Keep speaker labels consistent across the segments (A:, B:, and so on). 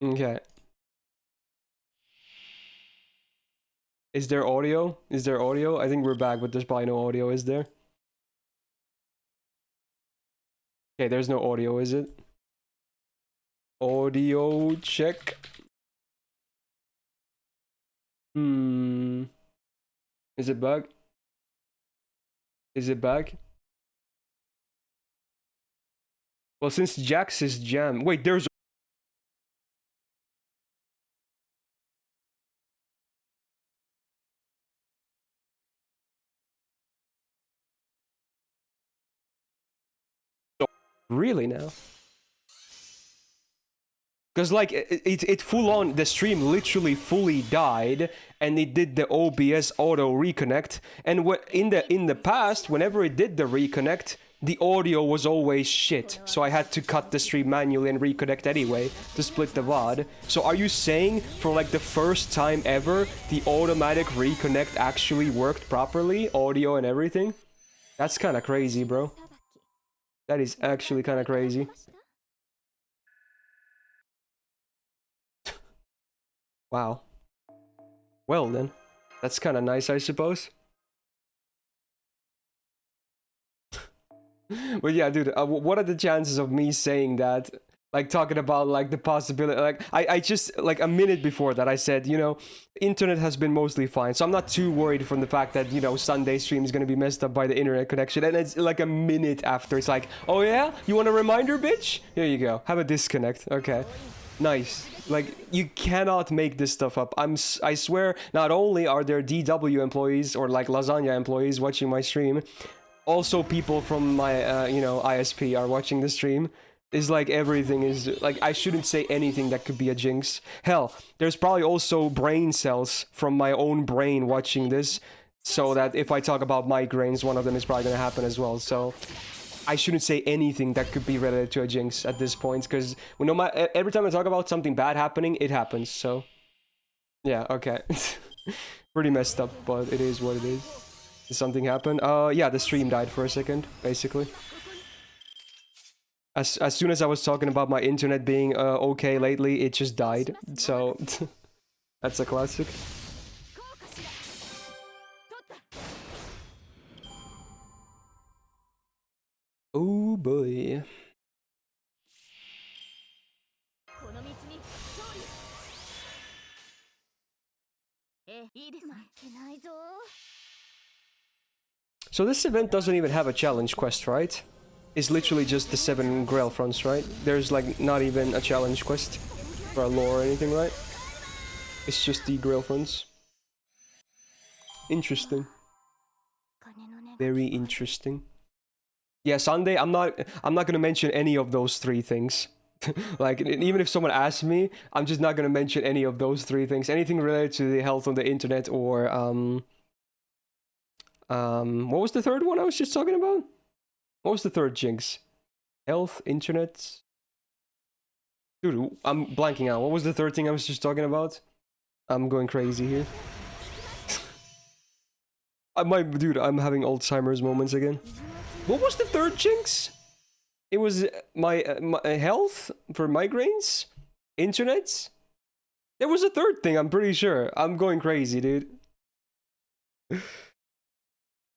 A: Okay. Is there audio? Is there audio? I think we're back, but there's probably no audio, is there? Okay, there's no audio, is it? Audio check. Is it back? Is it back? Well, since Jax is jam. Wait, there's. Really now? Because like it full on, the stream literally fully died, and it did the OBS auto reconnect. And in the past, whenever it did the reconnect, the audio was always shit. So I had to cut the stream manually and reconnect anyway to split the VOD. So are you saying for like the first time ever, the automatic reconnect actually worked properly, audio and everything? That's kind of crazy, bro. That is actually kind of crazy. Wow. Well then, that's kind of nice, I suppose. But yeah, dude, what are the chances of me saying that? Like talking about like the possibility, like I just like a minute before that I said, you know, internet has been mostly fine, so I'm not too worried from the fact that, you know, Sunday stream is gonna be messed up by the internet connection. And it's like a minute after, it's like, oh yeah, you want a reminder, bitch? Here you go, have a disconnect. Okay, nice. Like, you cannot make this stuff up. I swear, not only are there DW employees or like lasagna employees watching my stream, also people from my you know, ISP are watching the stream. Is like everything is like, I shouldn't say anything that could be a jinx. Hell, there's probably also brain cells from my own brain watching this, so that if I talk about migraines, one of them is probably gonna happen as well. So I shouldn't say anything that could be related to a jinx at this point, because every time I talk about something bad happening, it happens. So yeah, okay. Pretty messed up, but it is what it is. Did something happen? Yeah, the stream died for a second, basically. As soon as I was talking about my internet being okay lately, it just died. So that's a classic. Oh boy. So this event doesn't even have a challenge quest, right? It's literally just the 7 Grail fronts, right? There's like not even a challenge quest for a lore or anything, right? It's just the Grail fronts. Interesting. Very interesting. Yeah, Sunday, I'm not gonna mention any of those 3 things. Like, even if someone asks me, I'm just not gonna mention any of those 3 things. Anything related to the health on the internet or what was the third one I was just talking about? What was the third jinx? Health, internet. Dude, I'm blanking out. What was the third thing I was just talking about? I'm going crazy here. Dude, I'm having Alzheimer's moments again. What was the third jinx? It was my health for migraines? Internet? There was a third thing, I'm pretty sure. I'm going crazy, dude.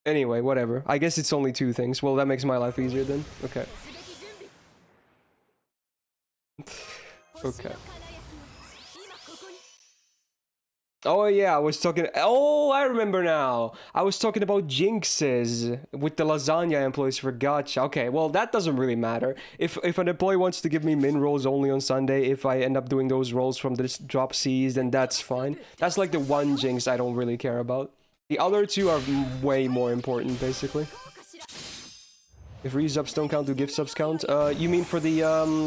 A: Anyway, whatever. I guess it's only 2 things. Well, that makes my life easier then. Okay. Okay. Oh yeah, I was talking... Oh, I remember now. I was talking about jinxes with the lasagna employees for gacha. Okay, well, that doesn't really matter. If an employee wants to give me min rolls only on Sunday, if I end up doing those rolls from the drop Cs, then that's fine. That's like the one jinx I don't really care about. The other 2 are way more important, basically. If resubs don't count, do gift subs count? You mean for the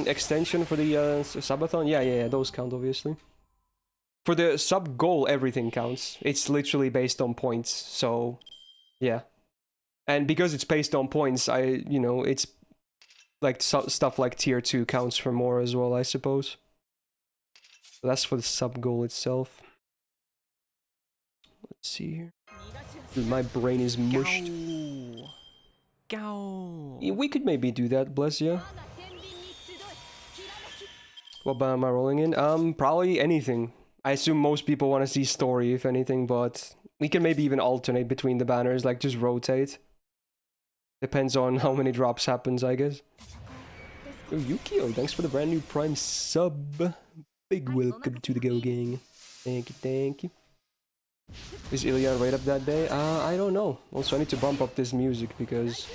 A: extension for the subathon? Yeah, those count, obviously. For the sub goal, everything counts. It's literally based on points, so yeah. And because it's based on points, you know, it's like stuff like tier 2 counts for more as well, I suppose. So that's for the sub goal itself. Let's see here. Dude, my brain is mushed. We could maybe do that, bless ya. What am I rolling in? Probably anything. I assume most people want to see story, if anything, but we can maybe even alternate between the banners, like just rotate. Depends on how many drops happens, I guess. Yo, Yukio, thanks for the brand new Prime sub. Big welcome to the Go Gang. Thank you, thank you. Is Ilya right up that day? I don't know. Also, I need to bump up this music because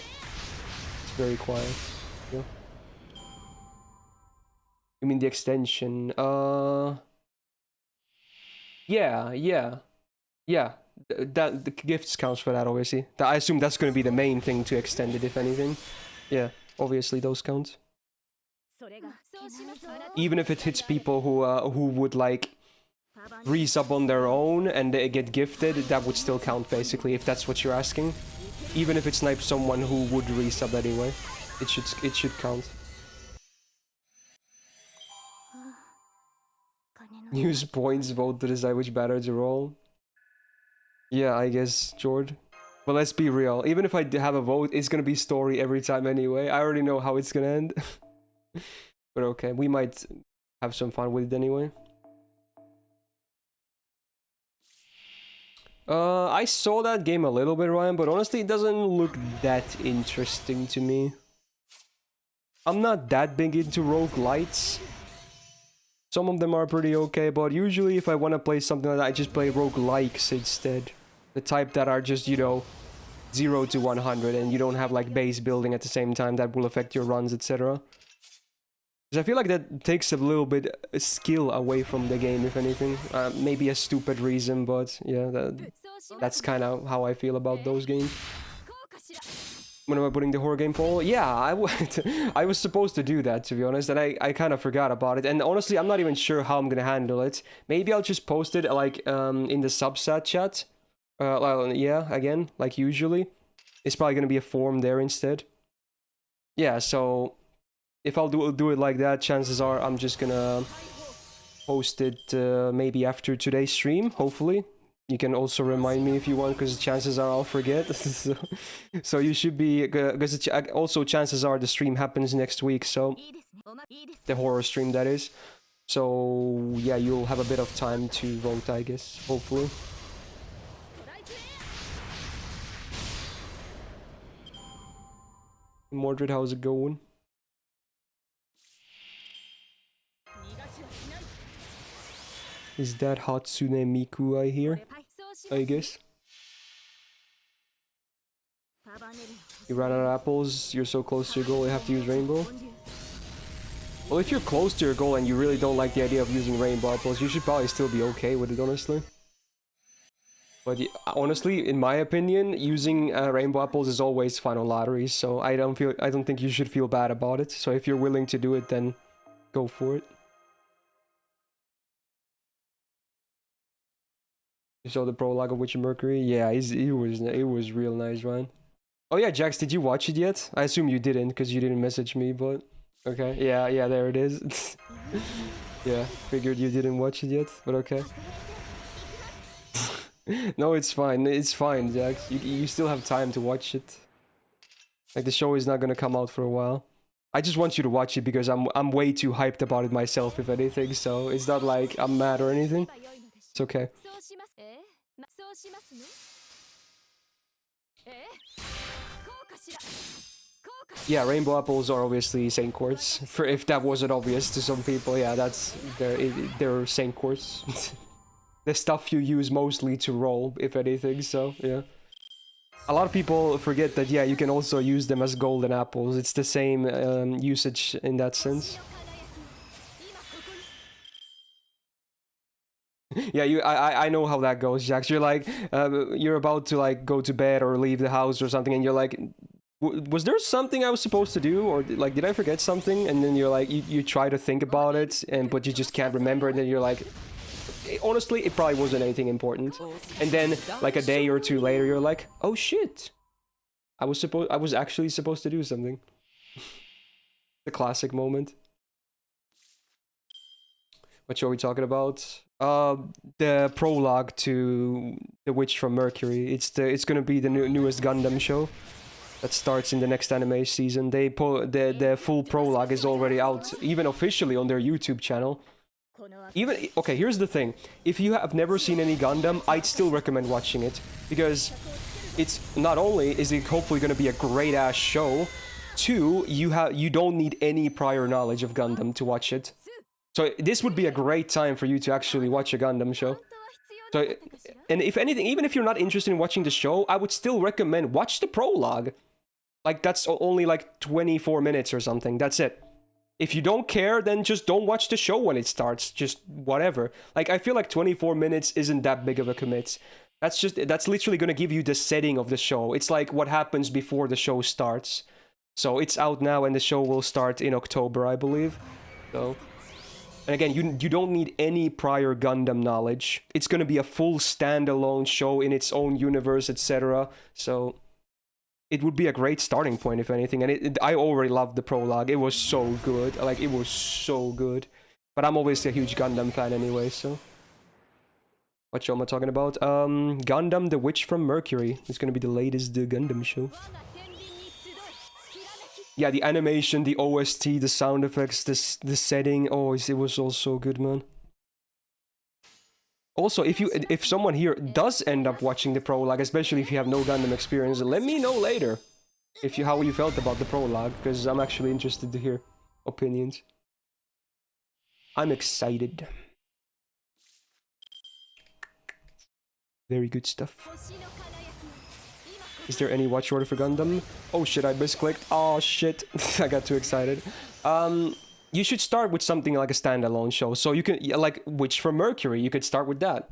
A: it's very quiet. Yeah. You mean the extension? Yeah. That the gifts counts for that, obviously. I assume that's going to be the main thing to extend it, if anything. Yeah, obviously those count. Even if it hits people who would like resub on their own and they get gifted, that would still count basically, if that's what you're asking. Even if it snipes someone who would resub anyway, it should count. Use points vote to decide which banner to roll. Yeah, I guess, Jord. But let's be real. Even if I have a vote, it's gonna be story every time anyway. I already know how it's gonna end. But okay, we might have some fun with it anyway. I saw that game a little bit, Ryan, but honestly, it doesn't look that interesting to me. I'm not that big into roguelites. Some of them are pretty okay, but usually if I want to play something like that, I just play roguelikes instead. The type that are just, you know, 0 to 100 and you don't have like base building at the same time that will affect your runs, etc. Because I feel like that takes a little bit of skill away from the game, if anything. Maybe a stupid reason, but yeah, that's kind of how I feel about those games. When am I putting the horror game poll? Yeah, I was supposed to do that, to be honest, and I kind of forgot about it. And honestly, I'm not even sure how I'm gonna handle it. Maybe I'll just post it like in the subsat chat. Yeah, again, like usually. It's probably gonna be a form there instead. Yeah, so if I'll do it like that, chances are I'm just gonna post it maybe after today's stream, hopefully. You can also remind me if you want, because chances are I'll forget. So you should be, because also chances are the stream happens next week, so the horror stream, that is. So yeah, you'll have a bit of time to vote, I guess, hopefully. Mordred, how's it going? Is that Hatsune Miku I hear? I guess. You ran out of apples, you're so close to your goal, you have to use rainbow. Well, if you're close to your goal and you really don't like the idea of using rainbow apples, you should probably still be okay with it, honestly. But honestly, in my opinion, using rainbow apples is always fun on lotteries, so I don't think you should feel bad about it. So if you're willing to do it, then go for it. You saw the prologue of Witcher Mercury? Yeah, it was real nice, man. Oh yeah, Jax, did you watch it yet? I assume you didn't, because you didn't message me, but... Okay, yeah, there it is. Yeah, figured you didn't watch it yet, but okay. No, it's fine, Jax. You still have time to watch it. Like, the show is not gonna come out for a while. I just want you to watch it because I'm way too hyped about it myself, if anything, so it's not like I'm mad or anything. It's okay. Yeah, rainbow apples are obviously Saint Quartz. For if that wasn't obvious to some people, yeah, that's they're Saint Quartz. The stuff you use mostly to roll, if anything. So yeah, a lot of people forget that. Yeah, you can also use them as golden apples. It's the same usage in that sense. Yeah, I know how that goes, Jax. You're like, you're about to like go to bed or leave the house or something, and you're like, was there something I was supposed to do, or like did I forget something? And then you're like, you try to think about it, but you just can't remember. And then you're like, honestly, it probably wasn't anything important. And then like a day or two later, you're like, oh shit, I was actually supposed to do something. The classic moment. What show are we talking about? The prologue to The Witch from Mercury. It's gonna be the newest Gundam show. that starts in the next anime season. The full prologue is already out, even officially on their YouTube channel. Even okay, here's the thing: if you have never seen any Gundam, I'd still recommend watching it, because it's not only is it hopefully going to be a great ass show, two, you don't need any prior knowledge of Gundam to watch it. So this would be a great time for you to actually watch a Gundam show. So, and if anything, even if you're not interested in watching the show, I would still recommend watch the prologue. Like, that's only like 24 minutes or something. That's it. If you don't care, then just don't watch the show when it starts. Just whatever. Like, I feel like 24 minutes isn't that big of a commit. That's literally going to give you the setting of the show. It's like what happens before the show starts. So it's out now and the show will start in October, I believe. So, and again, you don't need any prior Gundam knowledge. It's going to be a full standalone show in its own universe, etc. So it would be a great starting point, if anything. And I already loved the prologue. It was so good. Like, it was so good. But I'm always a huge Gundam fan anyway, so. What show am I talking about? Gundam The Witch from Mercury. It's gonna be the latest Gundam show. Yeah, the animation, the OST, the sound effects, the setting. Oh, it was all so good, man. Also, if someone here does end up watching the prologue, especially if you have no Gundam experience, let me know later how you felt about the prologue, because I'm actually interested to hear opinions. I'm excited. Very good stuff. Is there any watch order for Gundam? Oh shit, I misclicked. Oh shit, I got too excited. You should start with something like a standalone show. So you can, like, Witch from Mercury, you could start with that.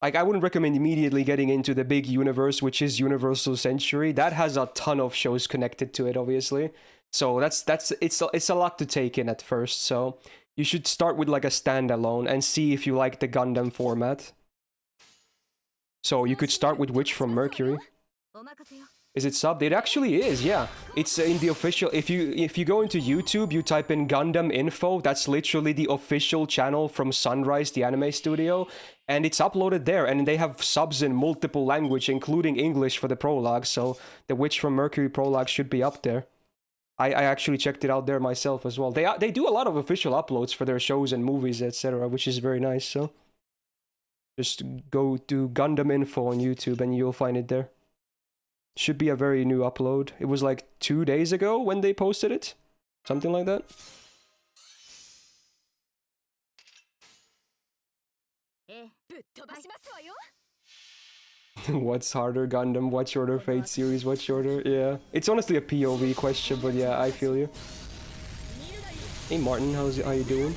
A: Like, I wouldn't recommend immediately getting into the big universe, which is Universal Century. That has a ton of shows connected to it, obviously. So it's a lot to take in at first. So you should start with like a standalone and see if you like the Gundam format. So you could start with Witch from Mercury. Is it subbed? It actually is, yeah. It's in the official... If you go into YouTube, you type in Gundam Info, that's literally the official channel from Sunrise, the anime studio, and it's uploaded there, and they have subs in multiple language, including English for the prologue, so the Witch from Mercury prologue should be up there. I actually checked it out there myself as well. They do a lot of official uploads for their shows and movies, etc., which is very nice, so... Just go to Gundam Info on YouTube and you'll find it there. Should be a very new upload. It was like 2 days ago when they posted it. Something like that. What's harder, Gundam Watch Order, Fate series Watch Order? Yeah. It's honestly a POV question, but yeah, I feel you. Hey Martin, how you doing?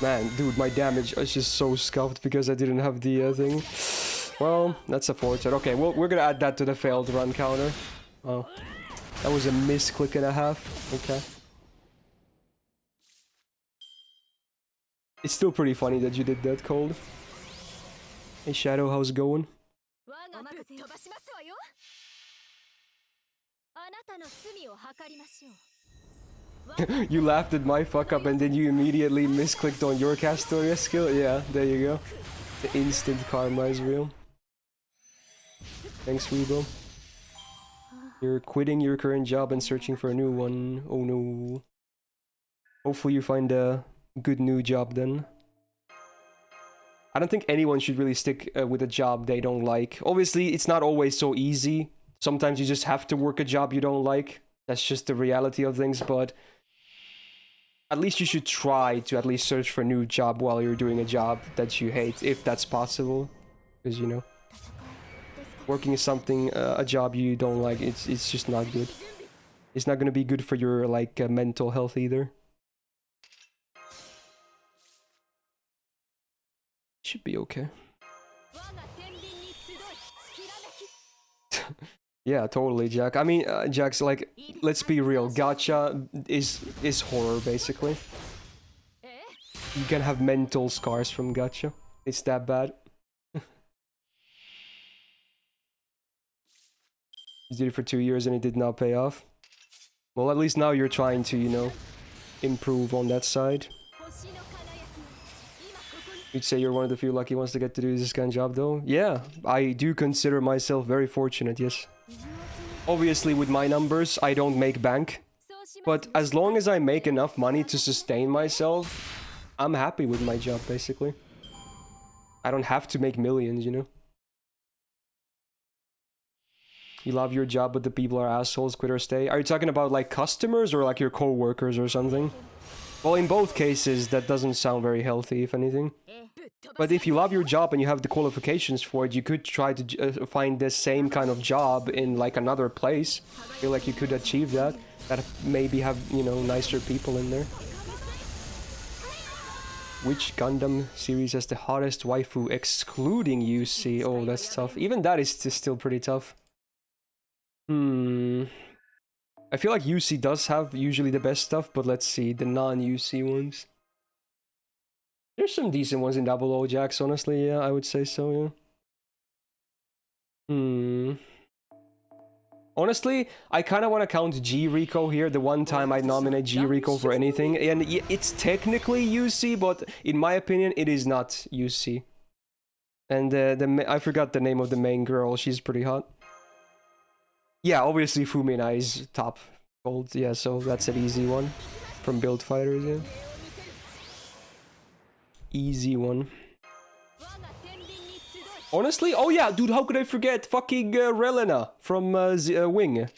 A: Man, dude, my damage is just so scuffed because I didn't have the thing. Well, that's a fortune. Okay, well, we're gonna add that to the failed run counter. Oh, that was a misclick and a half. Okay. It's still pretty funny that you did that, Cold. Hey Shadow, how's it going? You laughed at my fuck up and then you immediately misclicked on your Castoria skill? Yeah, there you go. The instant karma is real. Thanks, Rebo. You're quitting your current job and searching for a new one. Oh no. Hopefully you find a good new job then. I don't think anyone should really stick with a job they don't like. Obviously, it's not always so easy. Sometimes you just have to work a job you don't like. That's just the reality of things, but... At least you should try to at least search for a new job while you're doing a job that you hate, if that's possible. Because, you know, working is something, a job you don't like, it's just not good. It's not going to be good for your, like, mental health either. Should be okay. Yeah, totally, Jack. I mean, Jack's like, let's be real. Gacha is horror, basically. You can have mental scars from gacha. It's that bad. You did it for 2 years and it did not pay off. Well, at least now you're trying to, you know, improve on that side. You'd say you're one of the few lucky ones to get to do this kind of job, though? Yeah, I do consider myself very fortunate, yes. Obviously, with my numbers, I don't make bank. But as long as I make enough money to sustain myself, I'm happy with my job, basically. I don't have to make millions, you know? You love your job, but the people are assholes, quit or stay. Are you talking about, like, customers or, like, your co-workers or something? Well, in both cases, that doesn't sound very healthy, if anything. But if you love your job and you have the qualifications for it, you could try to find the same kind of job in, like, another place. I feel like you could achieve that. That maybe have, you know, nicer people in there. Which Gundam series has the hottest waifu, excluding UC? Oh, that's tough. Even that is still pretty tough. I feel like UC does have usually the best stuff, but let's see, the non-UC ones. There's some decent ones in Double O Jacks, honestly, yeah, I would say so, yeah. Honestly, I kind of want to count G Rico here, the one time I nominate G Rico for anything, and it's technically UC, but in my opinion, it is not UC. And I forgot the name of the main girl, she's pretty hot. Yeah, obviously Fumina is top gold, yeah, so that's an easy one from Build Fighters, yeah. Easy one. Honestly, oh yeah, dude, how could I forget fucking Relena from Wing?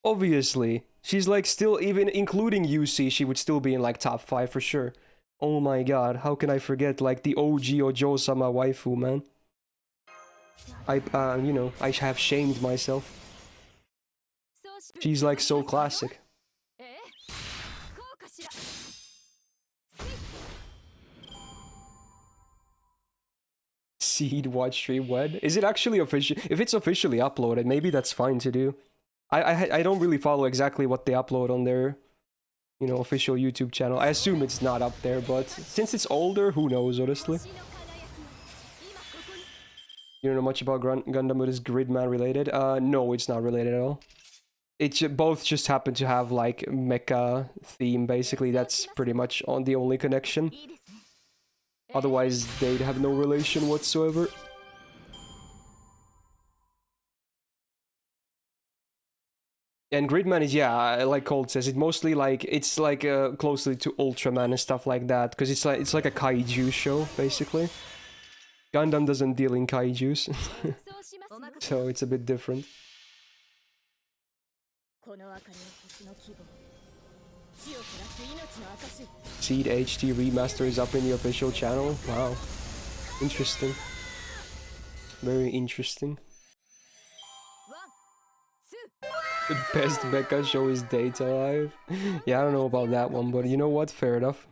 A: Obviously. She's like still, even including UC, she would still be in like top 5 for sure. Oh my god, how can I forget like the OG Ojo-sama waifu, man? You know, I have shamed myself. She's like so classic. Seed watch stream when? Is it actually official? If it's officially uploaded, maybe that's fine to do. I don't really follow exactly what they upload on their, you know, official YouTube channel. I assume it's not up there, but since it's older, who knows, honestly. You don't know much about Gundam, but is Gridman related? No, it's not related at all. Both just happen to have like mecha theme, basically. That's pretty much the only connection. Otherwise, they'd have no relation whatsoever. And Gridman is, yeah, like Cold says, it's mostly like, it's like closely to Ultraman and stuff like that, because it's like a kaiju show, basically. Gundam doesn't deal in kaijus, so it's a bit different. Seed HD Remaster is up in the official channel. Wow. Interesting. Very interesting. The best Becca show is Data Live. Yeah, I don't know about that one, but you know what? Fair enough.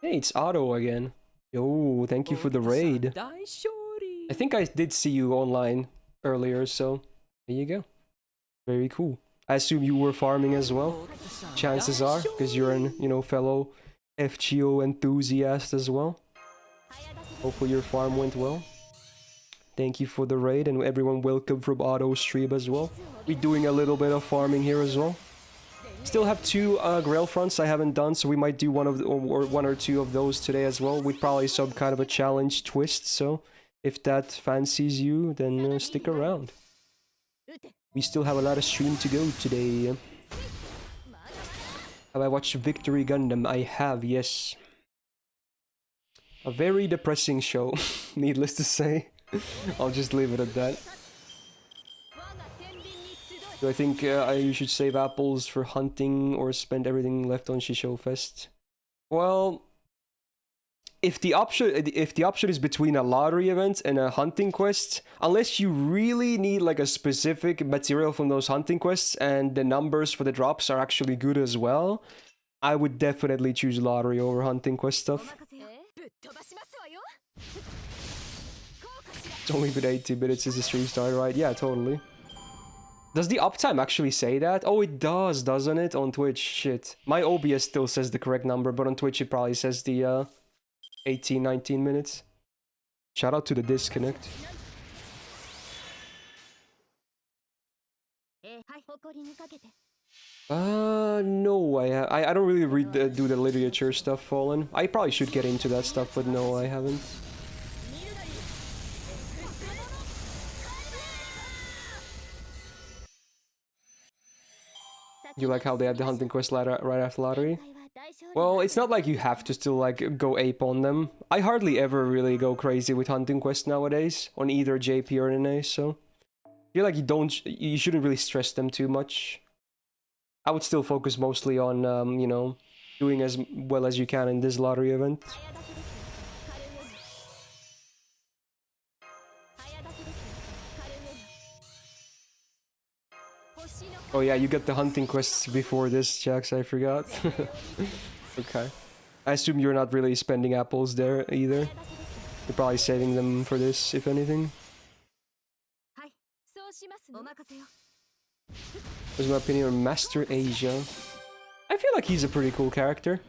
A: Hey, it's Otto again. Yo, thank you for the raid. I think I did see you online earlier, so there you go. Very cool. I assume you were farming as well. Chances are, because you're an, you know, fellow FGO enthusiast as well. Hopefully your farm went well. Thank you for the raid, and everyone welcome from Auto Stream as well. We're doing a little bit of farming here as well. Still have 2 Grail fronts I haven't done, so we might do one or two of those today as well, with probably some kind of a challenge twist. So if that fancies you, then stick around. We still have a lot of stream to go today. Have I watched Victory Gundam? I have, yes. A very depressing show, needless to say. I'll just leave it at that. Do I think you should save apples for hunting or spend everything left on Shisho Fest? Well, if the option is between a lottery event and a hunting quest, unless you really need like a specific material from those hunting quests and the numbers for the drops are actually good as well, I would definitely choose lottery over hunting quest stuff. It's only been 80 minutes since the stream started, right? Yeah, totally. Does the uptime actually say that? Oh, it does, doesn't it? On Twitch, shit. My OBS still says the correct number, but on Twitch it probably says the 18, 19 minutes. Shout out to the disconnect. No, I don't really do the literature stuff, Fallen. I probably should get into that stuff, but no, I haven't. You like how they had the hunting quest right after lottery? Well, it's not like you have to still like go ape on them. I hardly ever really go crazy with hunting quest nowadays on either JP or NA, so I feel like you shouldn't really stress them too much. I would still focus mostly on you know, doing as well as you can in this lottery event. Oh yeah, you get the hunting quests before this, Jax, I forgot. Okay. I assume you're not really spending apples there either. You're probably saving them for this, if anything. What's my opinion on Master Asia? I feel like he's a pretty cool character.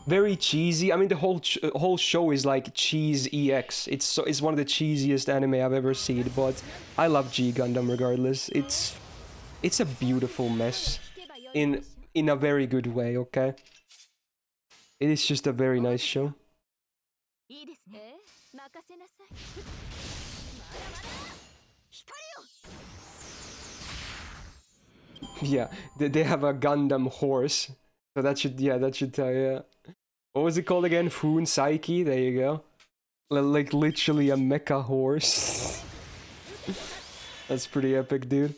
A: Very cheesy. I mean, the whole show is like cheese EX. It's one of the cheesiest anime I've ever seen, but I love G Gundam regardless. It's a beautiful mess in a very good way, okay? It is just a very nice show. Yeah, they have a Gundam horse. So that should tell you. What was it called again? Fun Psyche? There you go. Like literally a mecha horse. That's pretty epic, dude.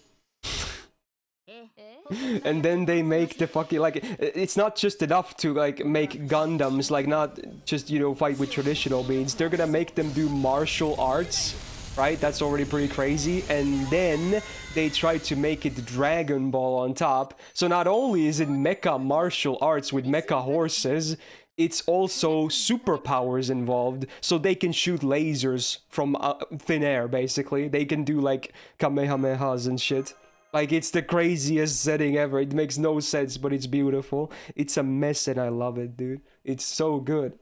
A: And then they make the fucking, like, it's not just enough to like make Gundams, like not just, you know, fight with traditional means. They're gonna make them do martial arts, right? That's already pretty crazy. And then they try to make it Dragon Ball on top. So not only is it mecha martial arts with mecha horses, it's also superpowers involved, so they can shoot lasers from thin air, basically. They can do like kamehamehas and shit. Like, it's the craziest setting ever. It makes no sense, but it's beautiful. It's a mess and I love it, dude. It's so good.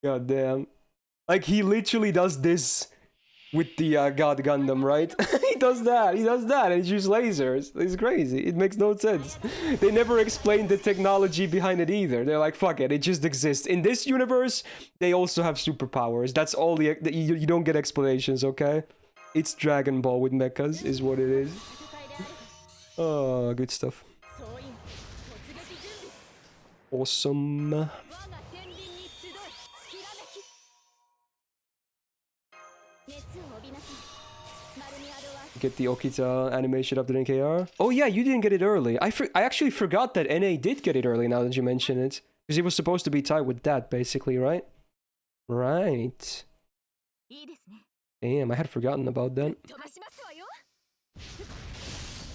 A: God damn. Like, he literally does this with the God Gundam, right? He does that, and he shoots lasers. It's crazy. It makes no sense. They never explain the technology behind it either. They're like, fuck it, it just exists. In this universe, they also have superpowers. That's all you don't get explanations, okay? It's Dragon Ball with mechas, is what it is. Oh, good stuff. Awesome. Get the Okita animation update in KR. Oh yeah, you didn't get it early. I actually forgot that NA did get it early now that you mention it. Because it was supposed to be tied with that, basically, right? Right. Damn, I had forgotten about that.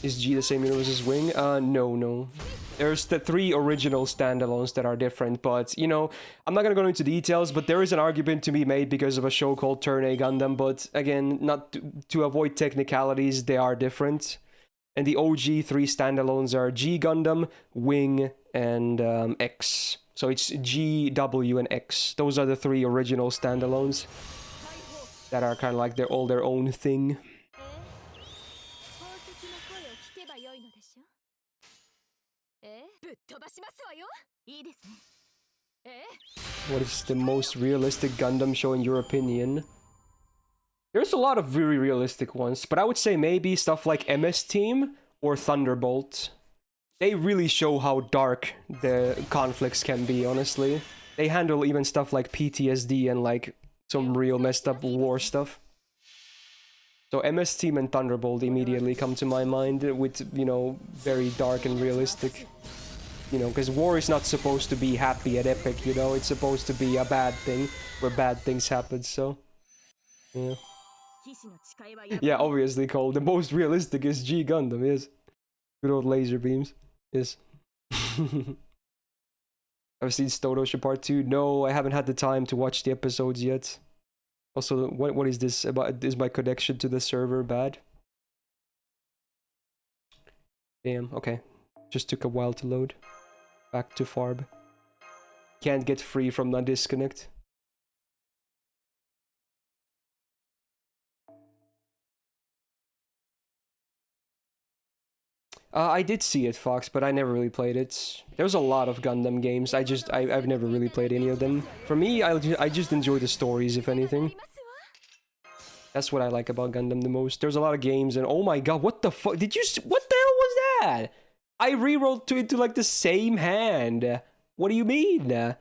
A: Is G the same universe as Wing? No. There's the 3 original standalones that are different, but, you know, I'm not gonna go into details, but there is an argument to be made because of a show called Turn A Gundam, but, again, not to avoid technicalities, they are different. And the OG 3 standalones are G Gundam, Wing, and X. So it's G, W, and X. Those are the 3 original standalones that are kind of like they're all their own thing. What is the most realistic Gundam show in your opinion? There's a lot of very realistic ones, but I would say maybe stuff like MS Team or Thunderbolt. They really show how dark the conflicts can be, honestly. They handle even stuff like PTSD and like some real messed up war stuff. So MS Team and Thunderbolt immediately come to my mind with, you know, very dark and realistic. You know, because war is not supposed to be happy and epic, you know? It's supposed to be a bad thing, where bad things happen, so... Yeah. Yeah, obviously, Cole. The most realistic is G Gundam, yes. Good old laser beams, yes. I've seen Stodosha Part 2. No, I haven't had the time to watch the episodes yet. Also, what is this about? Is my connection to the server bad? Damn, okay. Just took a while to load. Back to Farb. Can't get free from the disconnect. I did see it, Fox, but I never really played it. There's a lot of Gundam games. I've never really played any of them. For me, I just enjoy the stories, if anything. That's what I like about Gundam the most. There's a lot of games, and oh my god, what the fuck? Did you? What the hell was that? I rerolled to into like the same hand. What do you mean?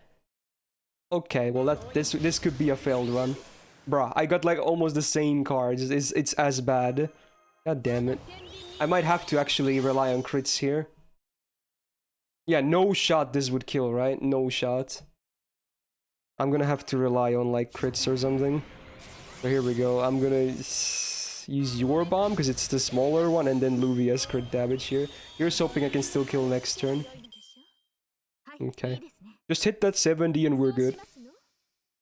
A: Okay, well this could be a failed run. Bruh, I got like almost the same cards. It's as bad. God damn it. I might have to actually rely on crits here. Yeah, no shot this would kill, right? No shot. I'm gonna have to rely on like crits or something. So here we go. I'm gonna use your bomb because it's the smaller one, and then Luvia's crit damage here. Here's hoping I can still kill next turn. Okay. Just hit that 70 and we're good.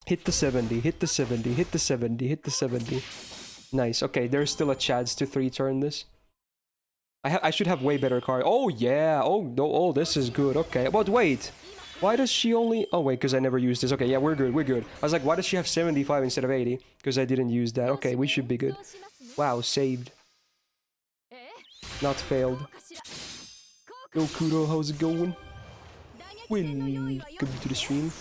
A: Hit the 70, hit the 70, hit the 70, hit the 70. Nice. Okay, there's still a chance to 3-turn this. I should have way better card. Oh yeah. Oh no. Oh, this is good. Okay. But wait. Why does she only... Oh, wait, because I never used this. Okay, yeah, we're good, we're good. I was like, why does she have 75 instead of 80? Because I didn't use that. Okay, we should be good. Wow, saved. Not failed. Yo, Kudo, how's it going? Welcome to the stream.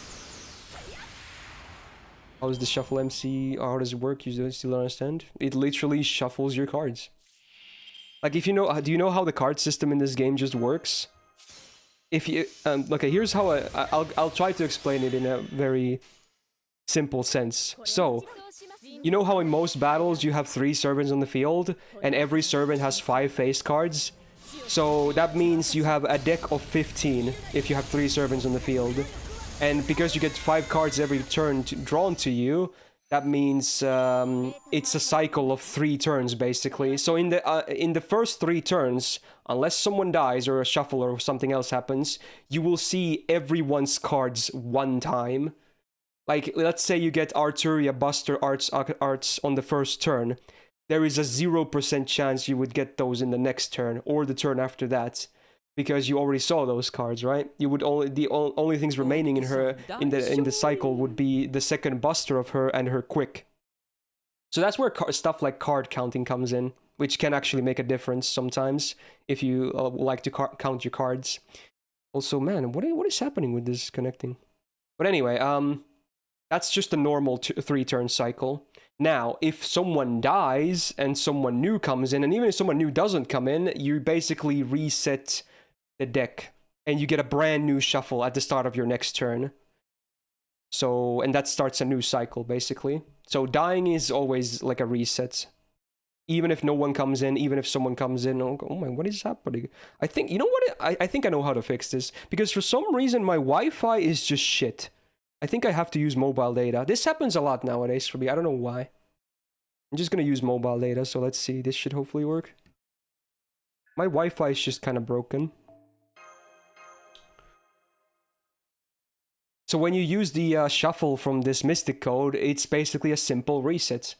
A: How's the shuffle MC? How does it work? You still understand? It literally shuffles your cards. Like, if you know... Do you know how the card system in this game just works? If you okay, here's how I'll try to explain it in a very simple sense. So, you know how in most battles you have 3 servants on the field and every servant has 5 face cards? So that means you have a deck of 15 if you have 3 servants on the field. And because you get 5 cards every turn drawn to you, that means it's a cycle of 3 turns basically. So in the first 3 turns, unless someone dies or a shuffle or something else happens, you will see everyone's cards 1 time. Like, let's say you get Arturia, Buster, Arts on the first turn. There is a 0% chance you would get those in the next turn or the turn after that. Because you already saw those cards, right? You would only things remaining in her in the cycle would be the second Buster of her and her Quick. So that's where stuff like card counting comes in, which can actually make a difference sometimes if you like to count your cards. Also, man, what is happening with this connecting? But anyway, that's just a normal 3-turn cycle. Now, if someone dies and someone new comes in, and even if someone new doesn't come in, you basically reset the deck and you get a brand new shuffle at the start of your next turn. So, and that starts a new cycle basically. So dying is always like a reset. Even if no one comes in, even if someone comes in, oh my, what is happening? I think, you know what, I think I know how to fix this. Because for some reason my Wi-Fi is just shit. I think I have to use mobile data. This happens a lot nowadays for me, I don't know why. I'm just gonna use mobile data, so let's see, this should hopefully work. My Wi-Fi is just kind of broken. So when you use the shuffle from this Mystic code, it's basically a simple reset.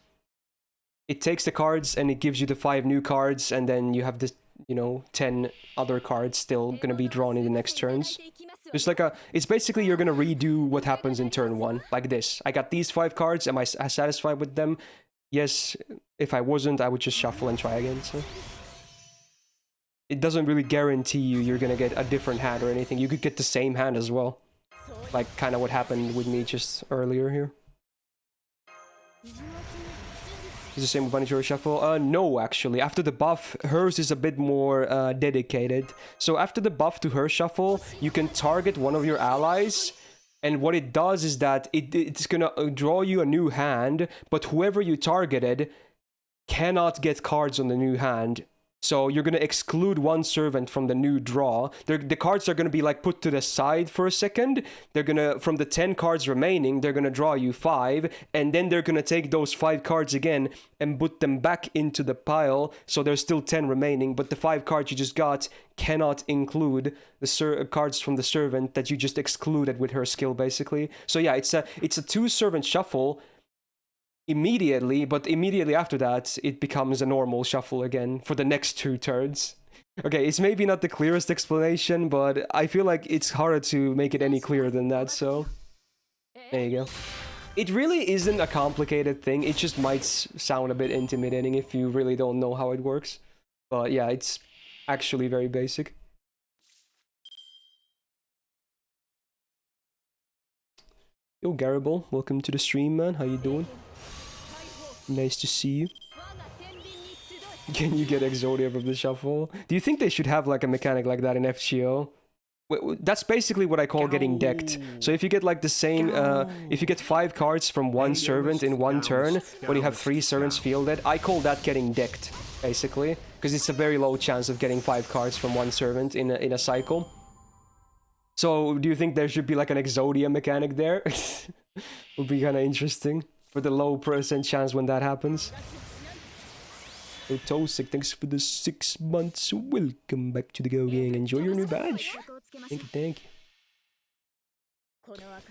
A: It takes the cards and it gives you the 5 new cards, and then you have this, you know, 10 other cards still gonna be drawn in the next turns. It's like it's basically you're gonna redo what happens in turn 1, like this. I got these 5 cards, am I satisfied with them? Yes, if I wasn't, I would just shuffle and try again, so. It doesn't really guarantee you're gonna get a different hand or anything. You could get the same hand as well. Like, kind of what happened with me just earlier here. Is the same with Bunny Shuffle? No, actually. After the buff, hers is a bit more dedicated. So after the buff to her shuffle, you can target one of your allies. And what it does is that it's gonna draw you a new hand, but whoever you targeted cannot get cards on the new hand. So you're going to exclude one servant from the new draw. The cards are going to be like put to the side for a second. They're going to, from the 10 cards remaining, they're going to draw you 5. And then they're going to take those 5 cards again and put them back into the pile. So there's still 10 remaining. But the 5 cards you just got cannot include the cards from the servant that you just excluded with her skill, basically. So yeah, it's a 2-servant shuffle immediately, but immediately after that it becomes a normal shuffle again for the next 2 turns. Okay, it's maybe not the clearest explanation, but I feel like it's harder to make it any clearer than that, so there you go. It really isn't a complicated thing, it just might sound a bit intimidating if you really don't know how it works. But yeah, it's actually very basic. Yo, Garibald, welcome to the stream, man. How you doing? Nice to see you. Can you get Exodia from the shuffle? Do you think they should have like a mechanic like that in FGO? That's basically what I call getting decked. So if you get like the same, if you get 5 cards from one servant in one turn, when you have 3 servants fielded, I call that getting decked, basically. Because it's a very low chance of getting 5 cards from one servant in a cycle. So do you think there should be like an Exodia mechanic there? Would be kind of interesting. For the low % chance when that happens. So Toxic, thanks for the 6 months. Welcome back to the Go Gang. Enjoy your new badge. Thank you, thank you.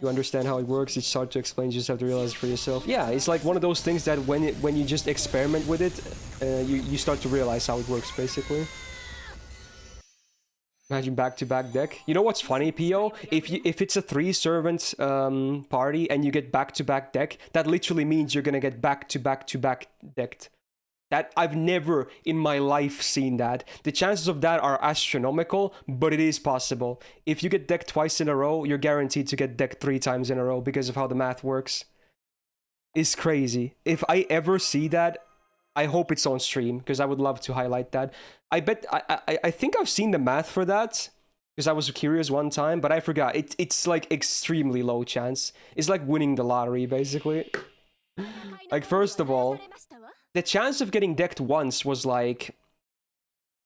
A: You understand how it works. It's hard to explain. You just have to realize it for yourself. Yeah, it's like one of those things that when you just experiment with it, you start to realize how it works, basically. Imagine back-to-back deck. You know what's funny, Pio? If it's a 3 servant party and you get back-to-back deck, that literally means you're gonna get back-to-back-to-back decked. That I've never in my life seen that. The chances of that are astronomical, but it is possible. If you get decked twice in a row, you're guaranteed to get decked 3 times in a row because of how the math works. It's crazy. If I ever see that, I hope it's on stream because I would love to highlight that. I think I've seen the math for that because I was curious one time, but I forgot. It's like extremely low chance. It's like winning the lottery, basically. Like, first of all, the chance of getting decked once was like,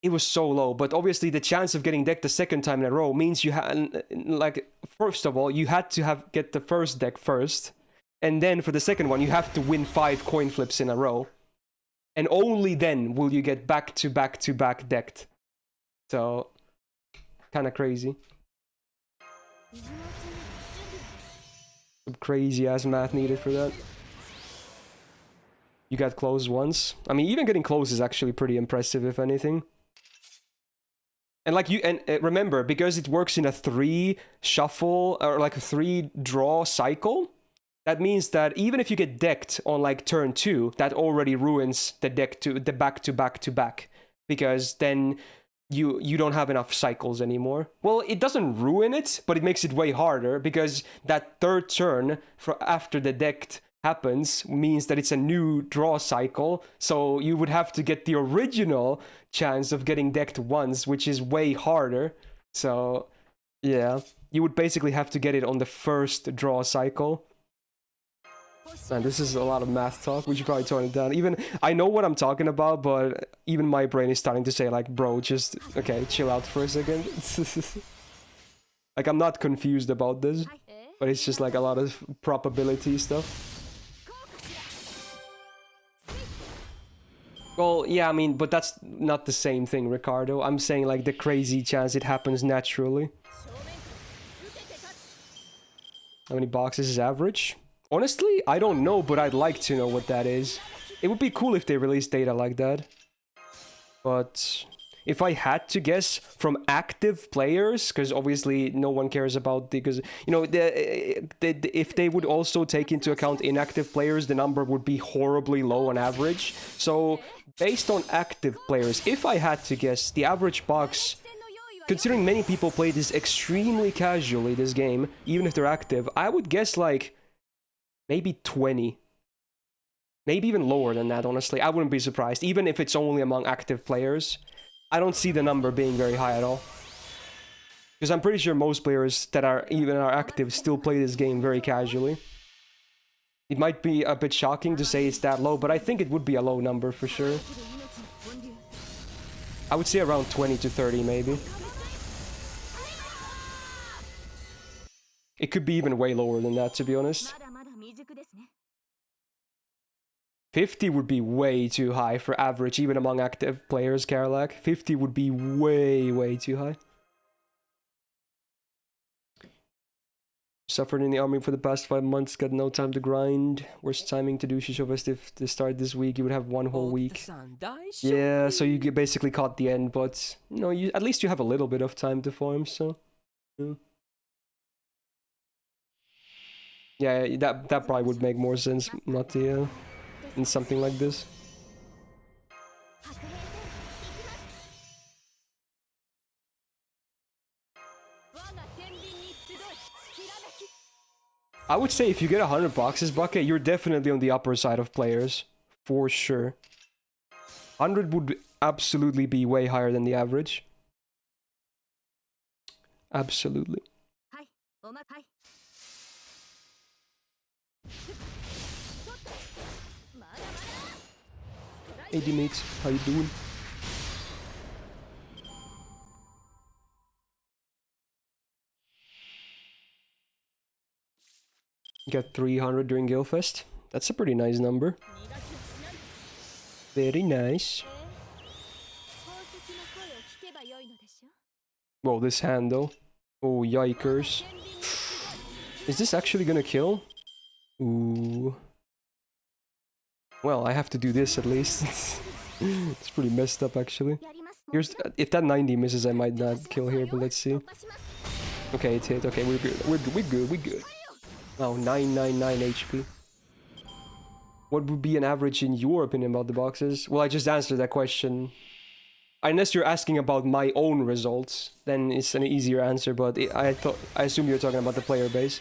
A: it was so low, but obviously the chance of getting decked the second time in a row means you had, like, first of all, you had to get the first deck first, and then for the second one, you have to win 5 coin flips in a row, and only then will you get back-to-back-to-back decked. So, kind of crazy. Some crazy-ass math needed for that. You got close once. I mean, even getting close is actually pretty impressive, if anything. And like remember, because it works in a 3 shuffle or like a 3 draw cycle, that means that even if you get decked on like turn 2, that already ruins the deck to the back-to-back-to-back, because then you don't have enough cycles anymore. Well, it doesn't ruin it, but it makes it way harder because that third turn after the decked happens means that it's a new draw cycle, so you would have to get the original chance of getting decked once, which is way harder. So yeah, you would basically have to get it on the first draw cycle. Man, this is a lot of math talk. We should probably tone it down. Even I know what I'm talking about, but even my brain is starting to say like, bro, just okay, chill out for a second. Like, I'm not confused about this, but it's just like a lot of probability stuff. Well, yeah, I mean, but that's not the same thing, Ricardo. I'm saying, like, the crazy chance it happens naturally. How many boxes is average? Honestly, I don't know, but I'd like to know what that is. It would be cool if they released data like that. But if I had to guess from active players, because obviously no one cares about the, because, you know, if they would also take into account inactive players, the number would be horribly low on average. So based on active players, if I had to guess, the average box, considering many people play this extremely casually, this game, even if they're active, I would guess like maybe 20. Maybe even lower than that, honestly. I wouldn't be surprised, even if it's only among active players. I don't see the number being very high at all. Because I'm pretty sure most players that are active still play this game very casually. It might be a bit shocking to say it's that low, but I think it would be a low number for sure. I would say around 20 to 30 maybe. It could be even way lower than that, to be honest. 50 would be way too high for average, even among active players, Karlak. 50 would be way too high. Suffered in the army for the past 5 months, got no time to grind. Worst timing to do Shisho Fest if to start this week, you would have 1 whole week. Yeah, so you basically caught the end, but you know, at least you have a little bit of time to farm, so yeah. Yeah, that probably would make more sense, Mattia, in something like this. I would say if you get 100 boxes, Bucket, you're definitely on the upper side of players. For sure. 100 would absolutely be way higher than the average. Absolutely. 80 mates, how you doing? Got 300 during Guildfest. That's a pretty nice number. Very nice. Whoa, this hand though. Oh, yikers. Is this actually gonna kill? Ooh. Well, I have to do this at least. It's pretty messed up actually. Here's if that 90 misses, I might not kill here, but let's see. Okay, it hit. Okay, we're good. We're good. Oh, 999 HP. What would be an average in your opinion about the boxes? Well, I just answered that question. Unless you're asking about my own results, then it's an easier answer, but I assume you're talking about the player base.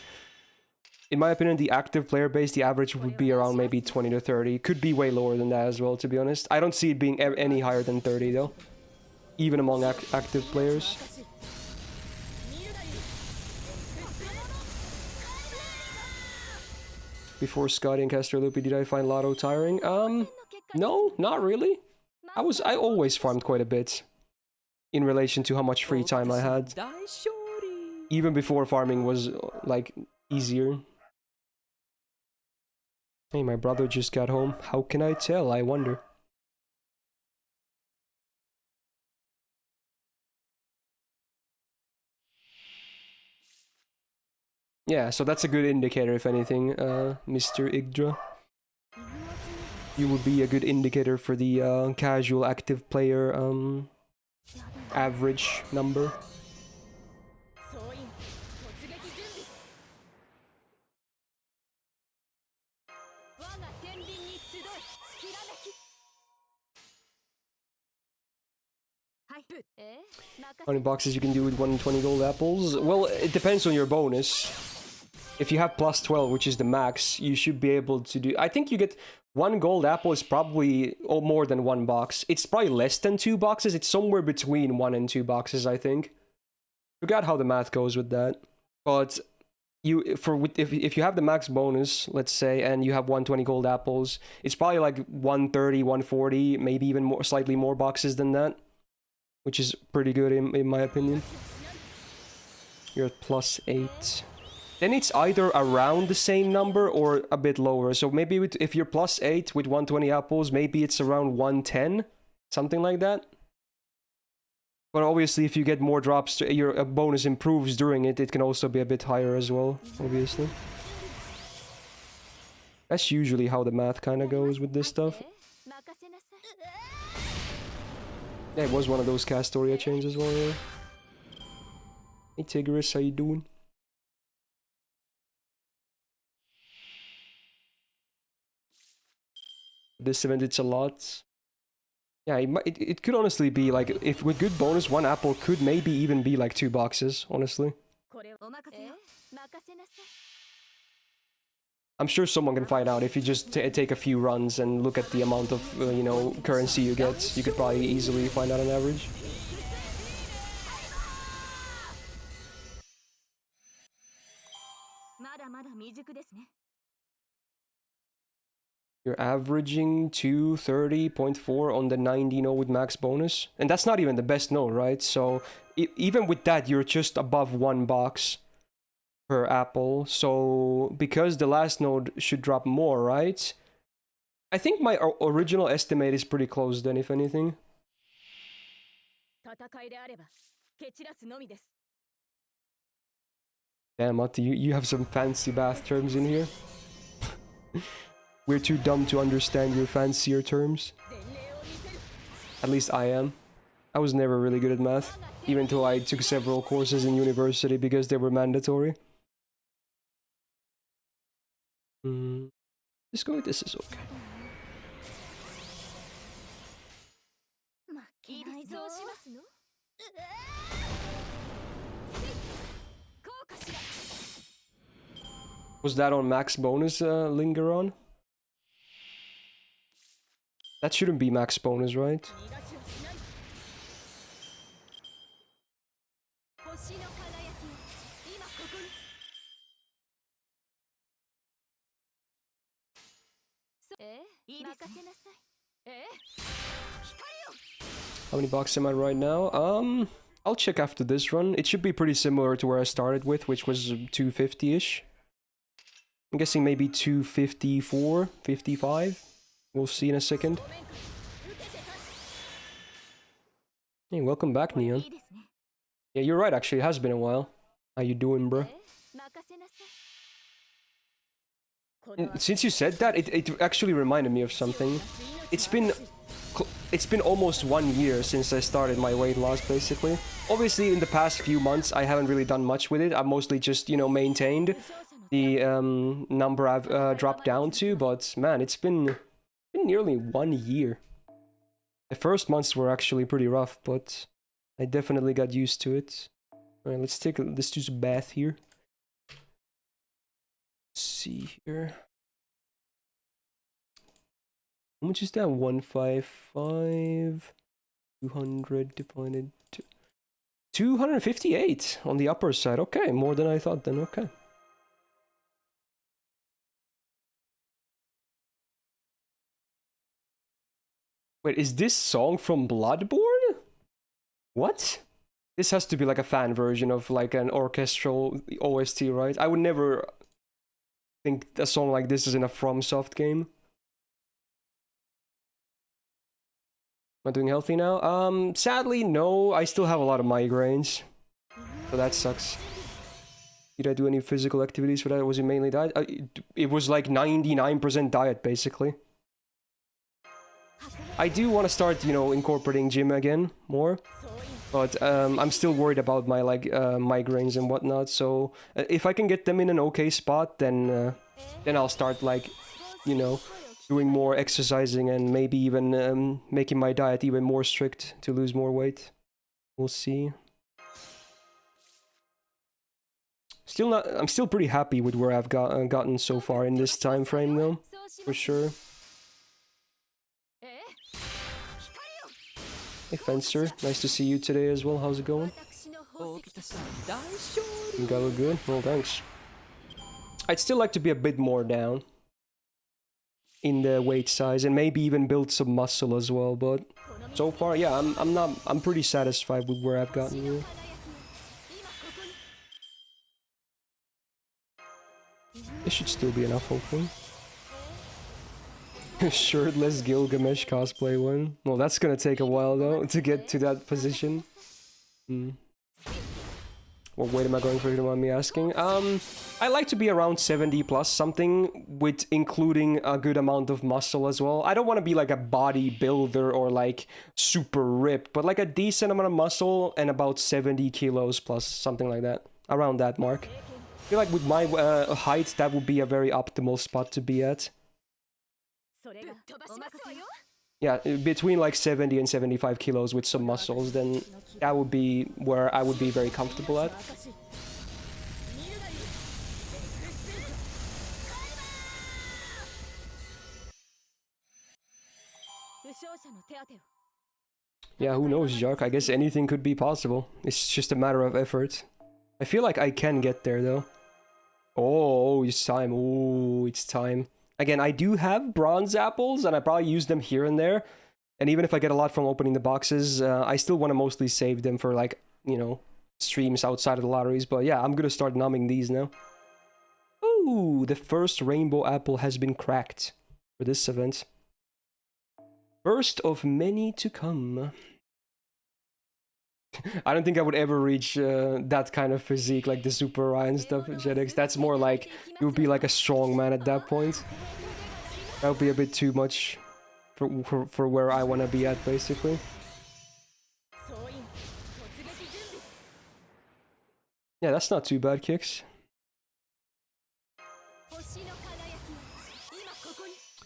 A: In my opinion, the active player base, the average would be around maybe 20 to 30. Could be way lower than that as well, to be honest. I don't see it being any higher than 30, though. Even among active players. Before Scotty and Caster Loopy, did I find Lotto tiring? No, not really. I always farmed quite a bit. In relation to how much free time I had. Even before farming was, like, easier. Hey, my brother just got home. How can I tell? I wonder. Yeah, so that's a good indicator, if anything, Mr. Igdra. You would be a good indicator for the casual active player average number. How many boxes you can do with 120 gold apples? Well, it depends on your bonus. If you have plus 12, which is the max, you should be able to do... I think you get... 1 gold apple is probably more than 1 box. It's probably less than 2 boxes. It's somewhere between 1 and 2 boxes, I think. Forgot how the math goes with that. But if you have the max bonus, let's say, and you have 120 gold apples, it's probably like 130, 140, maybe even more, slightly more boxes than that. Which is pretty good in my opinion. You're at plus 8. Then it's either around the same number or a bit lower. So maybe if you're plus 8 with 120 apples, maybe it's around 110. Something like that. But obviously if you get more drops, your bonus improves during it. It can also be a bit higher as well, obviously. That's usually how the math kind of goes with this stuff. Yeah, it was one of those Castoria chains as well, yeah. Hey Tigris, how you doing? This event, it's a lot. Yeah, it could honestly be like, if with good bonus, 1 apple could maybe even be like 2 boxes, honestly. I'm sure someone can find out if you just take a few runs and look at the amount of, you know, currency you get. You could probably easily find out an average. You're averaging 230.4 on the 90 node with max bonus. And that's not even the best node, right? So even with that, you're just above 1 box per apple. So because the last node should drop more, right? I think my original estimate is pretty close then, if anything. Damn, Matti, you have some fancy bath terms in here. We're too dumb to understand your fancier terms. At least I am. I was never really good at math, even though I took several courses in university because they were mandatory. Let's go with this is okay. Was that on max bonus, Lingeron? That shouldn't be max bonus, right? How many bucks am I right now? I'll check after this run. It should be pretty similar to where I started with, which was 250-ish. I'm guessing maybe 254, 55. We'll see in a second. Hey, welcome back, Neon. Yeah, you're right, actually. It has been a while. How you doing, bro? Since you said that, it actually reminded me of something. It's been almost 1 year since I started my weight loss, basically. Obviously, in the past few months, I haven't really done much with it. I've mostly just, you know, maintained the number I've dropped down to. But, man, it's been nearly 1 year. The first months were actually pretty rough, but I definitely got used to it. Alright, let's do some bath here. Let's see here. How much is that? 155. 200 divided 258 on the upper side. Okay, more than I thought then. Okay. Wait, is this song from Bloodborne? What? This has to be like a fan version of like an orchestral OST, right? I would never think a song like this is in a FromSoft game. Am I doing healthy now? Sadly, no. I still have a lot of migraines. So that sucks. Did I do any physical activities for that? Was it mainly diet? It was like 99% diet, basically. I do want to start, you know, incorporating gym again more. But I'm still worried about my, like, migraines and whatnot. So if I can get them in an okay spot, then I'll start, like, you know, doing more exercising and maybe even making my diet even more strict to lose more weight. We'll see. I'm still pretty happy with where I've gotten so far in this time frame, though, for sure. Hey Fencer, nice to see you today as well. How's it going? You got look good? Well, thanks. I'd still like to be a bit more down in the weight size and maybe even build some muscle as well, but so far, yeah, I'm pretty satisfied with where I've gotten here. This should still be enough, hopefully. Shirtless Gilgamesh cosplay one. Well, that's gonna take a while though to get to that position. What weight am I going for, if you don't mind me asking? I like to be around 70 plus something, with including a good amount of muscle as well. I don't want to be like a bodybuilder or like super ripped, but like a decent amount of muscle and about 70 kilos plus, something like that. Around that mark. I feel like with my height, that would be a very optimal spot to be at. Yeah, between like 70 and 75 kilos with some muscles, then that would be where I would be very comfortable at. Yeah, who knows, Jark? I guess anything could be possible. It's just a matter of effort. I feel like I can get there, though. Oh, it's time. Oh, it's time. Again, I do have bronze apples, and I probably use them here and there. And even if I get a lot from opening the boxes, I still want to mostly save them for, like, you know, streams outside of the lotteries. But yeah, I'm gonna start numbing these now. Ooh, the first rainbow apple has been cracked for this event. First of many to come. I don't think I would ever reach that kind of physique, like the Super Ryan stuff, Jetix. That's more like, you would be like a strong man at that point. That would be a bit too much for where I want to be at, basically. Yeah, that's not too bad, Kicks.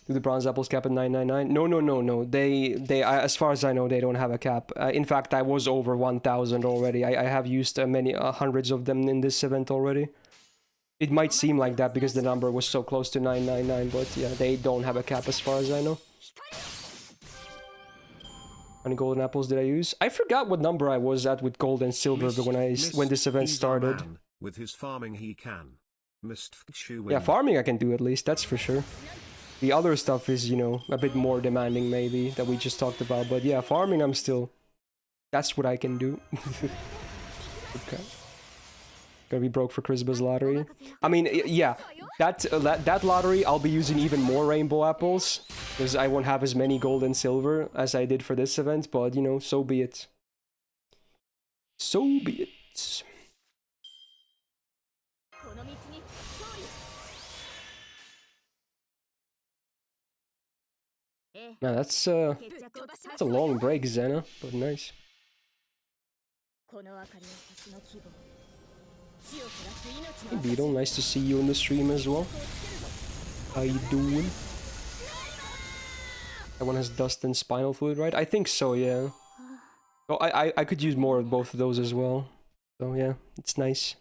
A: Do the bronze apples cap at 999? No. They as far as I know, they don't have a cap. In fact, I was over 1,000 already. I have used many hundreds of them in this event already. It might seem like that because the number was so close to 999, but yeah, they don't have a cap as far as I know. How many golden apples did I use? I forgot what number I was at with gold and silver, but when this event started.
B: With his farming he can.
A: Yeah, farming I can do at least, that's for sure. The other stuff is, you know, a bit more demanding maybe, that we just talked about. But yeah, farming, I'm still... That's what I can do. Okay. Gonna be broke for Christmas lottery. I mean, yeah, that lottery, I'll be using even more rainbow apples, because I won't have as many gold and silver as I did for this event, but, you know, so be it. So be it. Now that's a long break, Xena, but nice. Hey Beetle, nice to see you on the stream as well. How you doing? That one has dust and spinal fluid, right? I think so, yeah. Oh, I could use more of both of those as well. So yeah, it's nice.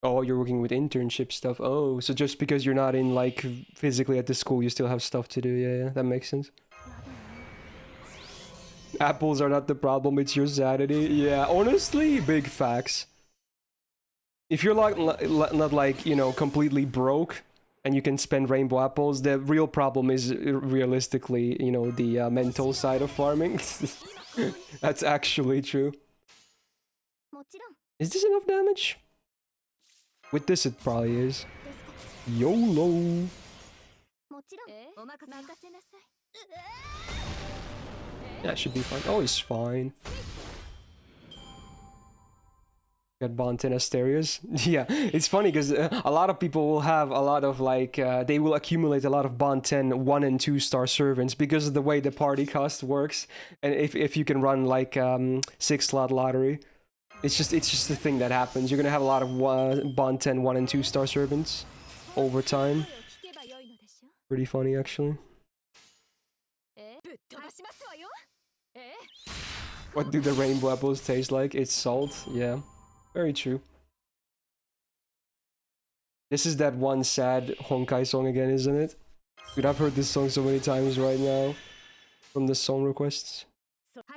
A: Oh, you're working with internship stuff. Oh, so just because you're not in, like, physically at the school, you still have stuff to do. Yeah, that makes sense. Apples are not the problem, it's your sanity. Yeah, honestly, big facts. If you're like not like, you know, completely broke and you can spend rainbow apples, the real problem is realistically, you know, the mental side of farming. That's actually true. Is this enough damage? With this, it probably is. YOLO! Yeah, it should be fine. Oh, he's fine. Got Bonten Asterias. Yeah, it's funny because a lot of people will have a lot of, like, they will accumulate a lot of Bonten 1 and 2 star servants because of the way the party cost works. And if you can run, like, 6-slot lottery. It's just the thing that happens. You're gonna have a lot of Bonten 1 and 2 star servants over time. Pretty funny, actually. What do the rainbow apples taste like? It's salt. Yeah, very true. This is that one sad Honkai song again, isn't it? Dude, I've heard this song so many times right now from the song requests.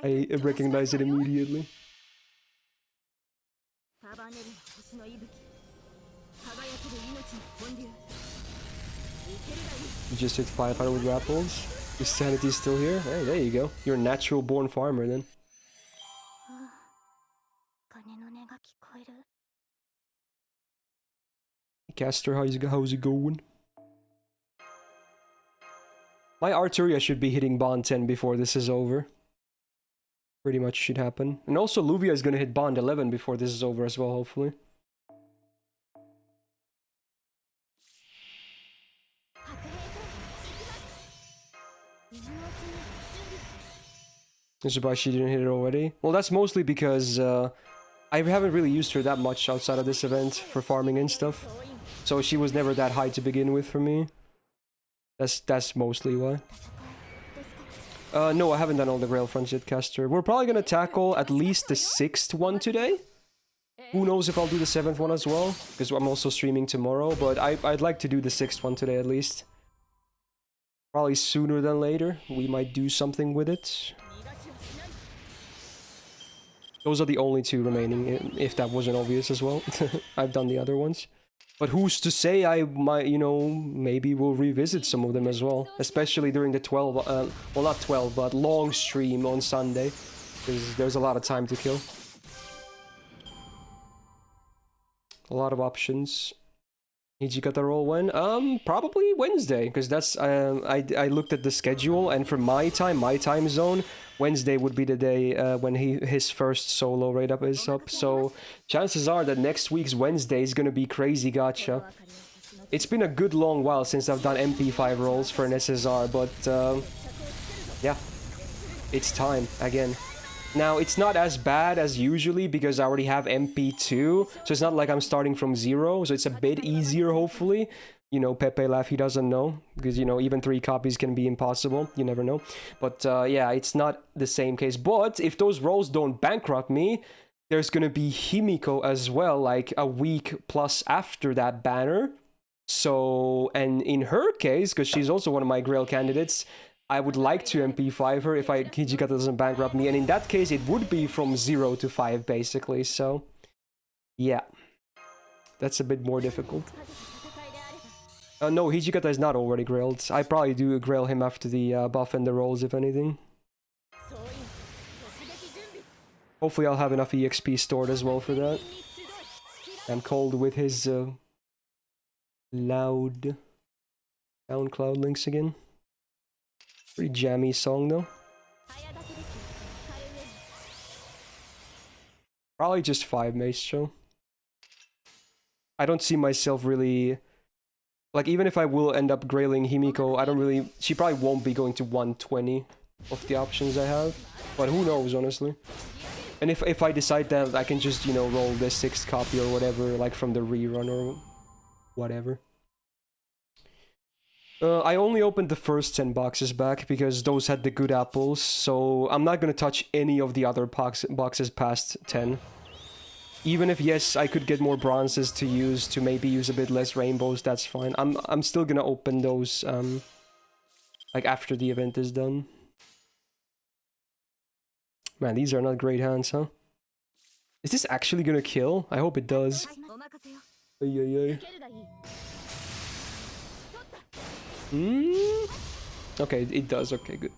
A: I recognize it immediately. You just hit 500 with apples. Your sanity's still here? Hey, there you go. You're a natural born farmer then. Caster, how's it going? My Arturia should be hitting Bond 10 before this is over. Pretty much should happen. And also Luvia is gonna hit Bond 11 before this is over as well, hopefully. I'm surprised she didn't hit it already. Well, that's mostly because I haven't really used her that much outside of this event for farming and stuff. So she was never that high to begin with for me. That's mostly why. No, I haven't done all the rail fronts yet, Caster. We're probably gonna tackle at least the 6th one today. Who knows if I'll do the 7th one as well, because I'm also streaming tomorrow, but I'd like to do the 6th one today at least. Probably sooner than later, we might do something with it. Those are the only 2 remaining, if that wasn't obvious as well. I've done the other ones. But who's to say I might, you know, maybe we'll revisit some of them as well. Especially during the 12, well not 12, but long stream on Sunday. Because there's a lot of time to kill. A lot of options. Hijikata roll when? Probably Wednesday. Because that's, I looked at the schedule, and for my time zone, Wednesday would be the day when his first solo raid up is up. So chances are that next week's Wednesday is gonna be crazy gacha. It's been a good long while since I've done MP5 rolls for an SSR, but yeah, it's time again. Now, it's not as bad as usually because I already have MP2, so it's not like I'm starting from 0, so it's a bit easier, hopefully. You know, Pepe laugh, he doesn't know, because, you know, even 3 copies can be impossible, you never know. But, yeah, it's not the same case. But, if those rolls don't bankrupt me, there's gonna be Himiko as well, like, a week plus after that banner. So, and in her case, because she's also one of my Grail candidates, I would like to MP5 her if Hijikata doesn't bankrupt me, and in that case it would be from 0 to 5 basically, so yeah. That's a bit more difficult. No, Hijikata is not already grilled. I probably do grill him after the buff and the rolls, if anything. Hopefully I'll have enough EXP stored as well for that. I'm cold with his loud SoundCloud links again. Pretty jammy song though. Probably just 5 Maestro. I don't see myself really... Like, even if I will end up grailing Himiko, I don't really... She probably won't be going to 120 of the options I have. But who knows, honestly. And if I decide that I can just, you know, roll the 6th copy or whatever, like from the rerun or whatever. I only opened the first 10 boxes back because those had the good apples, so I'm not gonna touch any of the other boxes past 10. Even if, yes, I could get more bronzes to use to maybe use a bit less rainbows, that's fine. I'm still gonna open those, like after the event is done. Man, these are not great hands, huh? Is this actually gonna kill? I hope it does. Ay, ay, ay. Okay, it does. Okay, good.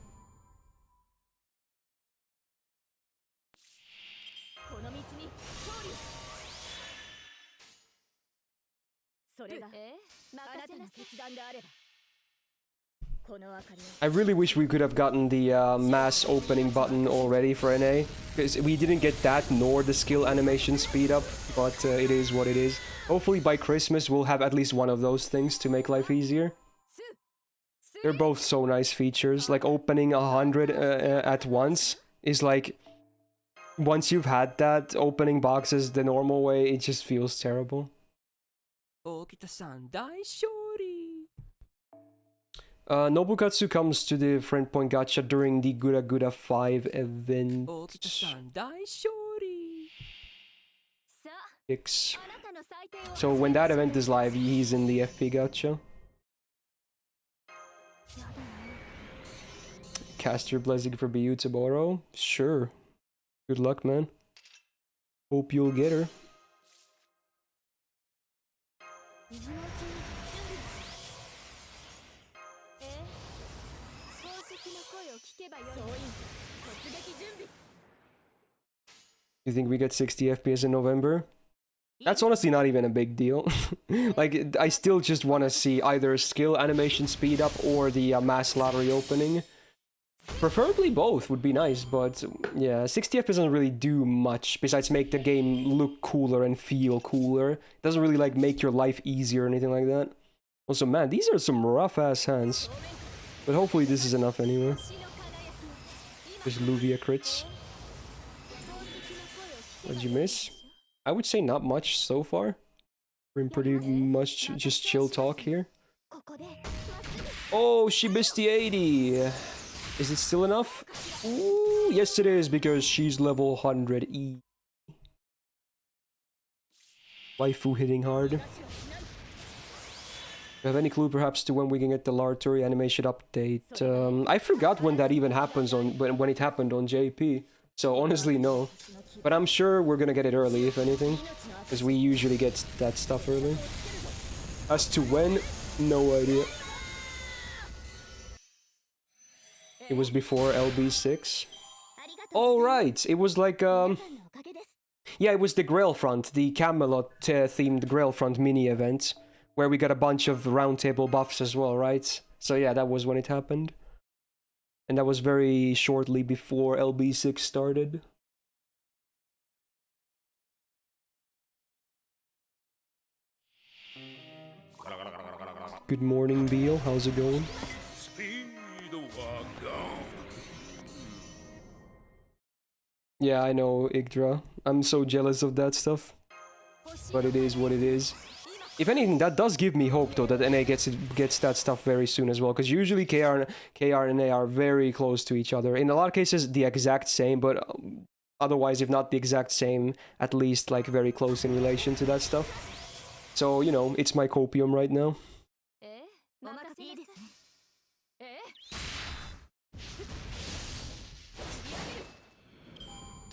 A: I really wish we could have gotten the mass opening button already for NA, because we didn't get that nor the skill animation speed up, but it is what it is. Hopefully by Christmas we'll have at least one of those things to make life easier. They're both so nice features, like opening 100 at once is like... Once you've had that, opening boxes the normal way, it just feels terrible. Nobukatsu comes to the friend point gacha during the Gura Gura 5 event. 6. So when that event is live, he's in the FP gacha. Cast your blessing for BU tomorrow? Sure. Good luck, man. Hope you'll get her. You think we get 60 FPS in November? That's honestly not even a big deal. Like, I still just want to see either skill animation speed up or the mass lottery opening. Preferably both would be nice, but yeah, 60 FPS doesn't really do much besides make the game look cooler and feel cooler. It doesn't really like make your life easier or anything like that. Also, man, these are some rough ass hands. But hopefully this is enough anyway. There's Luvia crits. What did you miss? I would say not much so far. We're in pretty much just chill talk here. Oh, she missed the 80. Is it still enough? Ooh, yes it is, because she's level 100E. Waifu hitting hard. Do you have any clue perhaps to when we can get the Larturi animation update? I forgot when that even happens on when it happened on JP. So honestly no. But I'm sure we're gonna get it early if anything. Because we usually get that stuff early. As to when, no idea. It was before LB6. Oh right, it was like yeah, it was the Grailfront, the Camelot themed Grailfront mini event, where we got a bunch of roundtable buffs as well, right? So yeah, that was when it happened. And that was very shortly before LB6 started. Good morning, Beal. How's it going? Yeah, I know, Yggdra. I'm so jealous of that stuff. But it is what it is. If anything, that does give me hope, though, that NA gets that stuff very soon as well. Because usually KR and NA are very close to each other. In a lot of cases, the exact same, but otherwise, if not the exact same, at least, like, very close in relation to that stuff. So, you know, it's my copium right now.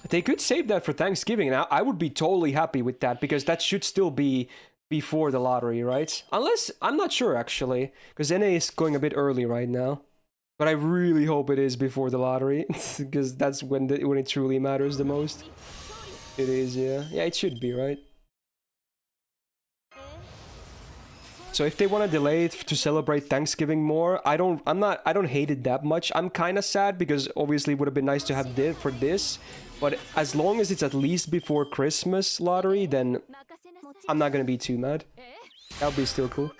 A: They could save that for Thanksgiving, and I would be totally happy with that, because that should still be before the lottery, right? Unless, I'm not sure actually, because NA is going a bit early right now. But I really hope it is before the lottery, because that's when it truly matters the most. It is, yeah. Yeah, it should be, right? So if they want to delay it to celebrate Thanksgiving more, I don't hate it that much. I'm kind of sad because obviously it would have been nice to have for this, but as long as it's at least before Christmas lottery, then I'm not gonna be too mad. That'll be still cool.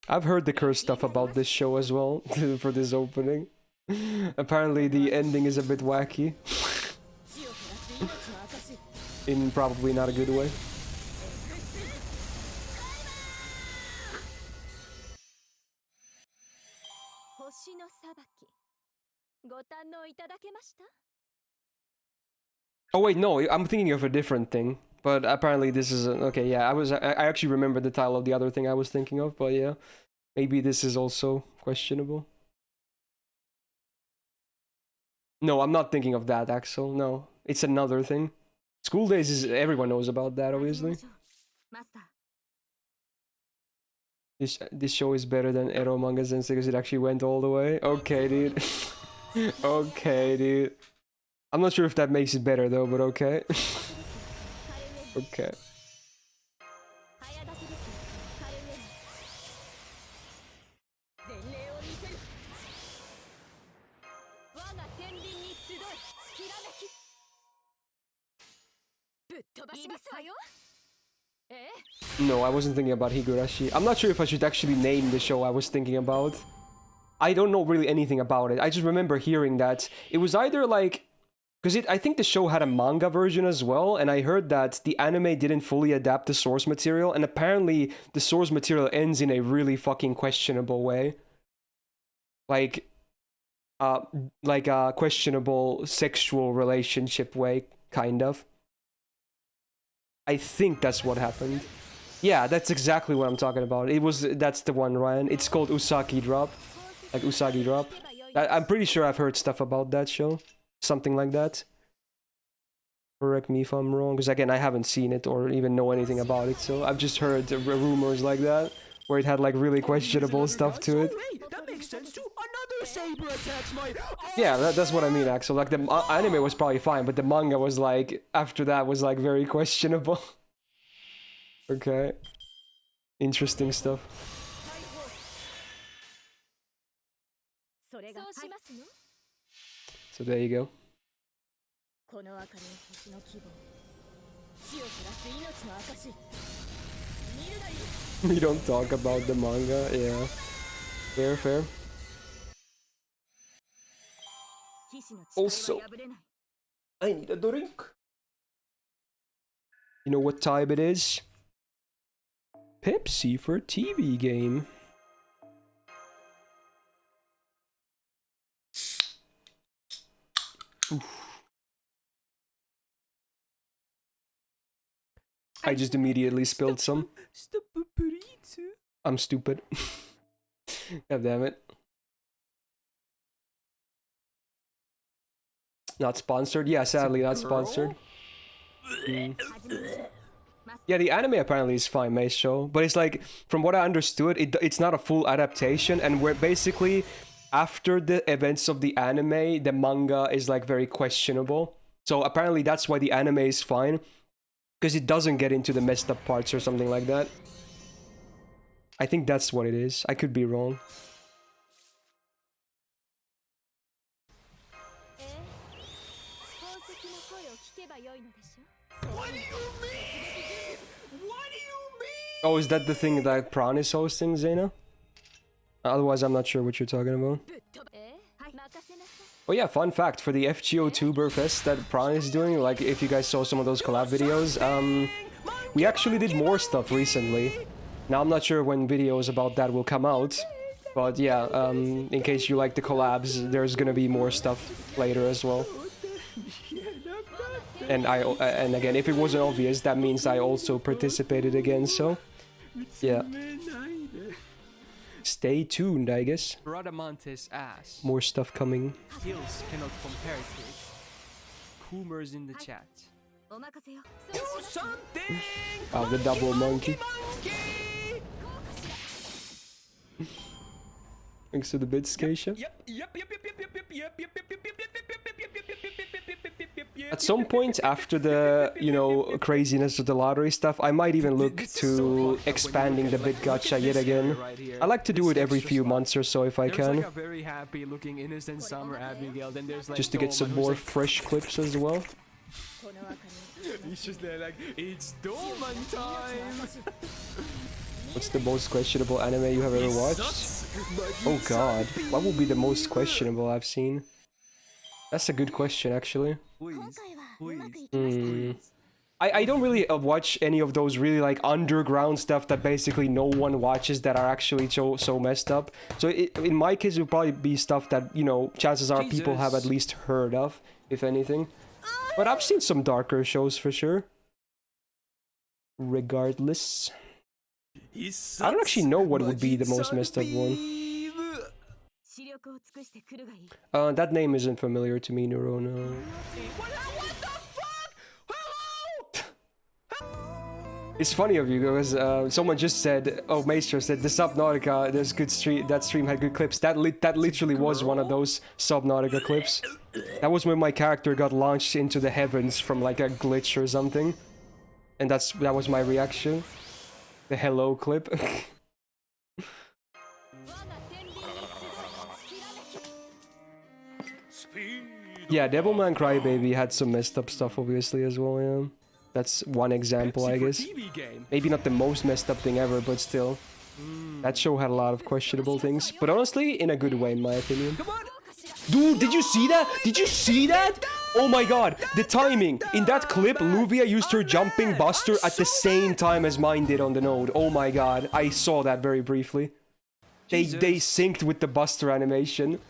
A: I've heard the cursed stuff about this show as well, for this opening. Apparently the ending is a bit wacky. In probably not a good way. Oh wait, no, I'm thinking of a different thing. But apparently this is okay, yeah, I actually remember the title of the other thing I was thinking of, but yeah. Maybe this is also questionable. No, I'm not thinking of that, Axel. No, it's another thing. School Days is... everyone knows about that, obviously. This show is better than Ero Manga Sensei because it actually went all the way. Okay, dude. Okay, dude. I'm not sure if that makes it better, though, but okay. Okay. No, I wasn't thinking about Higurashi. I'm not sure if I should actually name the show I was thinking about. I don't know really anything about it. I just remember hearing that it was either like... because I think the show had a manga version as well, and I heard that the anime didn't fully adapt the source material, and apparently the source material ends in a really fucking questionable way. Like a questionable sexual relationship way, kind of. I think that's what happened. Yeah, that's exactly what I'm talking about. That's the one, Ryan. It's called Usagi Drop. Like Usagi Drop. I'm pretty sure I've heard stuff about that show. Something like that. Correct me if I'm wrong, because again, I haven't seen it or even know anything about it, so I've just heard rumors like that, where it had like really questionable stuff to it.
B: That makes sense too. Another saber attacks my...
A: Yeah, that's what I mean, Axel. Like, the anime was probably fine, but the manga was like, after that was like very questionable. Okay. Interesting stuff. So there you go. We don't talk about the manga, yeah. Fair, fair. Also, I need a drink. You know what time it is? Pepsi for TV game. Oof. I just immediately spilled some. I'm stupid. God damn it. Not sponsored? Yeah, sadly not sponsored. Yeah, the anime apparently is fine, Myst show, but it's like, from what I understood, it's not a full adaptation, and we're basically, after the events of the anime, the manga is like very questionable. So apparently that's why the anime is fine, because it doesn't get into the messed up parts or something like that. I think that's what it is. I could be wrong.
B: What do you mean? What do you mean?
A: Oh, is that the thing that Pran is hosting, Zena? Otherwise, I'm not sure what you're talking about. Oh yeah, fun fact, for the FGO Tuberfest that Pran is doing, like, if you guys saw some of those collab videos, we actually did more stuff recently. Now, I'm not sure when videos about that will come out, but yeah, in case you like the collabs, there's gonna be more stuff later as well. And and again, if it wasn't obvious, that means I also participated again, so yeah. Stay tuned, I guess.
B: Bradamante's ass.
A: More stuff coming.
B: Skills cannot compare to it. Coomers in the chat. Do something!
A: Wow, the double monkey. Thanks to the bits, Keisha. At some point after the, you know, craziness of the lottery stuff, I might even look to expanding the bit gacha yet again. I like to do it every few months or so if I can.
B: Like a very happy looking innocent summer Abigail, then there's like
A: Just to get some more fresh clips as well.
B: He's just there like, it's Doman time!
A: What's the most questionable anime you have ever watched? Oh god, what would be the most questionable I've seen? That's a good question, actually. I don't really watch any of those really like underground stuff that basically no one watches that are actually so messed up. So in my case, it would probably be stuff that, you know, chances are people have at least heard of, if anything. But I've seen some darker shows for sure. Regardless. I don't actually know what would be the most messed up one. That name isn't familiar to me, Neurona. It's funny of you because someone just said, oh, Maestro said the Subnautica, there's good stream, that stream had good clips. That literally was one of those Subnautica clips. That was when my character got launched into the heavens from like a glitch or something. And that was my reaction. The hello clip. Yeah, Devilman Crybaby had some messed up stuff obviously as well, yeah. That's one example, I guess. Maybe not the most messed up thing ever, but still. That show had a lot of questionable things. But honestly, in a good way, in my opinion. Dude, did you see that? Did you see that? Oh my god, the timing. In that clip, Luvia used her jumping buster at the same time as mine did on the node. Oh my god, I saw that very briefly. They synced with the buster animation.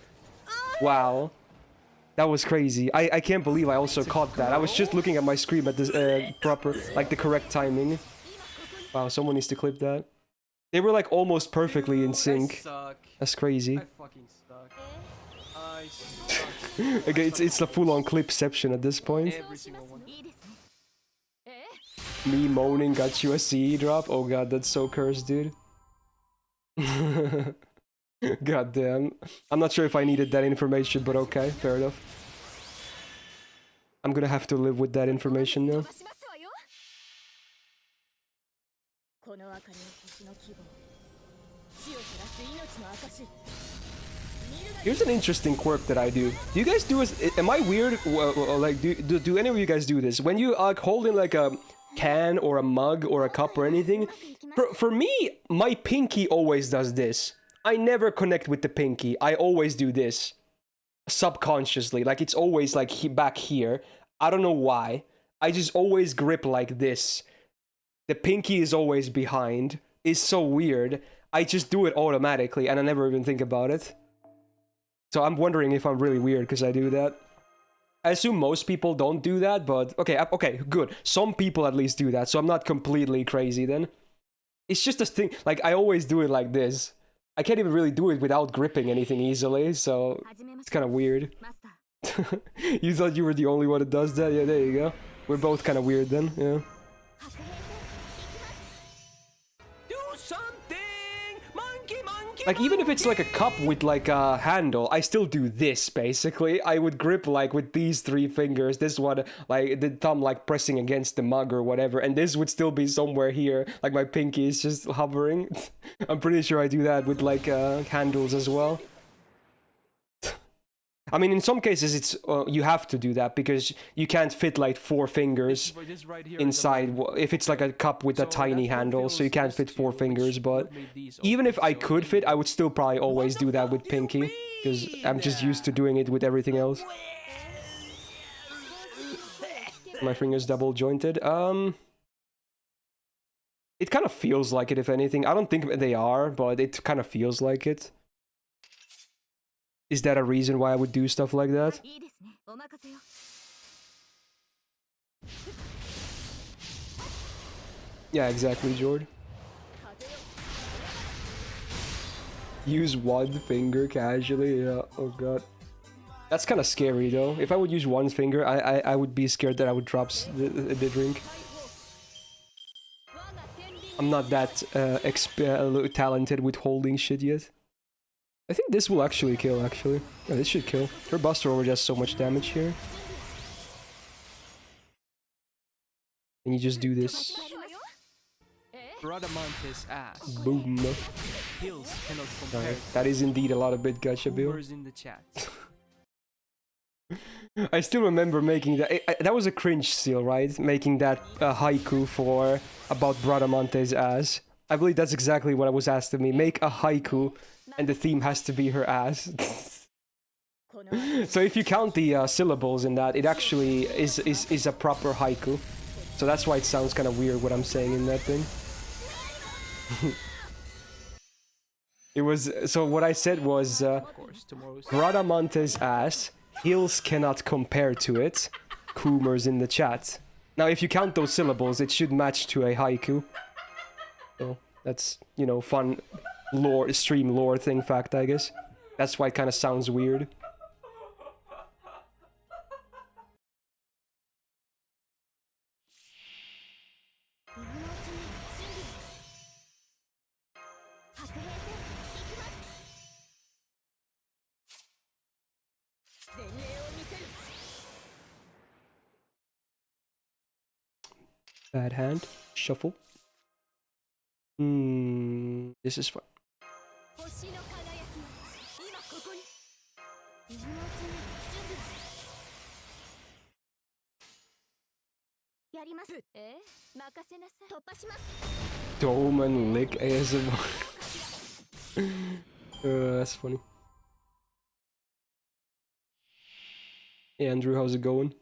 A: Wow. That was crazy. I can't believe I also caught that. I was just looking at my screen at the the correct timing. Wow, someone needs to clip that. They were like almost perfectly in sync. That's crazy.
B: I fucking suck. I suck.
A: Okay, it's a full-on clipception at this point.
B: Every single one.
A: Me moaning got you a CE drop? Oh god, that's so cursed, dude. God damn. I'm not sure if I needed that information, but okay, fair enough. I'm gonna have to live with that information now. Here's an interesting quirk that I do. Do you guys do this? Am I weird? Like, do any of you guys do this? When you hold in like a can or a mug or a cup or anything, for me, my pinky always does this. I never connect with the pinky. I always do this. Subconsciously. Like, it's always, like, back here. I don't know why. I just always grip like this. The pinky is always behind. It's so weird. I just do it automatically, and I never even think about it. So I'm wondering if I'm really weird because I do that. I assume most people don't do that, but... Okay, good. Some people at least do that, so I'm not completely crazy then. It's just a thing. Like, I always do it like this. I can't even really do it without gripping anything easily, so it's kind of weird. You thought you were the only one that does that? Yeah, there you go. We're both kind of weird then, yeah.
B: Do something! Monkey!
A: Like, even if it's like a cup with like a handle, I still do this, basically. I would grip like with these three fingers, this one, like the thumb like pressing against the mug or whatever, and this would still be somewhere here, like my pinky is just hovering. I'm pretty sure I do that with like handles as well. I mean, in some cases, it's you have to do that because you can't fit like 4 fingers inside if it's like a cup with a tiny handle, so you can't fit 4 fingers. But even if I could fit, I would still probably always do that with pinky because I'm just used to doing it with everything else. My fingers double jointed. It kind of feels like it, if anything. I don't think they are, but it kind of feels like it. Is that a reason why I would do stuff like that? Yeah, exactly, Jord. Use one finger casually, yeah, oh god. That's kind of scary though. If I would use one finger, I would be scared that I would drop the drink. I'm not that talented with holding shit yet. I think this will actually kill, actually. Yeah, this should kill. Her Buster Over does so much damage here. And you just do this.
B: Bradamante's ass.
A: Boom.
B: Heels cannot compare.
A: That is indeed a lot of bit gacha, Bill.
B: Boomers in the chat.
A: I still remember making that. That was a cringe seal, right? Making that haiku for about Bradamante's ass. I believe that's exactly what I was asked of me. Make a haiku, and the theme has to be her ass. So if you count the syllables in that, it actually is a proper haiku. So that's why it sounds kind of weird what I'm saying in that thing. It was so what I said was Bradamante's ass. Heels cannot compare to it. Coomers in the chat. Now, if you count those syllables, it should match to a haiku. So that's, you know, fun lore, stream lore thing fact, I guess. That's why it kind of sounds weird. Bad hand. Shuffle. This is fun. Dome and lick ASMR. That's funny. Hey Andrew, how's it going?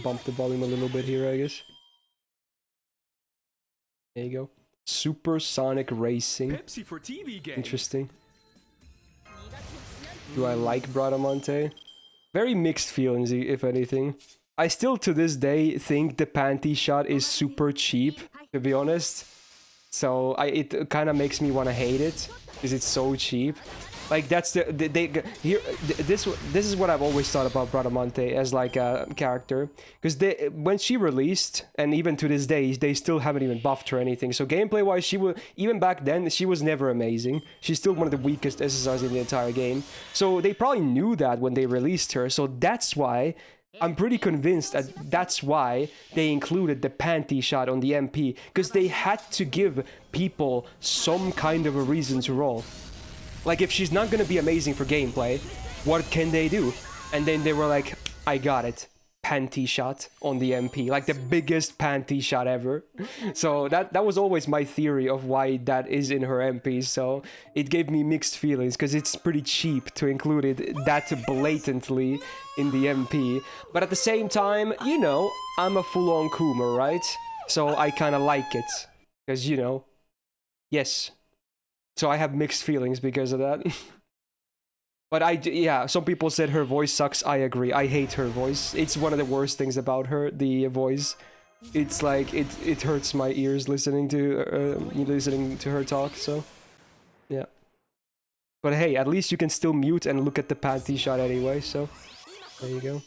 A: Bump the volume a little bit here, I guess. There you go. Supersonic Racing.
B: Pepsi for TV game.
A: Interesting. Do I like Bradamante? Very mixed feelings, if anything. I still, to this day, think the panty shot is super cheap, to be honest. So it kind of makes me want to hate it, because it's so cheap. Like that's this is what I've always thought about Bradamante as like a character, because when she released, and even to this day, they still haven't even buffed her or anything. So gameplay wise, she was, even back then, she was never amazing. She's still one of the weakest SSRs in the entire game. So they probably knew that when they released her. So that's why I'm pretty convinced that that's why they included the panty shot on the MP, because they had to give people some kind of a reason to roll. Like, if she's not gonna be amazing for gameplay, what can they do? And then they were like, I got it. Panty shot on the MP. Like, the biggest panty shot ever. So that was always my theory of why that is in her MP. So it gave me mixed feelings, because it's pretty cheap to include it that blatantly in the MP. But at the same time, you know, I'm a full-on Coomer, right? So I kind of like it. Because, you know, yes. So I have mixed feelings because of that. But yeah, some people said her voice sucks. I agree. I hate her voice. It's one of the worst things about her, the voice. It's like, it hurts my ears listening to her talk, so yeah. But hey, at least you can still mute and look at the panty shot anyway, so there you go.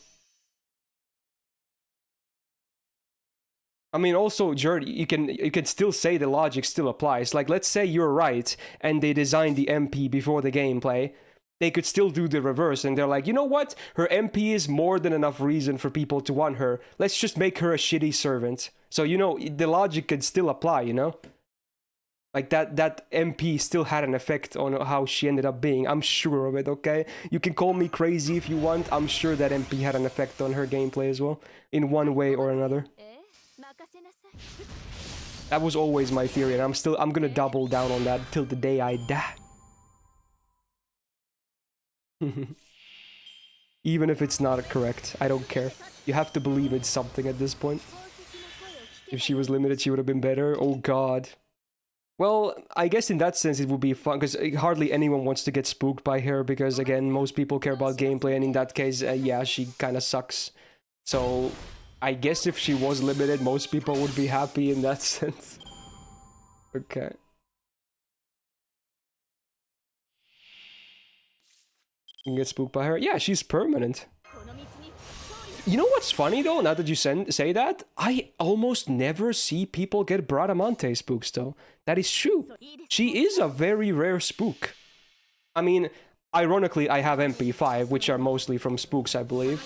A: I mean, also, Jared, you can still say the logic still applies. Like, let's say you're right, and they designed the MP before the gameplay. They could still do the reverse, and they're like, you know what? Her MP is more than enough reason for people to want her. Let's just make her a shitty servant. So, you know, the logic could still apply, you know? Like, that MP still had an effect on how she ended up being. I'm sure of it, okay? You can call me crazy if you want. I'm sure that MP had an effect on her gameplay as well, in one way or another. That was always my theory, and I'm gonna double down on that till the day I die. Even if it's not correct, I don't care. You have to believe it's something at this point. If she was limited, she would have been better. Oh god. Well, I guess in that sense it would be fun, because hardly anyone wants to get spooked by her, because again, most people care about gameplay, and in that case, yeah, she kind of sucks. So, I guess if she was limited, most people would be happy in that sense. Okay. You can get spooked by her? Yeah, she's permanent. You know what's funny though, now that you say that? I almost never see people get Bradamante spooks though. That is true. She is a very rare spook. I mean, ironically, I have MP5, which are mostly from spooks, I believe.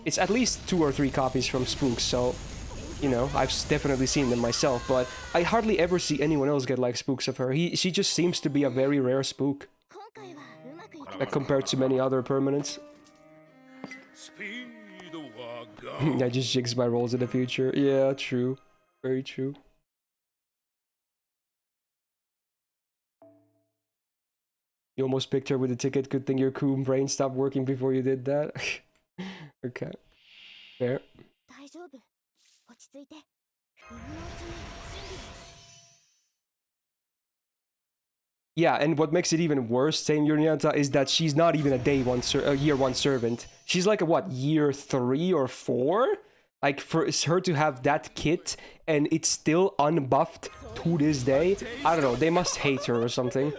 A: It's at least 2 or 3 copies from spooks, so, you know, I've definitely seen them myself, but I hardly ever see anyone else get like spooks of her. She just seems to be a very rare spook. Like, compared to many other permanents. I just jigs my rolls in the future. Yeah, true. Very true. You almost picked her with a ticket. Good thing your cool brain stopped working before you did that. Okay. Fair. Yeah, and what makes it even worse, saying Yurianta, is that she's not even a year 1 servant. She's like a, what, year 3 or 4? Like, for her to have that kit, and it's still unbuffed to this day? I don't know, they must hate her or something.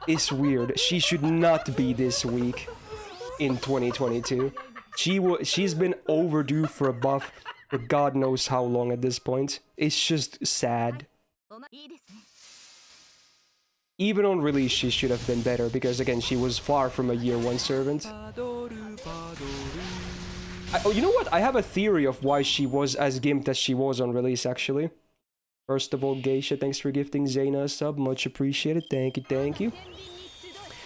A: It's weird. She should not be this weak in 2022. She's been overdue for a buff for God knows how long at this point. It's just sad. Even on release, she should have been better, because again, she was far from a year 1 servant. Oh, you know what? I have a theory of why she was as gimped as she was on release, actually. First of all, Geisha, thanks for gifting Zaina a sub. Much appreciated. Thank you, thank you.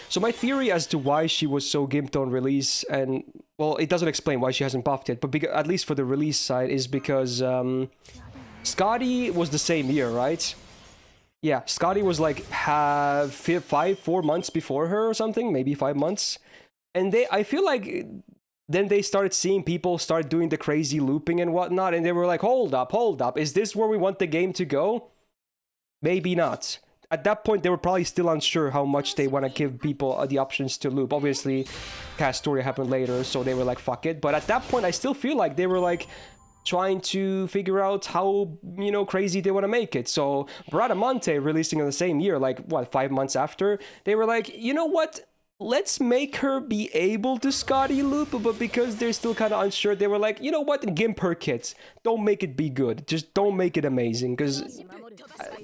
A: So my theory as to why she was so gimped on release, and, well, it doesn't explain why she hasn't buffed it, but at least for the release side, is because Scotty was the same year, right? Yeah, Scotty was like 4 months before her or something, maybe 5 months. And I feel like then they started seeing people start doing the crazy looping and whatnot, and they were like, hold up, is this where we want the game to go? Maybe not. At that point, they were probably still unsure how much they want to give people the options to loop. Obviously, Cast Story happened later, so they were like, fuck it. But at that point, I still feel like they were like trying to figure out how, you know, crazy they want to make it. So Bradamante releasing in the same year, like, what, 5 months after, they were like, you know what? Let's make her be able to Scotty loop, but because they're still kind of unsure, they were like, you know what? Gimp her kits. Don't make it be good. Just don't make it amazing, because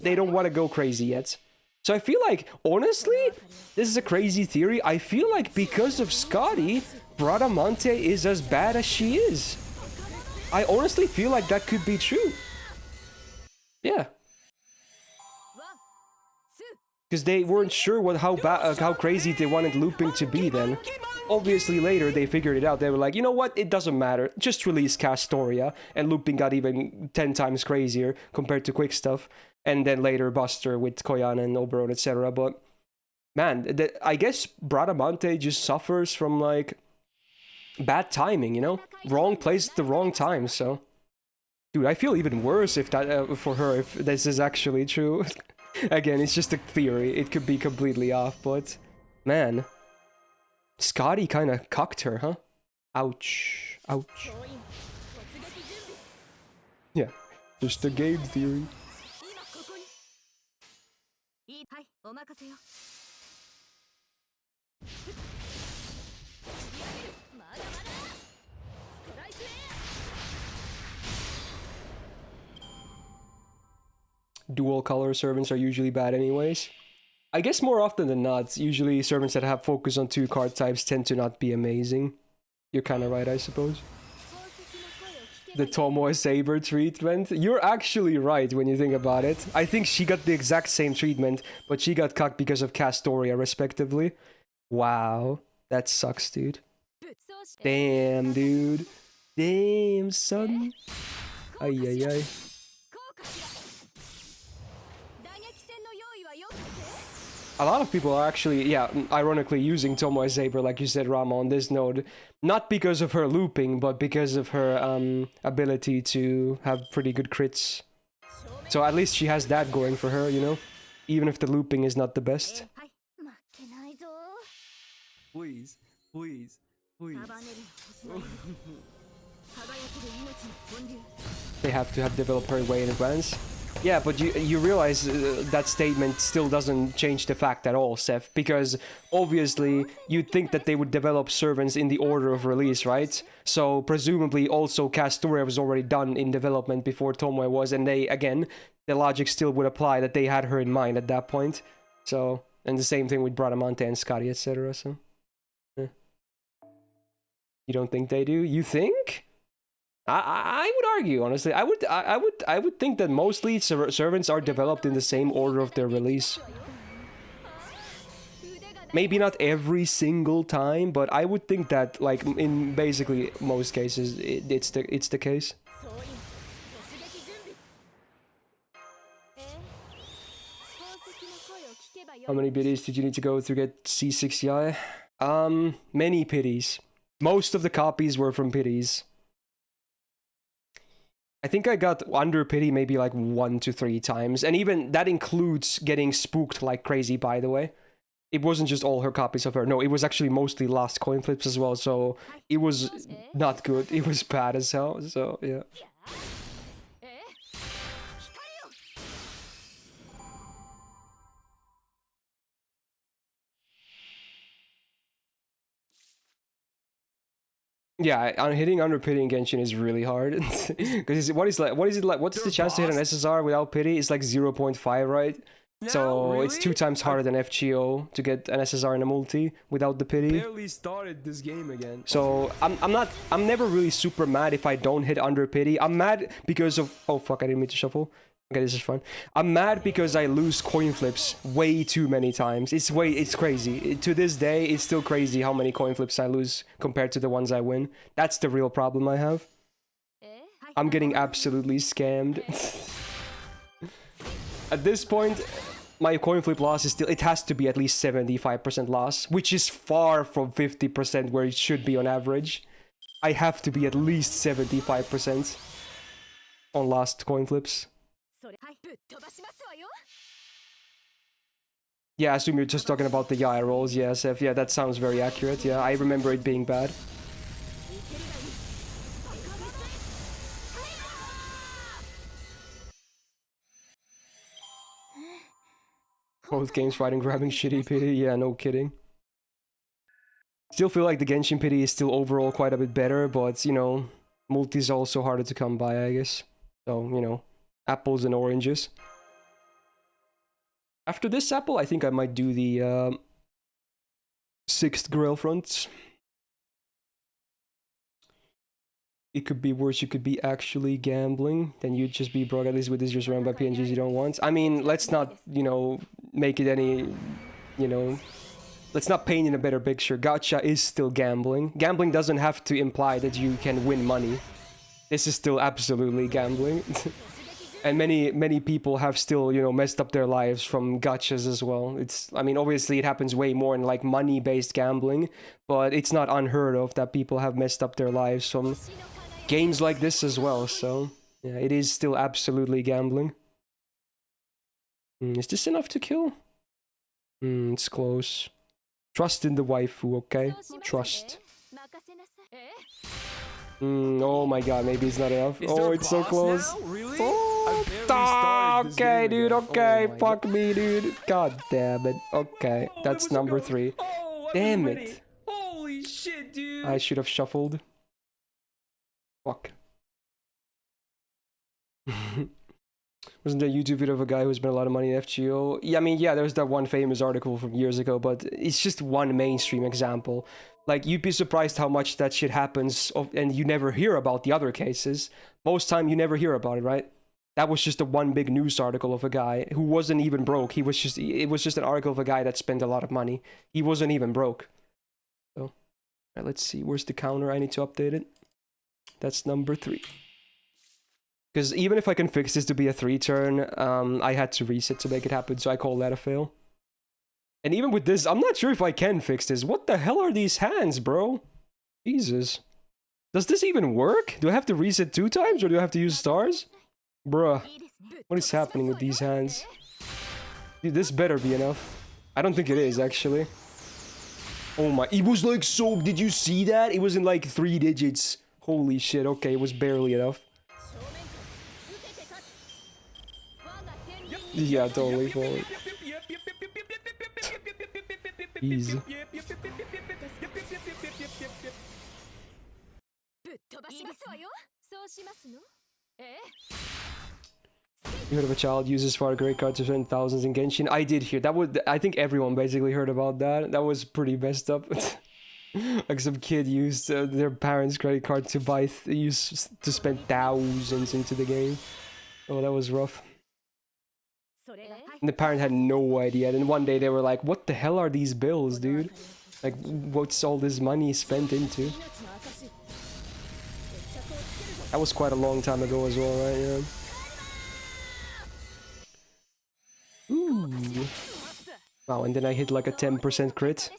A: they don't want to go crazy yet. So I feel like, honestly, this is a crazy theory. I feel like because of Scotty, Bradamante is as bad as she is. I honestly feel like that could be true. Yeah. Because they weren't sure how crazy they wanted looping to be then. Obviously later they figured it out. They were like, you know what, it doesn't matter. Just release Castoria. And looping got even 10 times crazier compared to quick stuff. And then later Buster with Koyan and Oberon, etc. But man, I guess Bradamante just suffers from like bad timing, you know? Wrong place at the wrong time, so... Dude, I feel even worse if that for her, if this is actually true. Again, it's just a theory. It could be completely off, but... Man. Scotty kinda cucked her, huh? Ouch. Ouch. Yeah. Just a game theory. Dual color servants are usually bad anyways. I guess more often than not, usually servants that have focus on 2 card types tend to not be amazing. You're kinda right, I suppose. The Tomoe Saber treatment? You're actually right when you think about it. I think she got the exact same treatment, but she got cucked because of Castoria, respectively. Wow. That sucks, dude. Damn, dude. Damn, son. Ay, ay, ay. A lot of people are actually, yeah, ironically using Tomoe Saber, like you said, Rama, on this node. Not because of her looping, but because of her ability to have pretty good crits. So at least she has that going for her, you know? even if the looping is not the best.
B: Please, please, please.
A: They have to have developed her way in advance. Yeah, but you realize that statement still doesn't change the fact at all, Seth, because obviously you'd think that they would develop servants in the order of release, right? So presumably also Castoria was already done in development before Tomoe was, and they, again, the logic still would apply that they had her in mind at that point. So, and the same thing with Bradamante and Scotty, etc. So, yeah. You don't think they do? You think? I would argue, honestly. I would think that mostly servants are developed in the same order of their release. Maybe not every single time, but I would think that, like, in basically most cases, it's the case. How many pities did you need to go to get C6i? Many pities. Most of the copies were from pities. I think I got under pity maybe like 1 to 3 times, and even that includes getting spooked like crazy, by the way. It wasn't just all her copies of her. No, it was actually mostly lost coin flips as well, so it was not good. It was bad as hell, so yeah. Yeah, hitting under pity in Genshin is really hard. Because what's the chance to hit an SSR without pity? It's like 0.5, right?
B: No,
A: so
B: really?
A: it's 2 times harder than FGO to get an SSR in a multi without the pity.
B: Barely started this game again.
A: So I'm never really super mad if I don't hit under pity. I'm mad because of, oh fuck, I didn't mean to shuffle. Okay, this is fun. I'm mad because I lose coin flips way too many times. It's crazy. To this day, it's still crazy how many coin flips I lose compared to the ones I win. That's the real problem I have. I'm getting absolutely scammed. At this point, my coin flip loss is still, it has to be at least 75% loss, which is far from 50% where it should be on average. I have to be at least 75% on lost coin flips. Yeah, I assume you're just talking about the Yai rolls. Yeah, Seth, yeah, that sounds very accurate. Yeah, I remember it being bad. Both games fighting, grabbing shitty pity. Yeah, no kidding. Still feel like the Genshin pity is still overall quite a bit better, but, you know, multis are also harder to come by, I guess. So, you know, apples and oranges. After this apple, I think I might do the 6th Grail front. It could be worse, you could be actually gambling. Then you'd just be broke, at least with this, you're surrounded by PNGs you don't want. I mean, let's not, you know, make it any, you know... Let's not paint in a better picture. Gacha is still gambling. Gambling doesn't have to imply that you can win money. This is still absolutely gambling. And many people have still, you know, messed up their lives from gachas as well. It's, I mean, obviously it happens way more in like money-based gambling, but it's not unheard of that people have messed up their lives from games like this as well. So yeah, it is still absolutely gambling. Is this enough to kill? It's close. Trust in the waifu, okay? Trust. Oh my god, maybe it's not enough. Oh, it's so close.
B: Really?
A: Oh, okay, dude, okay. Fuck me, dude. God damn it. Okay, that's number 3. Damn it.
B: Holy shit, dude.
A: I should have shuffled. Fuck. Wasn't there a YouTube video of a guy who spent a lot of money in FGO? Yeah, I mean, yeah, there's that one famous article from years ago, but it's just one mainstream example. Like, you'd be surprised how much that shit happens, and you never hear about the other cases. Most time, you never hear about it, right? That was just the one big news article of a guy who wasn't even broke. It was just an article of a guy that spent a lot of money. He wasn't even broke. So, right, let's see. Where's the counter? I need to update it. That's number 3. Because even if I can fix this to be a 3-turn, I had to reset to make it happen, so I call that a fail. And even with this, I'm not sure if I can fix this. What the hell are these hands, bro? Jesus. Does this even work? Do I have to reset 2 times, or do I have to use stars? Bruh. What is happening with these hands? Dude, this better be enough. I don't think it is, actually. Oh my, it was like so, did you see that? It was in like 3 digits. Holy shit, okay, it was barely enough. Yeah, totally forward. Easy. You heard of a child uses far great card to spend thousands in Genshin? I did hear that. I think everyone basically heard about that. That was pretty messed up. Like some kid used their parents' credit card to to spend thousands into the game. Oh, that was rough. And the parent had no idea. And one day they were like, "What the hell are these bills, dude? Like, what's all this money spent into?" That was quite a long time ago as well, right? Yeah. Ooh. Wow, and then I hit like a 10% crit.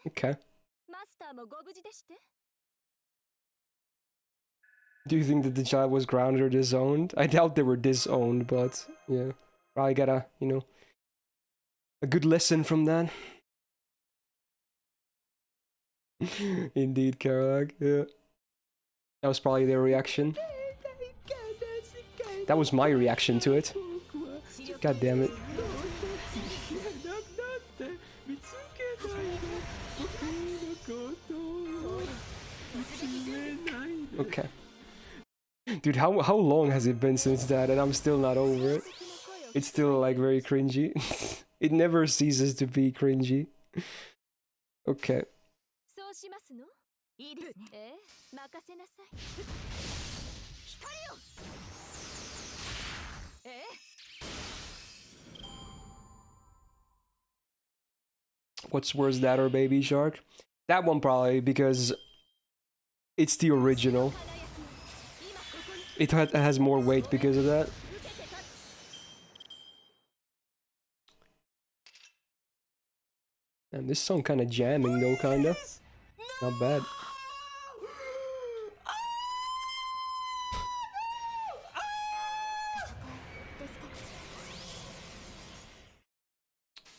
A: Okay. Do you think that the child was grounded or disowned? I doubt they were disowned, but yeah. Probably got a, you know, a good lesson from that. Indeed, Karlak, yeah. That was probably their reaction. That was my reaction to it. God damn it. Okay. Dude, how long has it been since that, and I'm still not over it. It's still like very cringy. It never ceases to be cringy. Okay. What's worse, that or Baby Shark? That one probably, because it's the original. It has more weight because of that. And this song kind of jamming though, kinda. Not bad.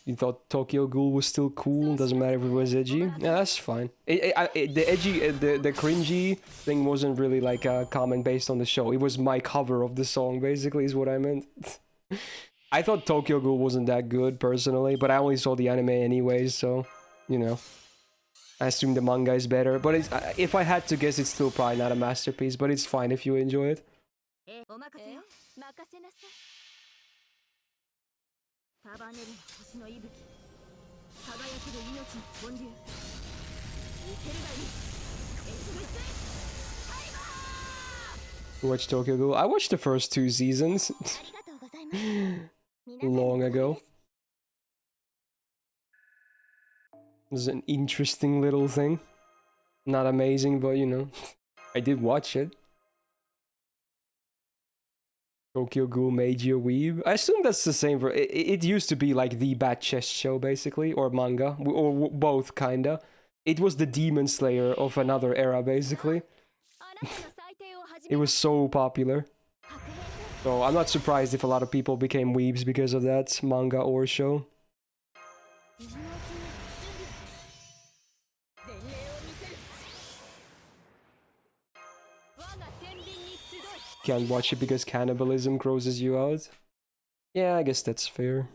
A: You thought Tokyo Ghoul was still cool? Doesn't matter if it was edgy. Yeah, that's fine. The edgy, the cringy thing wasn't really like a comment based on the show. It was my cover of the song, basically, is what I meant. I thought Tokyo Ghoul wasn't that good, personally, but I only saw the anime anyways, so, you know. I assume the manga is better, but it's, if I had to guess, it's still probably not a masterpiece, but it's fine if you enjoy it. You watched Tokyo Ghoul? I watched the first 2 seasons. Long ago. It was an interesting little thing. Not amazing, but you know, I did watch it. Tokyo Ghoul made you a weeb? I assume that's the same for... It used to be like the bad chess show, basically, or manga, or both, kinda. It was the Demon Slayer of another era, basically. It was so popular. So I'm not surprised if a lot of people became weebs because of that manga or show. Can't watch it because cannibalism grosses you out. Yeah, I guess that's fair.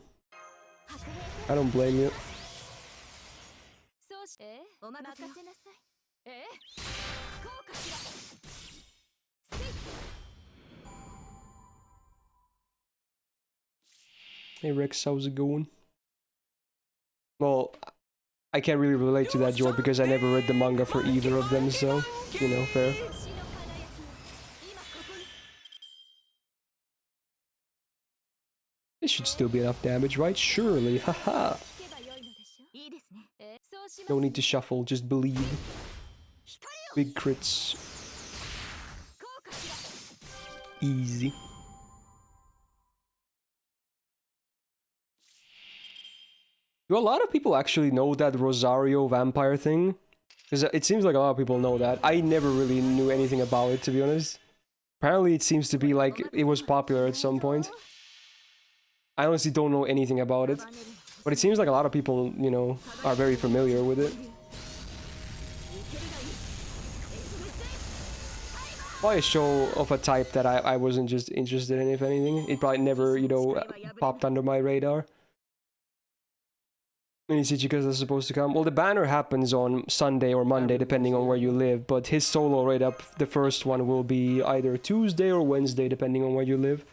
A: I don't blame you. Hey Rex, how's it going? Well, I can't really relate to that, George, because I never read the manga for either of them, so, you know, fair. This should still be enough damage, right? Surely, haha. No need to shuffle, just believe. Big crits. Easy. Do a lot of people actually know that Rosario vampire thing? Because it seems like a lot of people know that. I never really knew anything about it, to be honest. Apparently it seems to be like it was popular at some point. I honestly don't know anything about it, but it seems like a lot of people, you know, are very familiar with it. Probably a show of a type that I wasn't just interested in, if anything. It probably never, you know, popped under my radar. Mini Ichikas are supposed to come. Well, the banner happens on Sunday or Monday, depending on where you live, but his solo write-up, the first one, will be either Tuesday or Wednesday, depending on where you live.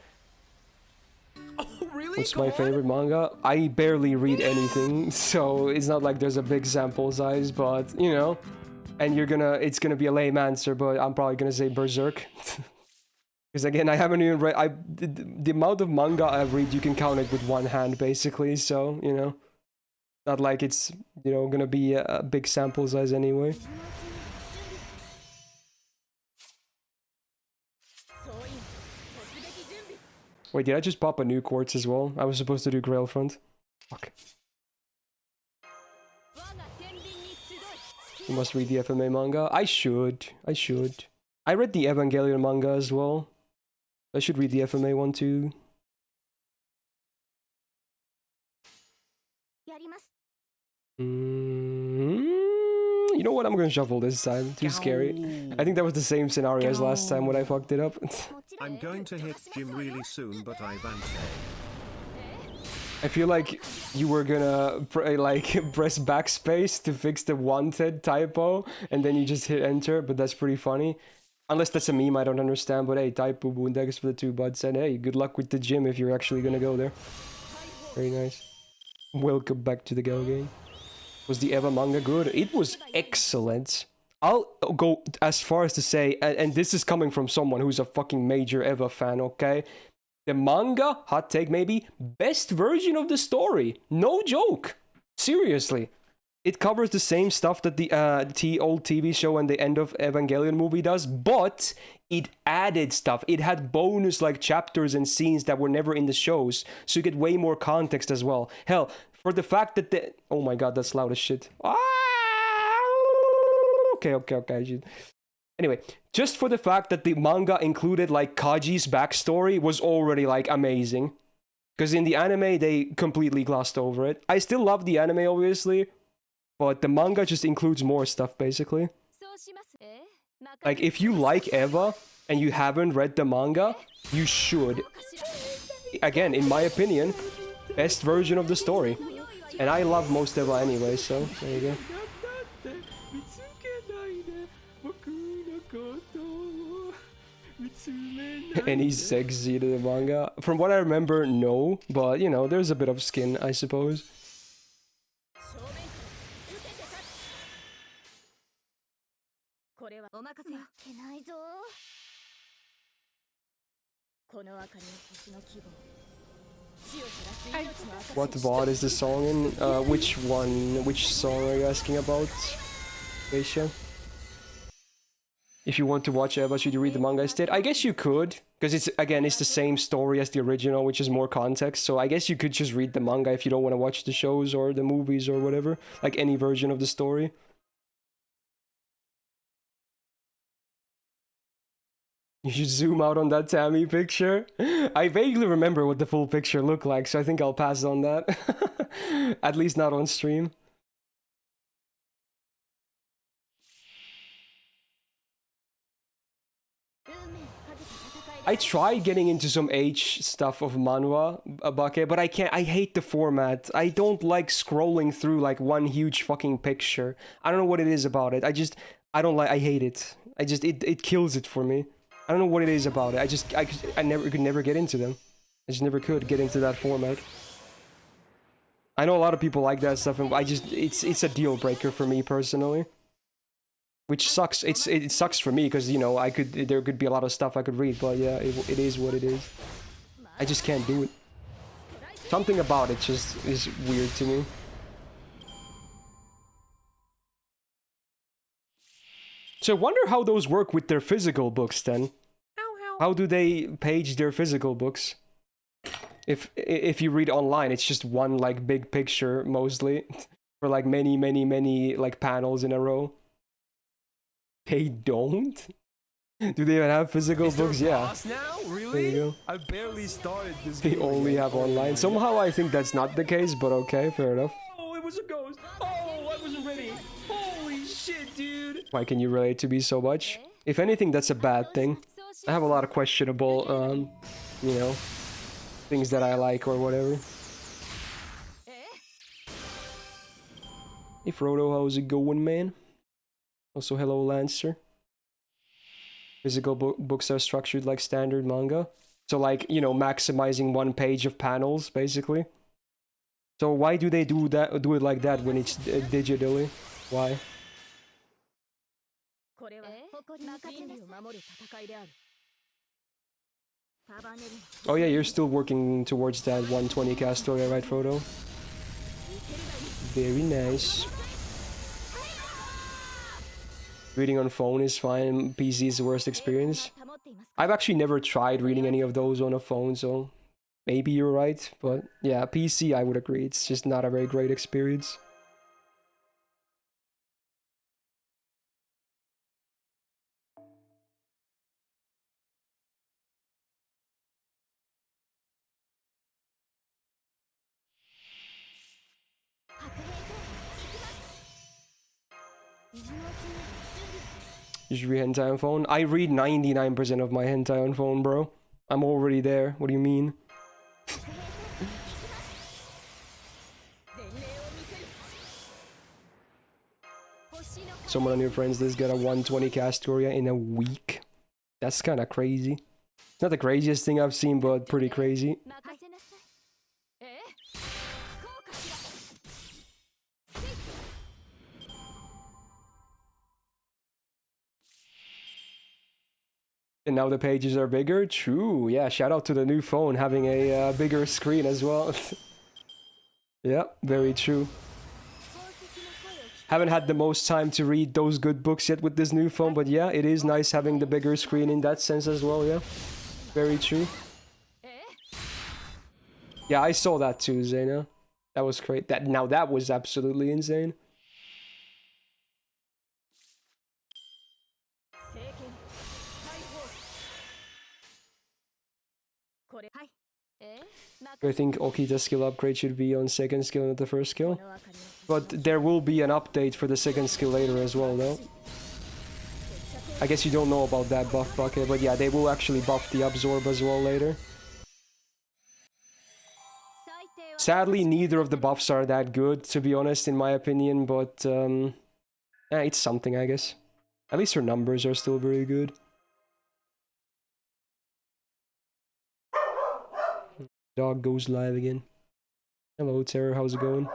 B: Oh, really?
A: What's my favorite manga? I barely read anything, so it's not like there's a big sample size, but, you know, and it's gonna be a lame answer, but I'm probably gonna say Berserk. Because again, I haven't even read, the amount of manga I've read, you can count it with one hand, basically, so, you know. Not like it's, you know, gonna be a big sample size anyway. Wait, did I just pop a new quartz as well? I was supposed to do Grail Front. Fuck. You must read the FMA manga. I should. I read the Evangelion manga as well. I should read the FMA one too. You know what? I'm gonna shuffle this time. Too scary. I think that was the same scenario as last time when I fucked it up.
C: I'm going to hit Jim really soon, but I vanished.
A: I feel like you were gonna press backspace to fix the wanted typo, and then you just hit enter, but that's pretty funny. Unless that's a meme I don't understand, but hey, type Boondex for the 2 buds, and hey, good luck with the gym if you're actually gonna go there. Very nice. Welcome back to the Go game. Was the Eva manga good? It was excellent. I'll go as far as to say, and this is coming from someone who's a fucking major Eva fan, okay? The manga, hot take maybe, best version of the story. No joke. Seriously. It covers the same stuff that the old TV show and the end of Evangelion movie does, but it added stuff. It had bonus like chapters and scenes that were never in the shows, so you get way more context as well. Hell, for the fact that the... Oh my god, that's loud as shit. Ah! Okay. Anyway, just for the fact that the manga included like Kaji's backstory was already like amazing. Because in the anime, they completely glossed over it. I still love the anime, obviously, but the manga just includes more stuff, basically. Like, if you like Eva and you haven't read the manga, you should. Again, in my opinion, best version of the story. And I love most Eva anyway, so there you go. Any sexy to the manga? From what I remember, no. But, you know, there's a bit of skin, I suppose. What VOD is the song in? Which one? Which song are you asking about, Aisha? If you want to watch Eva, should you read the manga instead? I guess you could, because it's the same story as the original, which is more context, so I guess you could just read the manga if you don't want to watch the shows or the movies or whatever, like any version of the story. You should zoom out on that Tammy picture. I vaguely remember what the full picture looked like, so I think I'll pass on that. At least not on stream. I tried getting into some H stuff of manhwa, Abake, but I can't. I hate the format. I don't like scrolling through like one huge fucking picture. I don't know what it is about it. I don't like. I hate it. It kills it for me. I don't know what it is about it. I could never get into them. I just never could get into that format. I know a lot of people like that stuff, and it's a deal breaker for me personally. Which sucks. It sucks for me because, you know, there could be a lot of stuff I could read, but yeah, it is what it is. I just can't do it. Something about it just is weird to me. So I wonder how those work with their physical books then. How do they page their physical books? If you read online, it's just one like big picture mostly for like many like panels in a row. They don't? Do they even have physical
B: Is there
A: books?
B: a
A: Yeah.
B: boss now?
A: There
B: Really?
A: you go.
B: I barely started this
A: They
B: game.
A: only have online. Somehow I think that's not the case, but okay, fair enough.
B: Oh, it was a ghost. Oh, I wasn't ready. Holy shit, dude.
A: Why can you relate to me so much? If anything, that's a bad thing. I have a lot of questionable, you know, things that I like or whatever. Hey Frodo, how's it going, man? Also, hello, Lancer. Physical books are structured like standard manga. So, like, you know, maximizing one page of panels, basically. So why do they do that? Do it like that when it's digitally? Why? Oh yeah, you're still working towards that 120 cast story, right, Frodo? Very nice. Reading on phone is fine. PC is the worst experience. I've actually never tried reading any of those on a phone, so maybe you're right. But yeah, PC, I would agree. It's just not a very great experience. You read hentai on phone? I read 99% of my hentai on phone, bro. I'm already there. What do you mean? Someone on your friends list got a 120 cast story in a week. That's kind of crazy. It's not the craziest thing I've seen, but pretty crazy. And now the pages are bigger? True, yeah, shout out to the new phone having a bigger screen as well. Yeah, very true. Haven't had the most time to read those good books yet with this new phone, but yeah, it is nice having the bigger screen in that sense as well, yeah. Very true. Yeah, I saw that too, Zena. That was great. Now that was absolutely insane. I think Okita's skill upgrade should be on second skill, not the first skill. But there will be an update for the second skill later as well, though. I guess you don't know about that buff bucket, but yeah, they will actually buff the absorb as well later. Sadly, neither of the buffs are that good, to be honest, in my opinion, but it's something, I guess. At least her numbers are still very good. Dog goes live again. Hello, Terror, how's it going?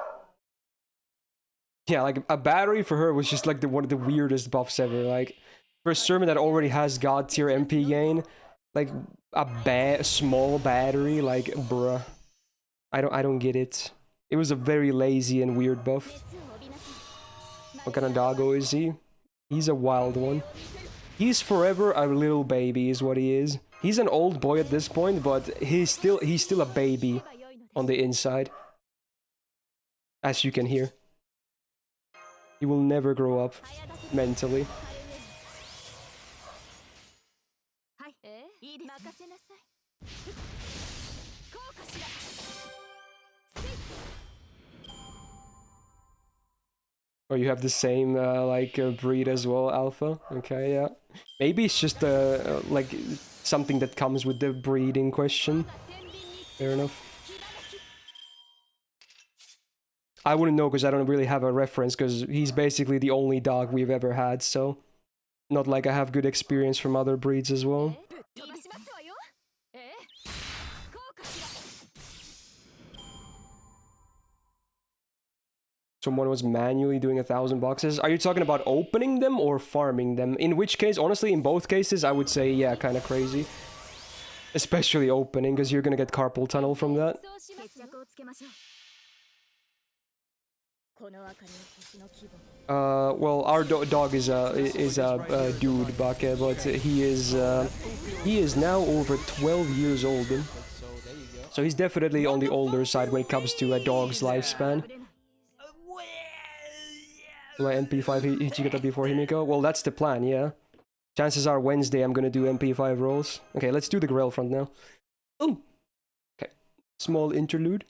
A: Yeah, like, a battery for her was just like one of the weirdest buffs ever. Like, for a sermon that already has god tier MP gain, like, a small battery, like, bruh. I don't get it. It was a very lazy and weird buff. What kind of doggo is he? He's a wild one. He's forever a little baby is what he is. He's an old boy at this point, but he's still a baby on the inside. As you can hear. He will never grow up mentally. Oh, you have the same breed as well, Alpha. Okay, yeah. Maybe it's just like something that comes with the breed in question. Fair enough. I wouldn't know because I don't really have a reference because he's basically the only dog we've ever had, so not like I have good experience from other breeds as well. Someone was manually doing 1,000 boxes. Are you talking about opening them or farming them? In which case, honestly, in both cases, I would say, yeah, kind of crazy. Especially opening, because you're gonna get carpal tunnel from that. Well, our dog is a dude, Bake, but he is now over 12 years old. So he's definitely on the older side when it comes to a dog's lifespan. Do I MP5 Ichigata before Himiko? Well, that's the plan, yeah. Chances are Wednesday I'm gonna do MP5 rolls. Okay, let's do the Grail front now. Oh! Okay. Small interlude.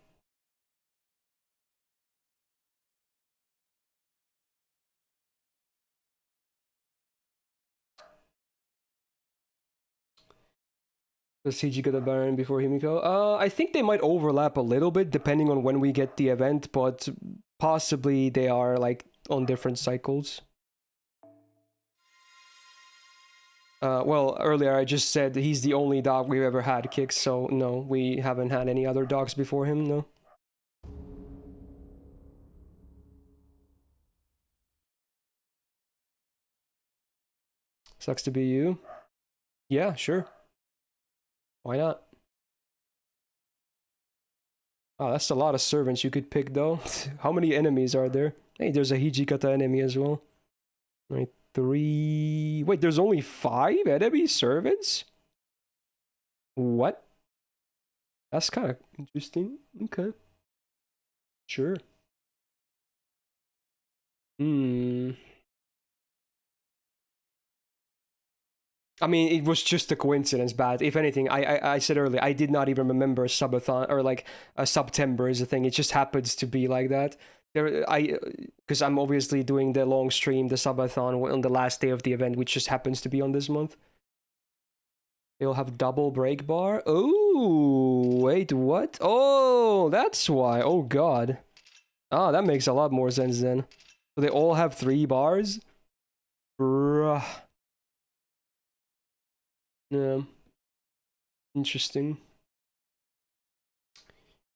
A: Does CG get a Baron before Himiko? I think they might overlap a little bit depending on when we get the event, but possibly they are like on different cycles. Well, earlier I just said he's the only dog we've ever had kick, so no, we haven't had any other dogs before him, no. Sucks to be you. Yeah, sure. Why not? Oh, that's a lot of servants you could pick, though. How many enemies are there? Hey, there's a Hijikata enemy as well. Right, 3... Wait, there's only 5 enemy servants? What? That's kind of interesting. Okay. Sure. I mean, it was just a coincidence, but if anything, I said earlier, I did not even remember a subathon, or like a September is a thing. It just happens to be like that. Because I'm obviously doing the long stream, the subathon, on the last day of the event, which just happens to be on this month. They'll have double break bar. Oh, wait, what? Oh, that's why. Oh, God. Ah, that makes a lot more sense then. So they all have 3 bars? Bruh. Yeah. Interesting.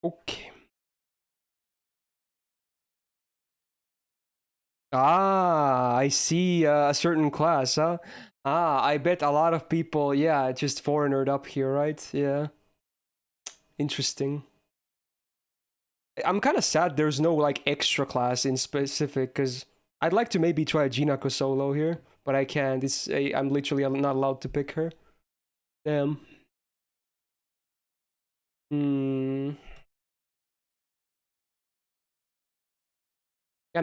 A: Okay. Ah, I see a certain class, huh? Ah, I bet a lot of people, yeah, just foreignered up here, right? Yeah. Interesting. I'm kind of sad there's no, like, extra class in specific, because I'd like to maybe try a Jinako solo here, but I can't. I'm literally not allowed to pick her. Damn. Damn,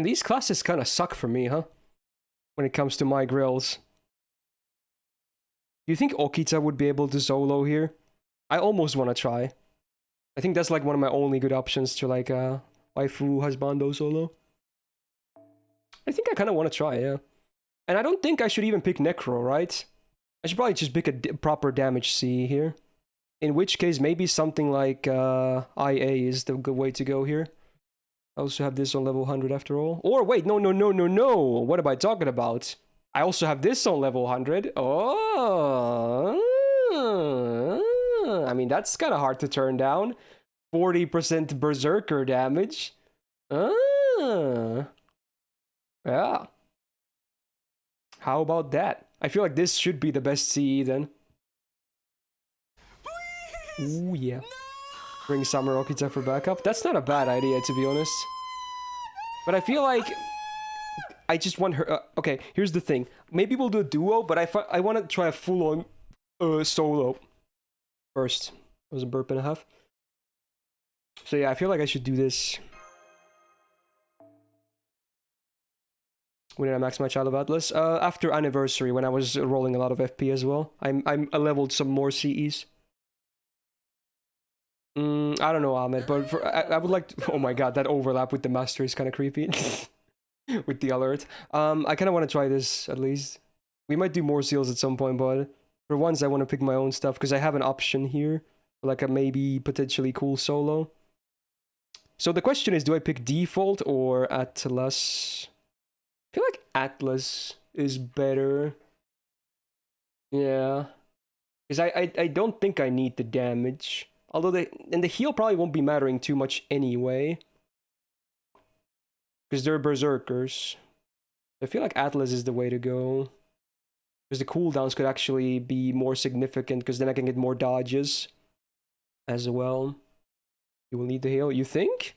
A: these classes kind of suck for me, huh? When it comes to my grills. Do you think Okita would be able to solo here? I almost want to try. I think that's like one of my only good options to like waifu husbando solo. I think I kind of want to try, yeah. And I don't think I should even pick Necro, right? I should probably just pick a proper damage C here. In which case, maybe something like IA is the good way to go here. I also have this on level 100 after all. Or wait, no. What am I talking about? I also have this on level 100. Oh. I mean, that's kind of hard to turn down. 40% berserker damage. Yeah. How about that? I feel like this should be the best CE then. Please! Ooh, yeah. No! Bring Summer Okita for backup. That's not a bad idea, to be honest. But I feel like I just want her... okay, here's the thing. Maybe we'll do a duo, but I want to try a full-on solo first. That was a burp and a half. So yeah, I feel like I should do this. When did I max my Child of Atlas? After Anniversary, when I was rolling a lot of FP as well. I leveled some more CEs. I don't know, Ahmed, but I would like to... Oh my god, that overlap with the Master is kind of creepy. With the alert. I kind of want to try this, at least. We might do more seals at some point, but for once I want to pick my own stuff, because I have an option here. Like a maybe potentially cool solo. So the question is, do I pick Default or Atlas? I feel like Atlas is better. Yeah. Because I don't think I need the damage. Although the heal probably won't be mattering too much anyway. Because they're berserkers. I feel like Atlas is the way to go. Because the cooldowns could actually be more significant, because then I can get more dodges as well. You will need the heal, you think?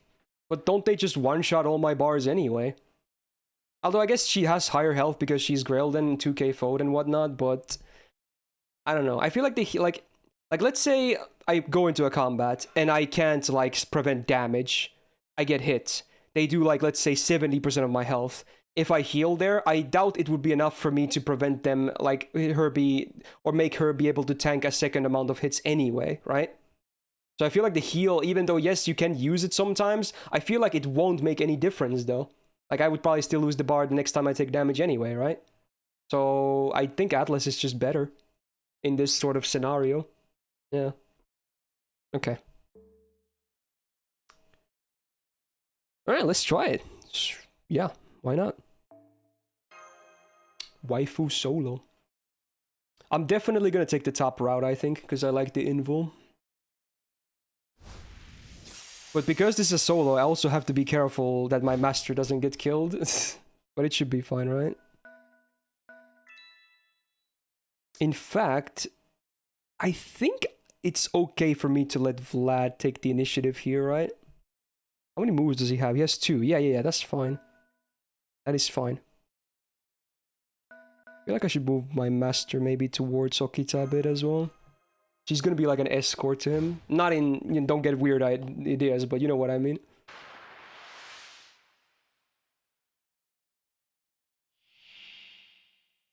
A: But don't they just one-shot all my bars anyway? Although I guess she has higher health because she's Grailed and 2k foed and whatnot, but... I don't know. I feel like they... Like let's say I go into a combat and I can't, like, prevent damage. I get hit. They do, like, let's say 70% of my health. if I heal there, I doubt it would be enough for me to prevent them, like, or make her be able to tank a second amount of hits anyway, right? So I feel like the heal, even though, yes, you can use it sometimes, I feel like it won't make any difference, though. Like, I would probably still lose the bar the next time I take damage anyway, right? So I think Atlas is just better in this sort of scenario. Yeah. Okay. Alright, let's try it. Yeah, why not? Waifu solo. I'm definitely gonna take the top route, I think, because I like the invul. But because this is a solo, I also have to be careful that my master doesn't get killed. But it should be fine, right? In fact, I think it's okay for me to let Vlad take the initiative here, right? How many moves does he have? He has 2. Yeah, that's fine. That is fine. I feel like I should move my master maybe towards Okita a bit as well. She's gonna be like an escort to him. Not in, you know, don't get weird ideas, but you know what I mean.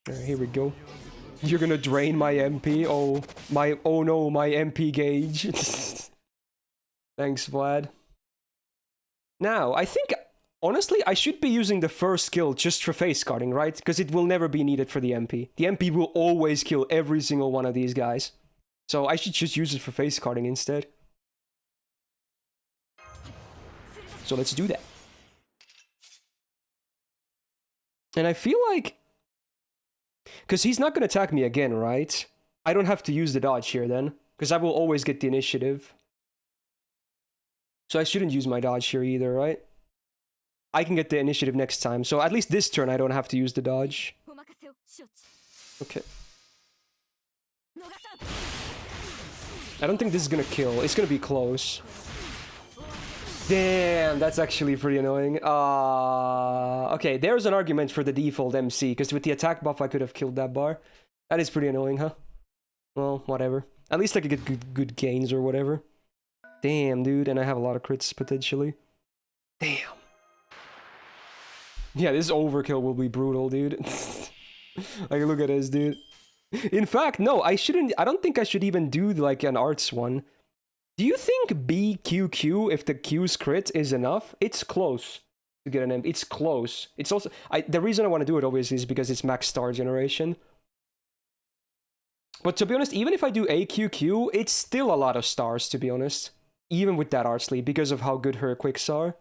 A: Alright, here we go. You're gonna drain my MP? Oh no, my MP gauge. Thanks, Vlad. Now, I think, honestly, I should be using the first skill just for face carding, right? Because it will never be needed for the MP. The MP will always kill every single one of these guys. So I should just use it for face carding instead. So let's do that. And I feel like, because he's not going to attack me again, right? I don't have to use the dodge here then, because I will always get the initiative. So I shouldn't use my dodge here either, right? I can get the initiative next time, so at least this turn I don't have to use the dodge. Okay. I don't think this is gonna kill. It's gonna be close. Damn, that's actually pretty annoying. Okay, there's an argument for the default MC, because with the attack buff I could have killed that bar. That is pretty annoying, huh? Well, whatever. At least I could get good gains or whatever. Damn, dude, and I have a lot of crits, potentially. Damn. Yeah, this overkill will be brutal, dude. Like, look at this, dude. In fact, no, I don't think I should even do, like, an arts one. Do you think BQQ, if the Q's crit, is enough? It's close to get an M. It's close. It's also... the reason I want to do it, obviously, is because it's max star generation. But to be honest, even if I do AQQ, it's still a lot of stars, to be honest. Even with that art sleeve, because of how good her quicks are.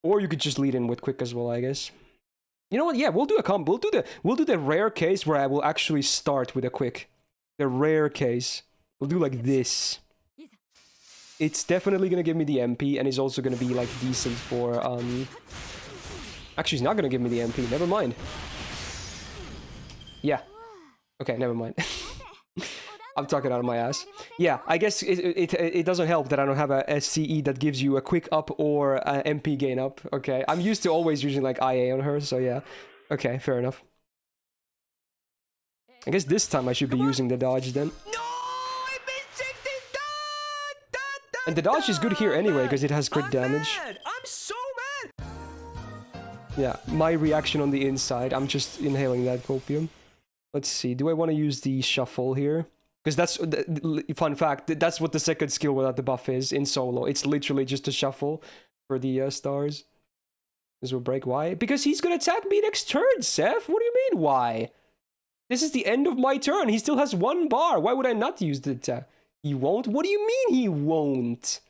A: Or you could just lead in with quick as well, I guess. You know what? Yeah, we'll do a combo. We'll do the rare case where I will actually start with a quick. The rare case. We'll do like this. It's definitely gonna give me the MP, and it's also gonna be like decent for Actually, it's not gonna give me the MP. Never mind. Yeah. Okay, never mind. I'm talking out of my ass. Yeah, I guess it doesn't help that I don't have a SCE that gives you a quick up or a MP gain up. Okay, I'm used to always using like IA on her, so yeah. Okay, fair enough. I guess this time I should be using the dodge then.
B: No, I missed the
A: And the dodge is good here anyway, because it has crit damage.
B: I'm so mad!
A: Yeah, my reaction on the inside. I'm just inhaling that copium. Let's see, do I want to use the shuffle here? Because that's, fun fact, that's what the second skill without the buff is in solo. It's literally just a shuffle for the stars. This will break. Why? Because he's gonna attack me next turn, Seth! What do you mean, why? This is the end of my turn. He still has 1 bar. Why would I not use the attack? He won't? What do you mean he won't?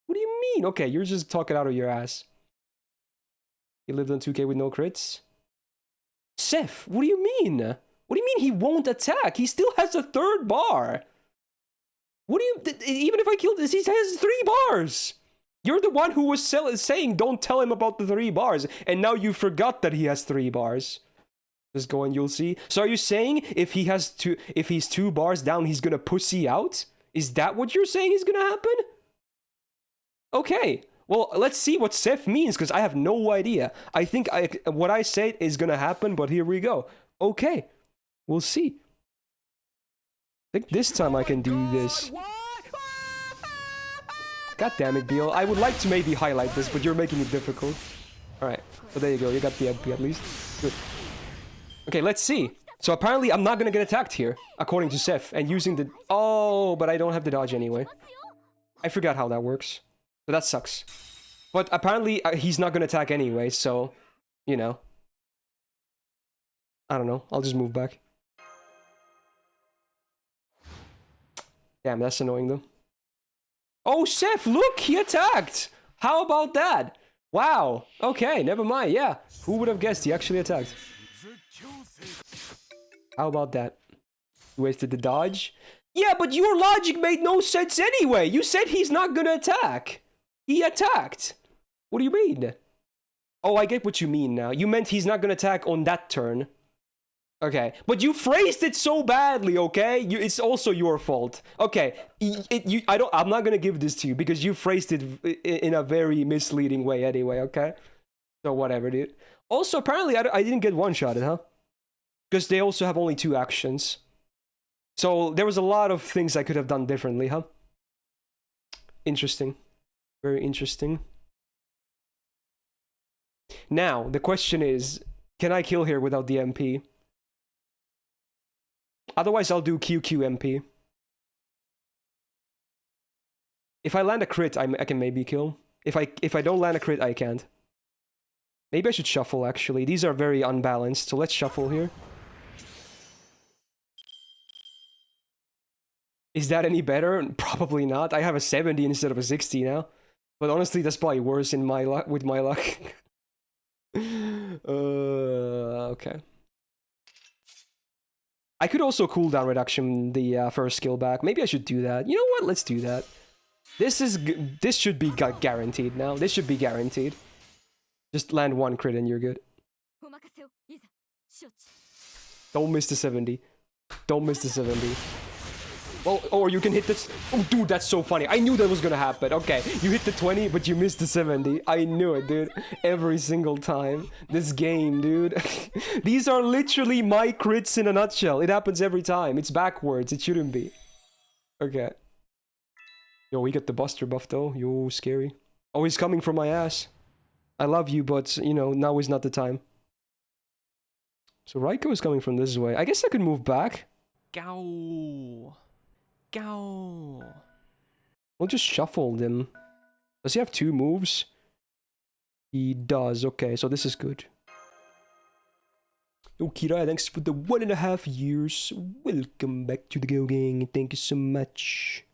A: What do you mean? Okay, you're just talking out of your ass. He lived on 2k with no crits? Seth, what do you mean? What do you mean he won't attack? He still has a 3rd bar. What do you... Even if I kill this, he has 3 bars. You're the one who was saying don't tell him about the 3 bars. And now you forgot that he has 3 bars. Just go and you'll see. So are you saying if he's 2 bars down, he's gonna pussy out? Is that what you're saying is gonna happen? Okay. Well, let's see what Seth means, because I have no idea. I think what I said is gonna happen, but here we go. Okay. We'll see. I think this time I can do this. God damn it, Beal. I would like to maybe highlight this, but you're making it difficult. Alright, so there you go, you got the MP at least. Good. Okay, let's see. So apparently I'm not gonna get attacked here, according to Seth, and using the... Oh, but I don't have the dodge anyway. I forgot how that works. So that sucks. But apparently he's not gonna attack anyway, so... You know. I don't know, I'll just move back. Damn, that's annoying though. Oh, Seth, look, he attacked! How about that? Wow, okay, never mind, yeah. Who would have guessed he actually attacked? How about that? You wasted the dodge? Yeah, but your logic made no sense anyway! You said he's not gonna attack! He attacked! What do you mean? Oh, I get what you mean now. You meant he's not gonna attack on that turn. Okay, but you phrased it so badly, okay? It's also your fault. Okay, I'm not gonna give this to you because you phrased it in a very misleading way anyway, okay? So whatever, dude. Also, apparently I didn't get one-shotted, huh? Because they also have only 2 actions. So there was a lot of things I could have done differently, huh? Interesting. Very interesting. Now, the question is, can I kill here without the MP? Otherwise, I'll do QQ MP. If I land a crit, I can maybe kill. If I don't land a crit, I can't. Maybe I should shuffle, actually. These are very unbalanced, so let's shuffle here. Is that any better? Probably not. I have a 70 instead of a 60 now. But honestly, that's probably worse in my luck with my luck. Okay. I could also cooldown reduction the first skill back. Maybe I should do that. You know what? Let's do that. This should be guaranteed now. This should be guaranteed. Just land 1 crit and you're good. Don't miss the 70. Don't miss the 70. Well, or you can hit this. Oh, dude, that's so funny. I knew that was gonna happen. Okay, you hit the 20, but you missed the 70. I knew it, dude. Every single time. This game, dude. These are literally my crits in a nutshell. It happens every time. It's backwards. It shouldn't be. Okay. Yo, we got the Buster buff, though. Yo, scary. Oh, he's coming for my ass. I love you, but, you know, now is not the time. So Raiko is coming from this way. I guess I could move back.
B: Ghoul. Ghoul.
A: We'll just shuffle them. Does he have 2 moves? He does. Okay, so this is good. Yo, Kira, thanks for the 1.5 years. Welcome back to the Go Gang. Thank you so much.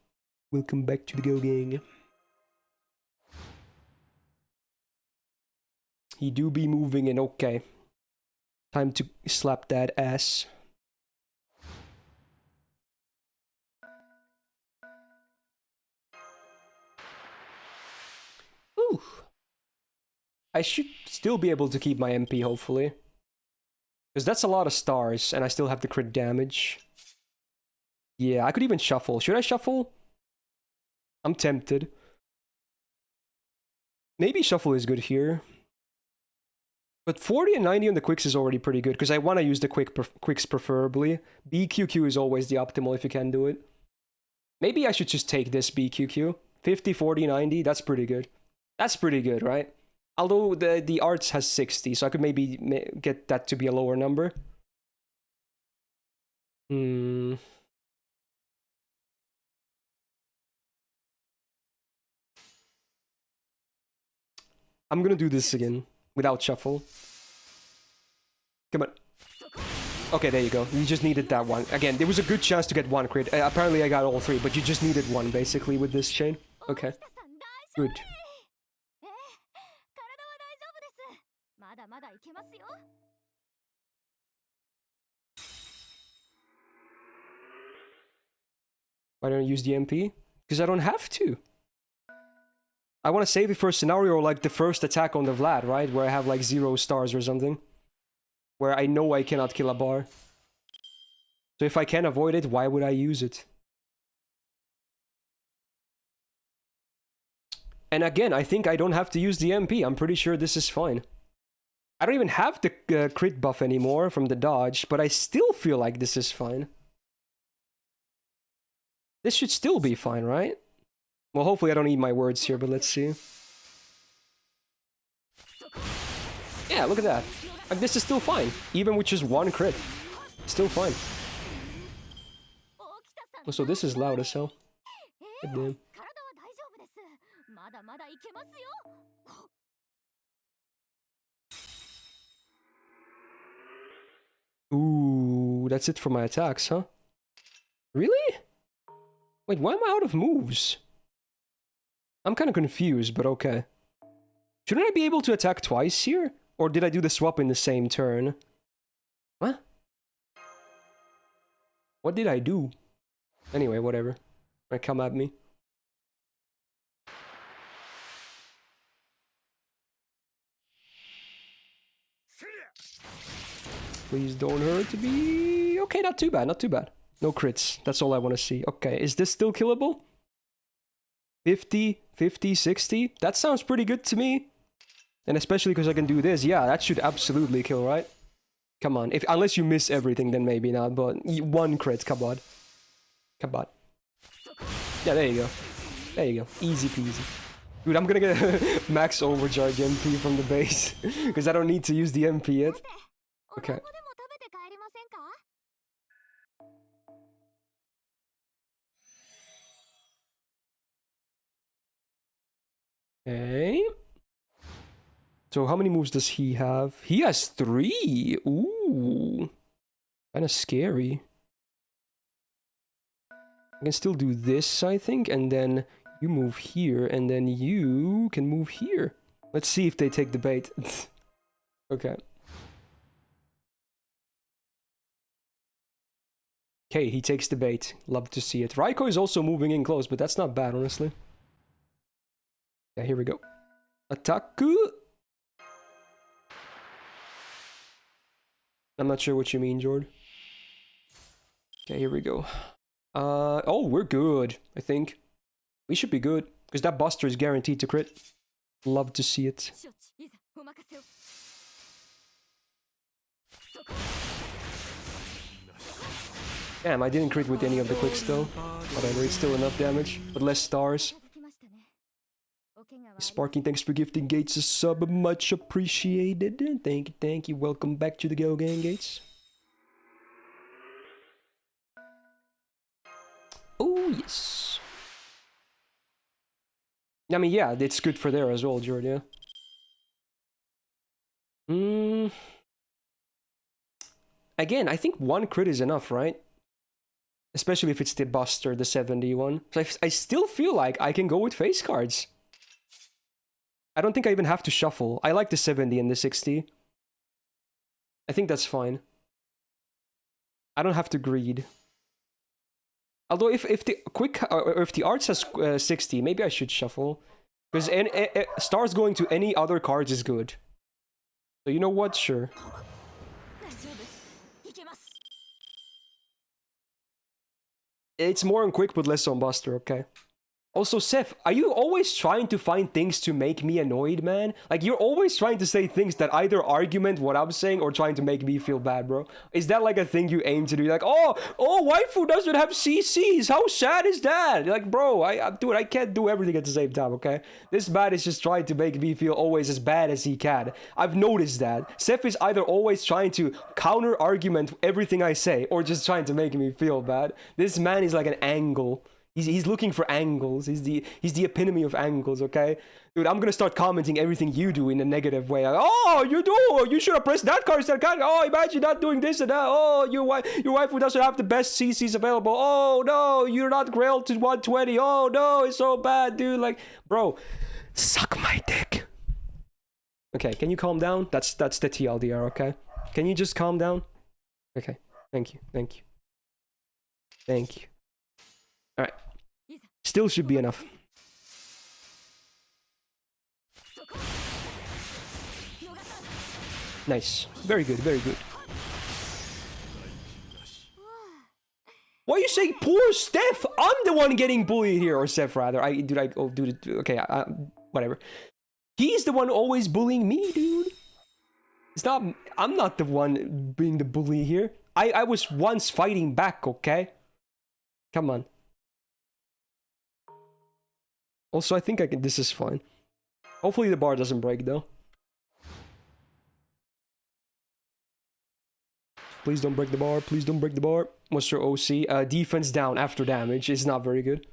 A: Welcome back to the Go Gang. He do be moving in. Okay. Time to slap that ass. Ooh. I should still be able to keep my MP, hopefully. Because that's a lot of stars, and I still have the crit damage. Yeah, I could even shuffle. Should I shuffle? I'm tempted. Maybe shuffle is good here. But 40 and 90 on the quicks is already pretty good, because I want to use the quicks preferably. BQQ is always the optimal if you can do it. Maybe I should just take this BQQ. 50, 40, 90, that's pretty good. That's pretty good, right? Although the arts has 60, so I could maybe get that to be a lower number. I'm gonna do this again, without shuffle. Come on. Okay, there you go. You just needed that one. Again, there was a good chance to get 1 crit. Apparently I got all 3, but you just needed 1, basically, with this chain. Okay. Good. Why don't I use the MP? Because I don't have to. I want to save it for a scenario like the first attack on the Vlad, right? Where I have like 0 stars or something. Where I know I cannot kill a bar. So if I can avoid it, why would I use it? And again, I think I don't have to use the MP. I'm pretty sure this is fine. I don't even have the crit buff anymore from the dodge, but I still feel like this is fine. This should still be fine, right? Well, hopefully I don't eat my words here, but let's see. Yeah, look at that. Like, this is still fine. Even with just one crit. Still fine. So this is loud as hell. Goddamn. Ooh, that's it for my attacks, huh? Really? Wait, why am I out of moves? I'm kind of confused, but okay. Shouldn't I be able to attack twice here? Or did I do the swap in the same turn? What? What did I do? Anyway, whatever. Right, come at me. Please don't hurt me. Okay, not too bad, not too bad. No crits. That's all I want to see. Okay, is this still killable? 50, 50, 60? That sounds pretty good to me. And especially because I can do this. Yeah, that should absolutely kill, right? Come on. Unless you miss everything, then maybe not. But one crit, come on. Come on. Yeah, there you go. There you go. Easy peasy. Dude, I'm gonna get max overcharge MP from the base. Because I don't need to use the MP yet. Okay. Okay. So how many moves does he have? He has 3! Ooh. Kinda scary. I can still do this, I think, and then you move here, and then you can move here. Let's see if they take the bait. Okay. Okay, he takes the bait. Love to see it. Raiko is also moving in close, but that's not bad, honestly. Yeah, here we go. Attaku! I'm not sure what you mean, Jord. Okay, here we go. Oh, we're good, I think. We should be good, because that Buster is guaranteed to crit. Love to see it. Damn, I didn't crit with any of the clicks though. Whatever, it's still enough damage, but less stars. Sparking, thanks for gifting Gates a sub, much appreciated. Thank you, thank you. Welcome back to the Go Gang, Gates. Oh, yes. I mean, yeah, it's good for there as well, Jordan. Again, I think one crit is enough, right? Especially if it's the Buster, the 71. So I still feel like I can go with face cards. I don't think I even have to shuffle. I like the 70 and the 60. I think that's fine. I don't have to greed. Although if the quick or if the arts has 60, maybe I should shuffle, because stars going to any other cards is good. So you know what? Sure. It's more on quick but less on Buster. Okay. Also, Seth, are you always trying to find things to make me annoyed, man? Like, you're always trying to say things that either argument what I'm saying or trying to make me feel bad, bro. Is that like a thing you aim to do? Like, oh, waifu doesn't have CCs. How sad is that? You're like, bro, dude, I can't do everything at the same time, okay? This man is just trying to make me feel always as bad as he can. I've noticed that. Seth is either always trying to counter-argument everything I say or just trying to make me feel bad. This man is like an angle. He's looking for angles. He's the epitome of angles, okay? Dude, I'm gonna start commenting everything you do in a negative way. Like, oh, you should have pressed that card instead. Oh, imagine not doing this and that. Oh, your wife who doesn't have the best CCs available. Oh no, you're not grailed to 120. Oh no, it's so bad, dude. Like, bro, suck my dick. Okay, can you calm down? That's the TLDR, okay? Can you just calm down? Okay, thank you. All right. Still should be enough. Nice. Very good, very good. Why are you saying poor Steph? I'm the one getting bullied here. Or Steph, rather. Okay, whatever. He's the one always bullying me, dude. I'm not the one being the bully here. I was once fighting back, okay? Come on. Also, I think this is fine. Hopefully the bar doesn't break, though. Please don't break the bar. Please don't break the bar. What's your OC? Defense down after damage is not very good.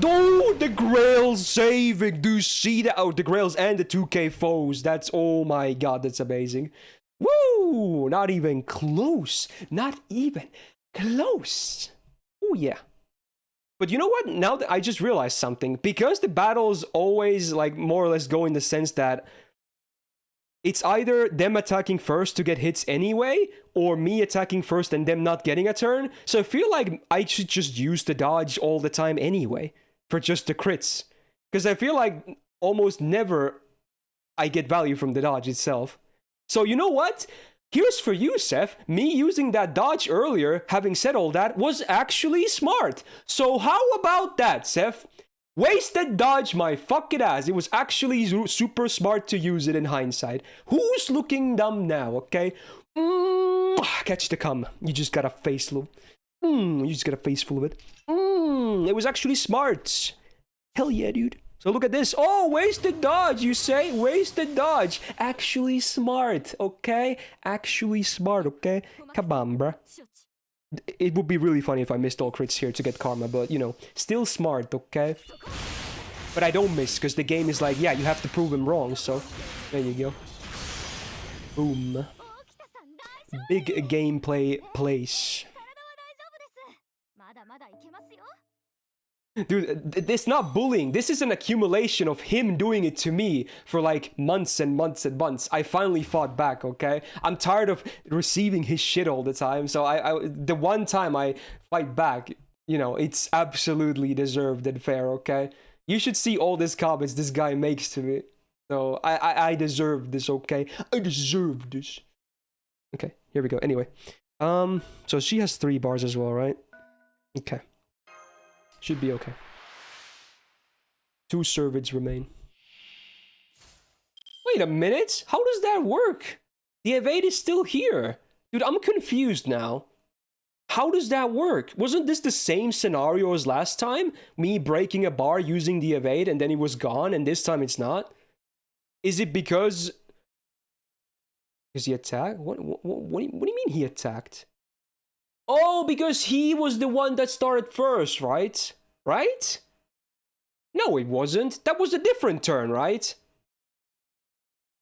A: Oh, the Grails saving. Do you see that? Oh, the Grails and the 2k foes. That's, oh my god, that's amazing. Woo! Not even close. Not even close. Oh, yeah. But you know what? Now that I just realized something. Because the battles always, like, more or less go in the sense that it's either them attacking first to get hits anyway, or me attacking first and them not getting a turn. So I feel like I should just use the dodge all the time anyway, for just the crits. Because I feel like almost never I get value from the dodge itself. So you know what? Here's for you, Seth. Me using that dodge earlier, having said all that, was actually smart. So how about that, Seth? Wasted dodge my fucking ass. It was actually super smart to use it in hindsight. Who's looking dumb now, okay? Catch the cum. You just got a face full. You just got a face full of it. It was actually smart. Hell yeah, dude. So look at this. Oh, wasted dodge, you say? Wasted dodge. Actually smart, okay? Actually smart, okay? Come on, bruh. It would be really funny if I missed all crits here to get karma, but, you know, still smart, okay? But I don't miss, because the game is like, yeah, you have to prove him wrong, so there you go. Boom. Big gameplay place. Dude, it's not bullying. This is an accumulation of him doing it to me for like months and months and months. I finally fought back, okay? I'm tired of receiving his shit all the time. So the one time I fight back, you know, it's absolutely deserved and fair, okay? You should see all these comments this guy makes to me. So I deserve this, okay? I deserve this. Okay, here we go. Anyway, so she has 3 bars as well, right? Okay. Should be okay. 2 servants remain. Wait a minute! How does that work? The evade is still here. Dude, I'm confused now. How does that work? Wasn't this the same scenario as last time? Me breaking a bar using the evade and then it was gone and this time it's not? Is it because... Is he attacked? What do you mean he attacked? Oh, because he was the one that started first, right? Right? No, it wasn't. That was a different turn, right?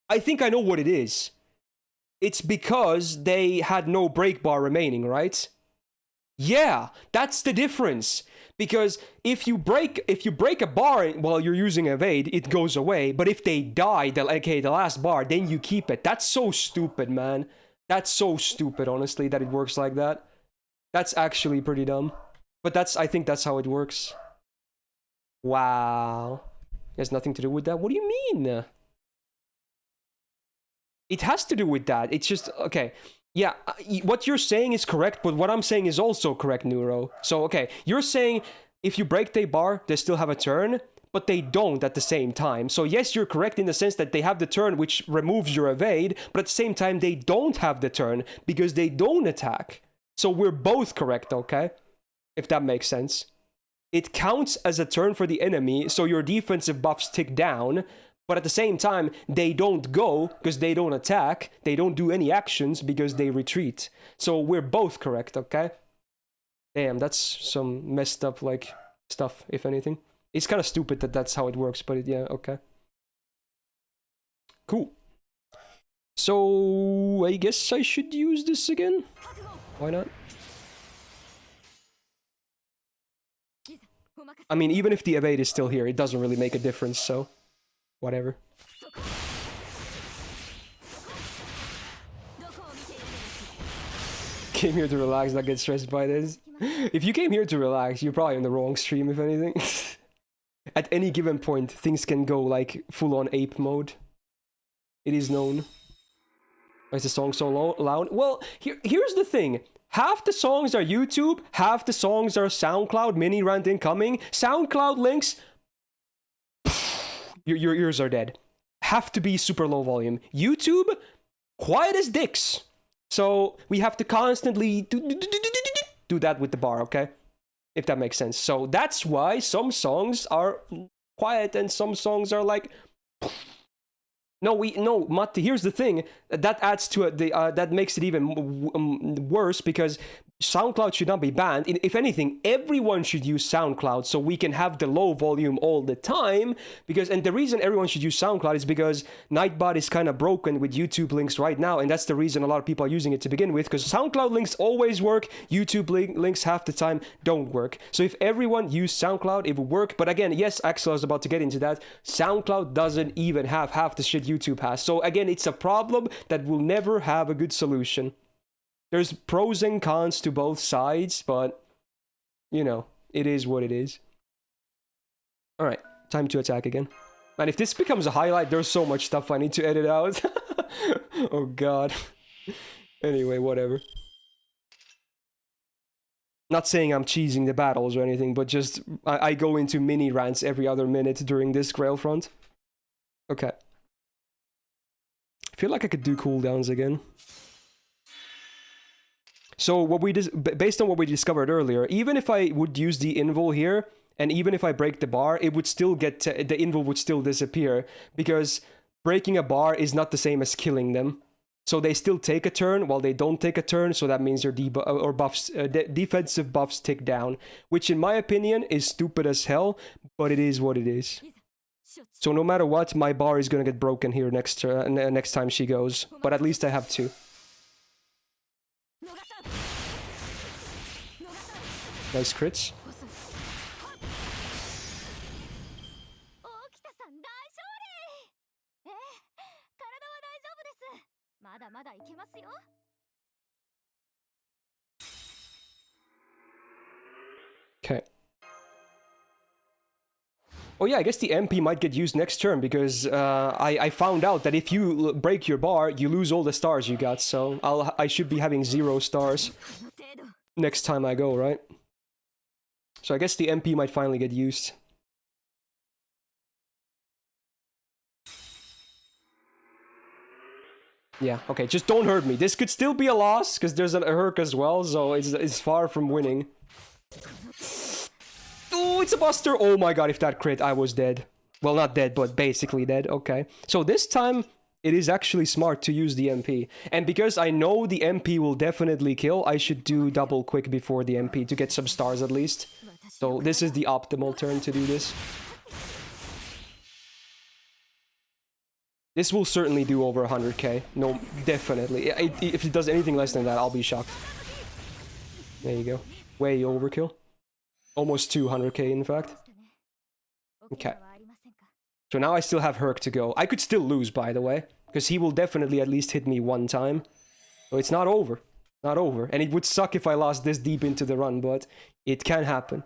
A: I think I know what it is. It's because they had no break bar remaining, right? Yeah, that's the difference. Because if you break a bar while you're using evade, it goes away. But if they die, the last bar, then you keep it. That's so stupid, man. That's so stupid, honestly, that it works like that. That's actually pretty dumb. But I think that's how it works. Wow. It has nothing to do with that. What do you mean? It has to do with that. It's just, okay. Yeah, what you're saying is correct, but what I'm saying is also correct, Neuro. So, okay, you're saying if you break the bar, they still have a turn, but they don't at the same time. So yes, you're correct in the sense that they have the turn, which removes your evade, but at the same time, they don't have the turn because they don't attack. So we're both correct, okay? If that makes sense. It counts as a turn for the enemy, so your defensive buffs tick down, but at the same time, they don't go because they don't attack. They don't do any actions because they retreat. So we're both correct, okay? Damn, that's some messed up, like, stuff, if anything. It's kind of stupid that that's how it works, but yeah, okay. Cool. So, I guess I should use this again? Why not? I mean, even if the evade is still here, it doesn't really make a difference, so... Whatever. Came here to relax, not get stressed by this. If you came here to relax, you're probably on the wrong stream, if anything. At any given point, things can go, like, full-on ape mode. It is known. Why is the song so loud? Well, here's the thing. Half the songs are YouTube, half the songs are SoundCloud, mini rant incoming. SoundCloud links... Your ears are dead. Have to be super low volume. YouTube, quiet as dicks. So we have to constantly do that with the bar, okay? If that makes sense. So that's why some songs are quiet and some songs are like... No, Matti, here's the thing. That adds to it, that makes it even worse because SoundCloud should not be banned. If anything, everyone should use SoundCloud so we can have the low volume all the time. And the reason everyone should use SoundCloud is because Nightbot is kind of broken with YouTube links right now, and that's the reason a lot of people are using it to begin with, because SoundCloud links always work, YouTube links half the time don't work. So if everyone used SoundCloud, it would work. But again, yes, Axel is about to get into that. SoundCloud doesn't even have half the shit YouTube has. So again, it's a problem that will never have a good solution. There's pros and cons to both sides, but, you know, it is what it is. Alright, time to attack again. Man, if this becomes a highlight, there's so much stuff I need to edit out. Oh god. Anyway, whatever. Not saying I'm cheesing the battles or anything, but just, I go into mini rants every other minute during this Grail front. Okay. I feel like I could do cooldowns again. So based on what we discovered earlier, even if I would use the invul here, and even if I break the bar, it would still the invul would still disappear, because breaking a bar is not the same as killing them. So they still take a turn while they don't take a turn, so that means their defensive buffs tick down, which in my opinion is stupid as hell, but it is what it is. So no matter what, my bar is gonna get broken here next time she goes, but at least I have 2. Nice crits. Okay. Oh yeah, I guess the MP might get used next turn, because I found out that if you break your bar, you lose all the stars you got, so I should be having 0 stars next time I go, right? So I guess the MP might finally get used. Yeah, okay, just don't hurt me. This could still be a loss, because there's a Herc as well, so it's far from winning. Oh, it's a buster! Oh my god, if that crit, I was dead. Well, not dead, but basically dead. Okay. So this time, it is actually smart to use the MP. And because I know the MP will definitely kill, I should do double quick before the MP to get some stars at least. So this is the optimal turn to do this. This will certainly do over 100k. No, definitely. If it does anything less than that, I'll be shocked. There you go. Way overkill. Almost 200k, in fact. Okay. So now I still have Herc to go. I could still lose, by the way, because he will definitely at least hit me 1 time. So it's not over. Not over. And it would suck if I lost this deep into the run, but it can happen.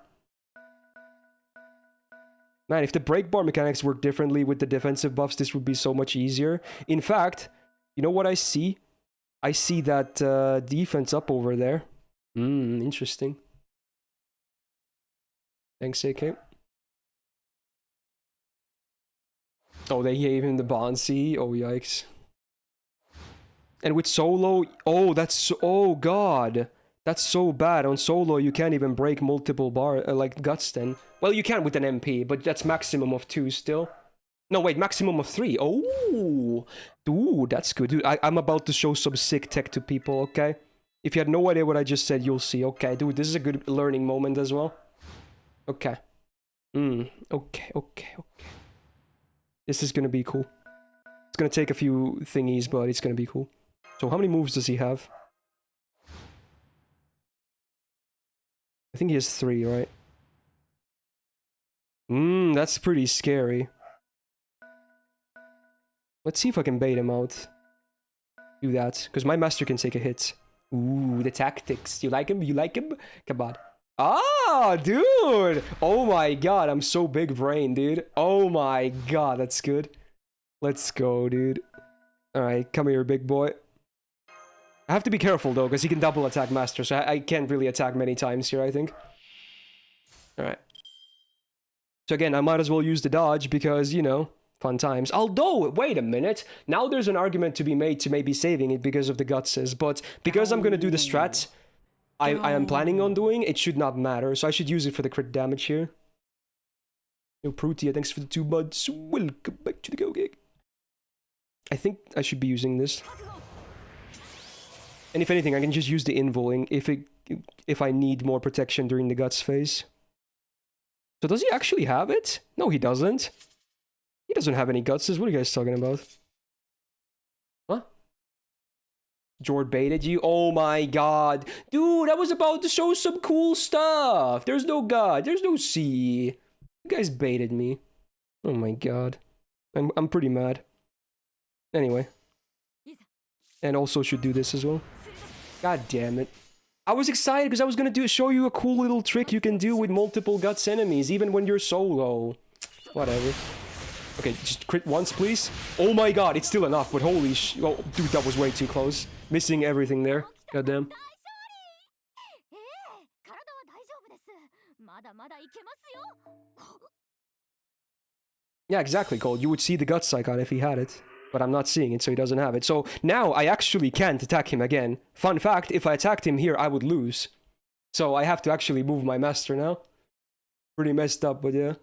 A: Man, if the break bar mechanics work differently with the defensive buffs, this would be so much easier. In fact, you know what I see? I see that defense up over there. Interesting. Thanks, AK. Oh, they gave him the Bonsi. Oh, yikes. And with solo... Oh, that's... Oh, God. That's so bad. On solo, you can't even break multiple like guts then. Well, you can with an MP, but that's maximum of 2 still. No, wait, maximum of 3. Oh! Dude, that's good. Dude, I'm about to show some sick tech to people, okay? If you had no idea what I just said, you'll see. Okay, dude, this is a good learning moment as well. Okay. Okay. This is gonna be cool. It's gonna take a few thingies, but it's gonna be cool. So how many moves does he have? I think he has 3, right? That's pretty scary. Let's see if I can bait him out. Do that, because my master can take a hit. Ooh, the tactics. You like him? You like him? Come on. Ah, dude! Oh my god, I'm so big brain, dude. Oh my god, that's good. Let's go, dude. Alright, come here, big boy. I have to be careful, though, because he can double attack master, so I can't really attack many times here, I think. Alright. So again, I might as well use the dodge, because, you know, fun times. Although, wait a minute. Now there's an argument to be made to maybe saving it because of the gutses, but because I'm gonna do the strat I am planning on doing, it should not matter, so I should use it for the crit damage here. Yo, Prutia, thanks for the 2 months. Welcome back to the Go Gig. I think I should be using this. And if anything, I can just use the involing if I need more protection during the guts phase. So does he actually have it? No, he doesn't. He doesn't have any gutses. What are you guys talking about? What? Jord baited you? Oh my god. Dude, I was about to show some cool stuff. There's no god. There's no sea. You guys baited me. Oh my god. I'm pretty mad. Anyway. And also should do this as well. God damn it. I was excited because I was gonna show you a cool little trick you can do with multiple guts enemies, even when you're solo. Whatever. Okay, just crit once, please. Oh my god, it's still enough, but holy oh, dude, that was way too close. Missing everything there. Goddamn. Yeah, exactly, Cole. You would see the guts icon if he had it. But I'm not seeing it, so he doesn't have it. So now I actually can't attack him again. Fun fact, if I attacked him here, I would lose. So I have to actually move my master now. Pretty messed up, but yeah.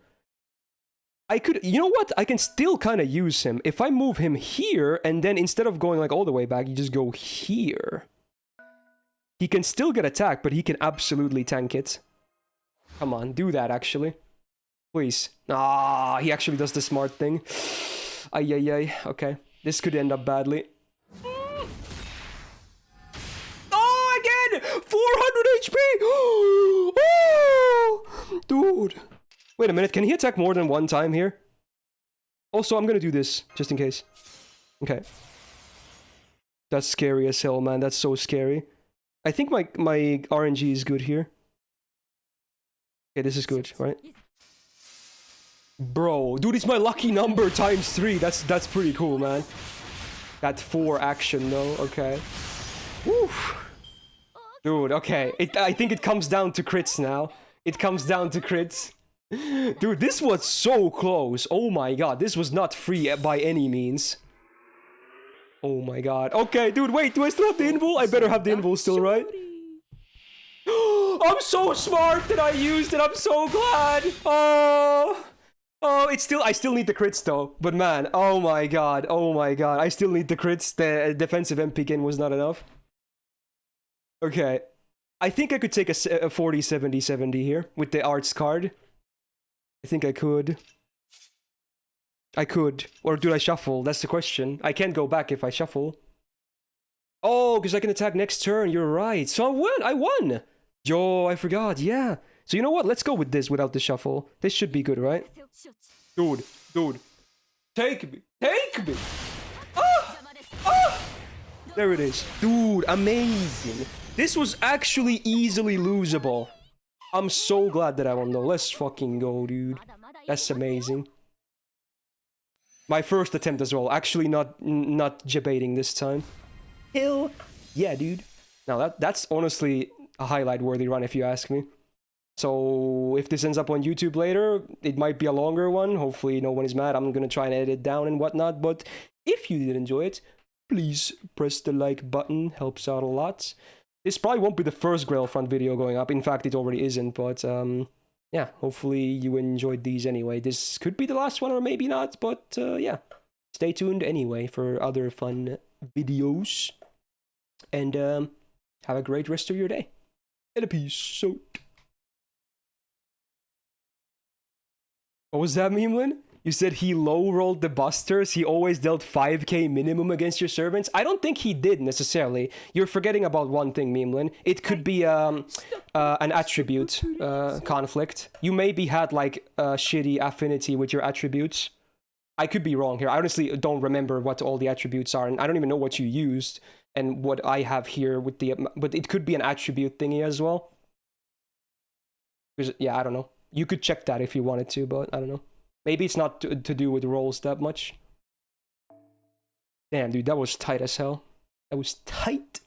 A: I could, you know what? I can still kind of use him. If I move him here, and then instead of going like all the way back, you just go here. He can still get attacked, but he can absolutely tank it. Come on, do that actually. Please. Ah, he actually does the smart thing. Ay, ay, ay. Okay. This could end up badly. Oh, again! 400 HP! Oh! Dude. Wait a minute. Can he attack more than one time here? Also, I'm gonna do this, just in case. Okay. That's scary as hell, man. That's so scary. I think my RNG is good here. Okay, this is good, right? Bro, dude, it's my lucky number times 3. That's pretty cool, man. That 4 action, though. Okay. Woo. Dude, okay. I think it comes down to crits now. It comes down to crits. Dude, this was so close. Oh my god, this was not free by any means. Oh my god. Okay, dude, wait. Do I still have the invul? I better have the invul still, right? I'm so smart that I used it. I'm so glad. Oh... Oh, it's still, I still need the crits though, but man, oh my god, I still need the crits. The defensive MP gain was not enough. Okay, I think I could take a 40, 70, 70 here with the arts card. I think I could. Or do I shuffle? That's the question. I can't go back if I shuffle. Oh, because I can attack next turn, you're right. So I won! Yo, I forgot, yeah. So you know what? Let's go with this without the shuffle. This should be good, right? Dude. Take me. Ah! Ah! There it is. Dude, amazing. This was actually easily losable. I'm so glad that I won though. Let's fucking go, dude. That's amazing. My first attempt as well. Actually not debating this time. Hell yeah, dude. Now that's honestly a highlight-worthy run if you ask me. So if this ends up on YouTube later, it might be a longer one. Hopefully no one is mad. I'm gonna try and edit it down and whatnot. But if you did enjoy it, please press the like button. Helps out a lot. This probably won't be the first Grailfront video going up. In fact, it already isn't. But yeah, hopefully you enjoyed these anyway. This could be the last one or maybe not. But yeah, stay tuned anyway for other fun videos. And have a great rest of your day. And a peace out. What was that, Memelin? You said he low-rolled the busters? He always dealt 5k minimum against your servants? I don't think he did, necessarily. You're forgetting about one thing, Memelin. It could be an attribute conflict. You maybe had, like, a shitty affinity with your attributes. I could be wrong here. I honestly don't remember what all the attributes are, and I don't even know what you used and what I have here with the... But it could be an attribute thingy as well. Yeah, I don't know. You could check that if you wanted to, but I don't know. Maybe it's not to do with rolls that much. Damn, dude, that was tight as hell. That was tight.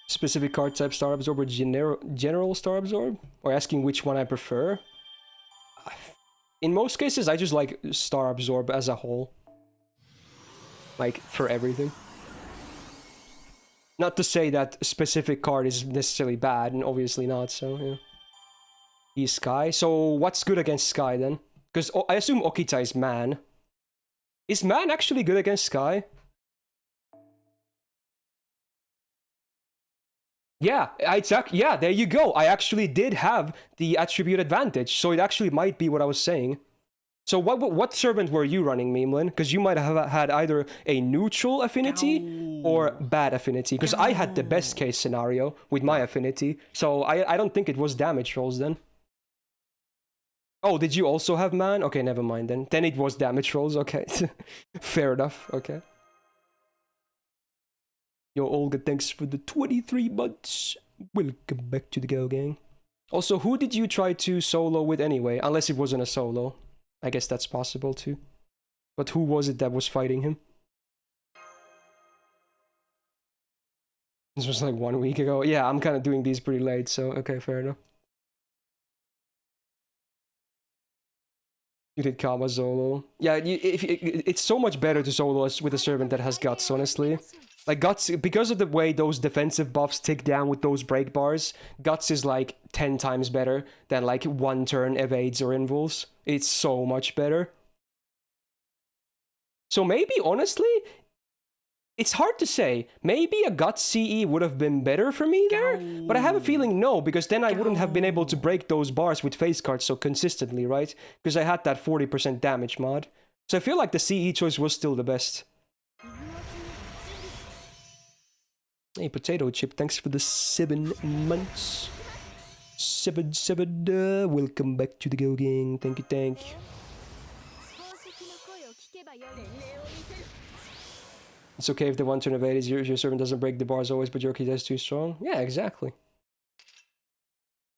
A: Specific card type Star Absorb or general Star Absorb? Or asking which one I prefer? In most cases, I just like Star Absorb as a whole. Like, for everything. Not to say that specific card is necessarily bad, and obviously not, so, yeah. He's Sky. So, what's good against Sky, then? Because I assume Okita is man, Is Man actually good against Sky? Yeah, yeah, there you go. I actually did have the attribute advantage, so it actually might be what I was saying. So what servant were you running, Memeland? Because you might have had either a neutral affinity or bad affinity. Because I had the best case scenario with my affinity, so I don't think it was damage rolls then. Oh, did you also have Man? Okay, never mind then. Then it was damage rolls, okay. Fair enough, okay. Yo, Olga, thanks for the 23 months. Welcome back to the Go Gang. Also, who did you try to solo with anyway? Unless it wasn't a solo. I guess that's possible too. But who was it that was fighting him? This was like 1 week ago. Yeah, I'm kind of doing these pretty late, so okay, fair enough. You did Kama solo. Yeah, it's so much better to solo with a servant that has guts, honestly. Like, Guts, because of the way those defensive buffs tick down with those break bars, Guts is like 10 times better than like one turn evades or invuls. It's so much better. So maybe, honestly, it's hard to say. Maybe a Guts CE would have been better for me there, but I have a feeling no, because then I wouldn't have been able to break those bars with face cards so consistently, right? Because I had that 40% damage mod. So I feel like the CE choice was still the best. Hey, Potato Chip, thanks for the 7 months. 7, welcome back to the Go Gang. Thank you, thank you. It's okay if the one turn evade is your servant doesn't break the bars always, but your key is too strong. Yeah, exactly.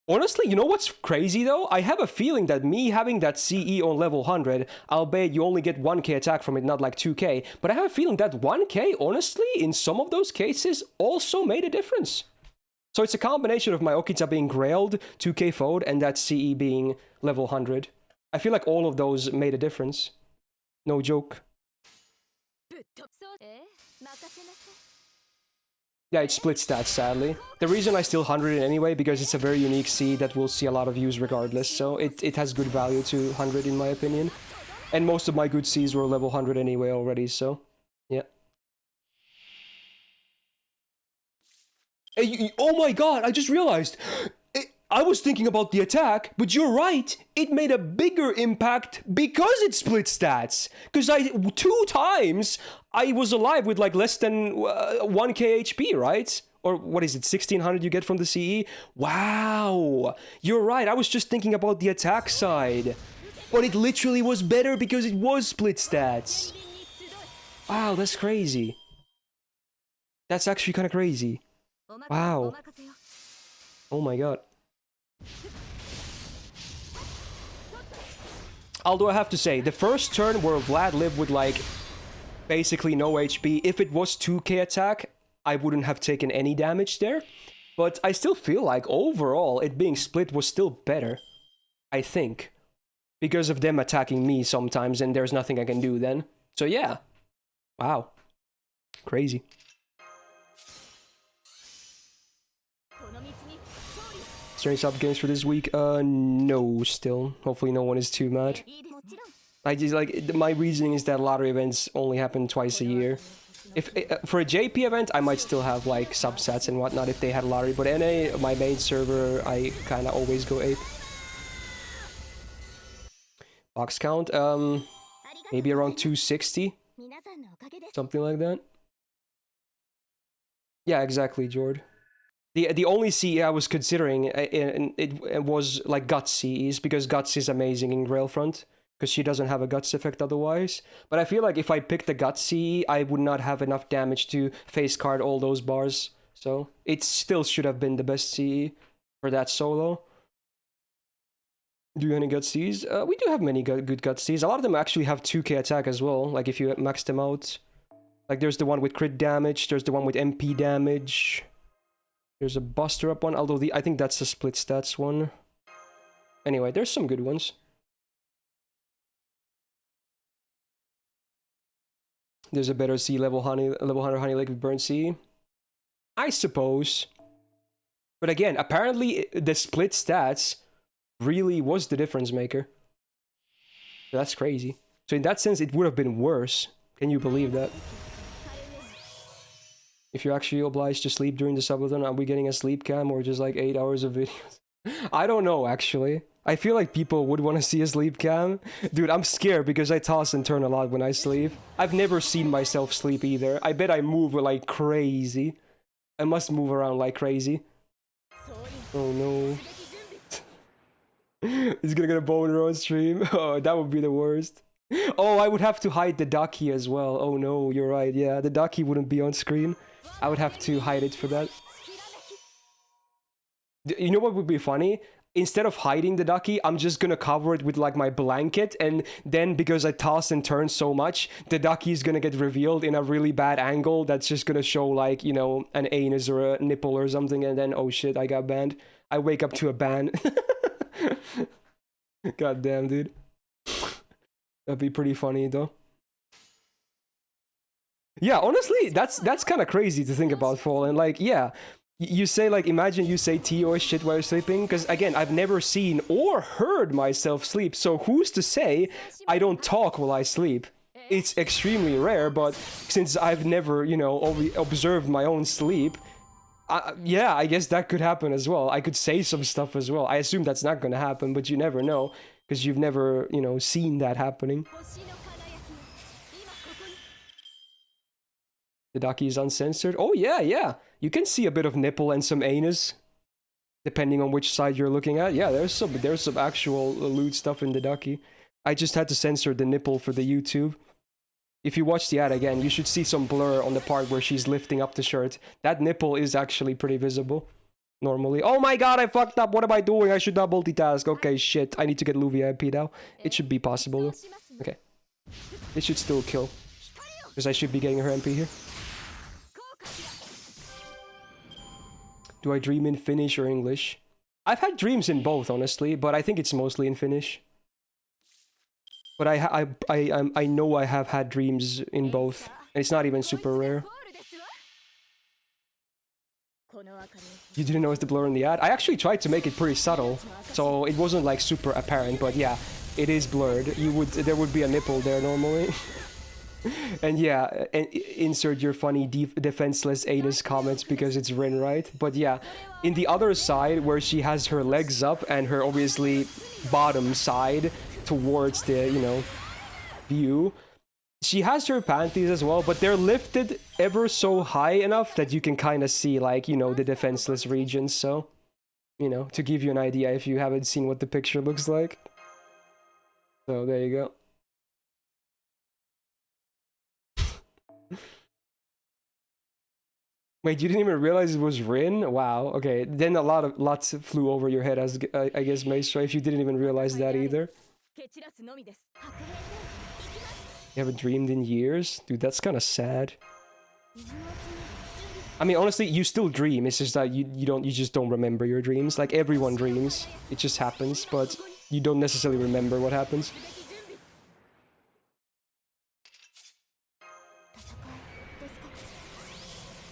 A: Honestly, you know what's crazy though? I have a feeling that me having that CE on level 100, albeit you only get 1k attack from it, not like 2k, but I have a feeling that 1k, honestly, in some of those cases, also made a difference. So it's a combination of my Okita being grailed, 2k FOD, and that CE being level 100. I feel like all of those made a difference. No joke. Yeah, it split stats, sadly. The reason I still 100 it anyway, because it's a very unique C that will see a lot of use regardless, so it has good value to 100 in my opinion. And most of my good Cs were level 100 anyway already, so yeah. Hey, oh my god, I just realized! I was thinking about the attack, but you're right, it made a bigger impact because it split stats. Because 2 times, I was alive with like less than 1k HP, right? Or what is it, 1600 you get from the CE? Wow, you're right, I was just thinking about the attack side. But it literally was better because it was split stats. Wow, that's crazy. That's actually kind of crazy. Wow. Oh my god. Although I have to say, the first turn where Vlad lived with like basically no HP, if it was 2k attack, I wouldn't have taken any damage there. But I still feel like overall it being split was still better. I think. Because of them attacking me sometimes and there's nothing I can do then. So yeah. Wow. Crazy. Is there any sub games for this week? No, still. Hopefully no one is too mad. I just like, my reasoning is that lottery events only happen twice a year. If for a JP event, I might still have like subsets and whatnot if they had a lottery, but NA, my main server, I kind of always go ape. Box count, maybe around 260, something like that. Yeah, exactly, Jord. The only CE I was considering, it was like Guts CEs, because Guts is amazing in Grailfront, because she doesn't have a Guts effect otherwise. But I feel like if I picked the Guts CE, I would not have enough damage to face card all those bars. So it still should have been the best CE for that solo. Do you have any Guts Cs? We do have many good Guts Cs. A lot of them actually have 2k attack as well, like if you max them out. Like there's the one with crit damage, there's the one with MP damage. There's a Buster Up one, although I think that's a split stats one. Anyway, there's some good ones. There's a better C level 100 Honey Lake with Burn C. I suppose. But again, apparently the split stats really was the difference maker. That's crazy. So in that sense, it would have been worse. Can you believe that? If you're actually obliged to sleep during the subathon, are we getting a sleep cam or just like 8 hours of videos? I don't know, actually. I feel like people would want to see a sleep cam. Dude, I'm scared because I toss and turn a lot when I sleep. I've never seen myself sleep either. I bet I move like crazy. I must move around like crazy. Oh no. He's gonna get a boner on stream. Oh, that would be the worst. Oh, I would have to hide the ducky as well. Oh no, you're right. Yeah, the ducky wouldn't be on screen. I would have to hide it for that. You know what would be funny? Instead of hiding the ducky, I'm just gonna cover it with like my blanket, and then because I toss and turn so much, the ducky is gonna get revealed in a really bad angle that's just gonna show like, you know, an anus or a nipple or something, and then oh shit, I got banned. I wake up to a ban. God damn, dude. That'd be pretty funny though. Yeah, honestly, that's kind of crazy to think about, Fallen. Like, yeah, you say like, imagine you say tea or shit while you're sleeping, because again, I've never seen or heard myself sleep, so who's to say I don't talk while I sleep? It's extremely rare, but since I've never, you know, observed my own sleep, yeah, I guess that could happen as well. I could say some stuff as well. I assume that's not gonna happen, but you never know, because you've never, you know, seen that happening. The ducky is uncensored. Oh yeah, yeah. You can see a bit of nipple and some anus, depending on which side you're looking at. Yeah, there's some actual lewd stuff in the ducky. I just had to censor the nipple for the YouTube. If you watch the ad again, you should see some blur on the part where she's lifting up the shirt. That nipple is actually pretty visible, normally. Oh my god, I fucked up. What am I doing? I should not multitask. Okay, shit. I need to get Luffy IP now. It should be possible, though. Okay. It should still kill, because I should be getting her MP here. Do I dream in Finnish or English? I've had dreams in both, honestly, but I think it's mostly in Finnish. But I know I have had dreams in both, and it's not even super rare. You didn't notice the blur in the ad? I actually tried to make it pretty subtle, so it wasn't like super apparent, but yeah, it is blurred. There would be a nipple there normally. And yeah, and insert your funny defenseless anus comments because it's Rin, right? But yeah, in the other side where she has her legs up and her obviously bottom side towards the, you know, view, she has her panties as well, but they're lifted ever so high enough that you can kind of see, like, you know, the defenseless regions. So, you know, to give you an idea if you haven't seen what the picture looks like. So there you go. Wait, you didn't even realize it was Rin? Wow, okay. Then lots flew over your head, as I guess, Maestro, if you didn't even realize that either. You haven't dreamed in years? Dude, that's kind of sad. I mean, honestly, you still dream. It's just that you just don't remember your dreams. Like, everyone dreams. It just happens, but you don't necessarily remember what happens.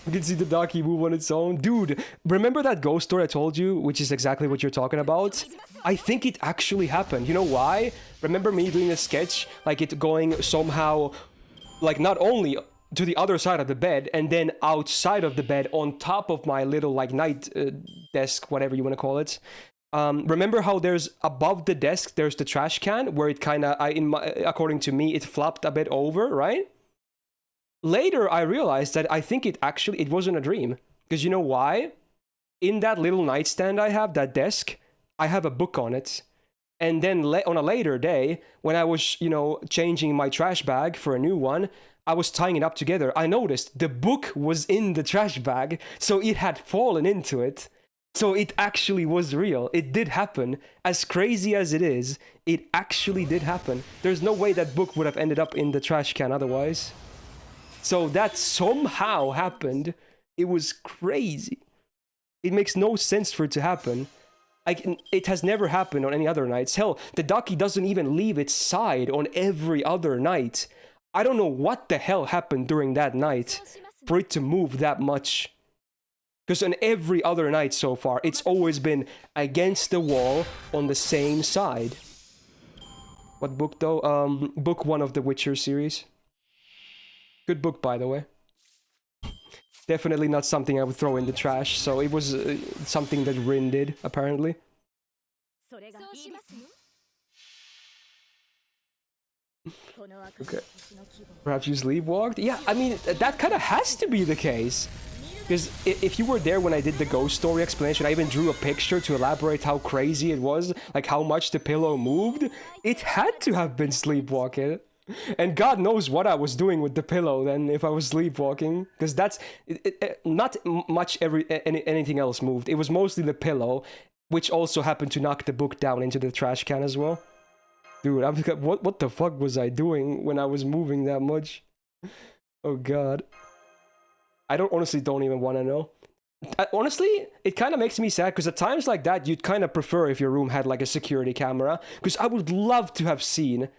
A: You can see the Daki move on its own. Dude, remember that ghost story I told you, which is exactly what you're talking about? I think it actually happened. You know why? Remember me doing a sketch? Like it going somehow, like not only to the other side of the bed, and then outside of the bed on top of my little like night desk, whatever you want to call it. Remember how there's above the desk, there's the trash can where it kind of, according to me, it flopped a bit over, right? Later, I realized that I think it wasn't a dream. Because you know why? In that little nightstand I have, that desk, I have a book on it. And then on a later day, when I was, you know, changing my trash bag for a new one, I was tying it up together. I noticed the book was in the trash bag, so it had fallen into it. So it actually was real. It did happen. As crazy as it is, it actually did happen. There's no way that book would have ended up in the trash can otherwise. So that somehow happened. It was crazy. It makes no sense for it to happen. It has never happened on any other nights. Hell, the ducky doesn't even leave its side on every other night. I don't know what the hell happened during that night for it to move that much. Because on every other night so far, it's always been against the wall on the same side. What book though? Book 1 of the Witcher series. Good book, by the way. Definitely not something I would throw in the trash, so it was something that Rin did, apparently. Okay. Perhaps you sleepwalked? Yeah, I mean, that kind of has to be the case. Because if you were there when I did the ghost story explanation, I even drew a picture to elaborate how crazy it was, like how much the pillow moved. It had to have been sleepwalking. And God knows what I was doing with the pillow then if I was sleepwalking. Because that's... not much anything else moved. It was mostly the pillow, which also happened to knock the book down into the trash can as well. Dude, I'm like, what the fuck was I doing when I was moving that much? Oh God. I honestly don't even want to know. Honestly, it kind of makes me sad because at times like that, you'd kind of prefer if your room had like a security camera. Because I would love to have seen,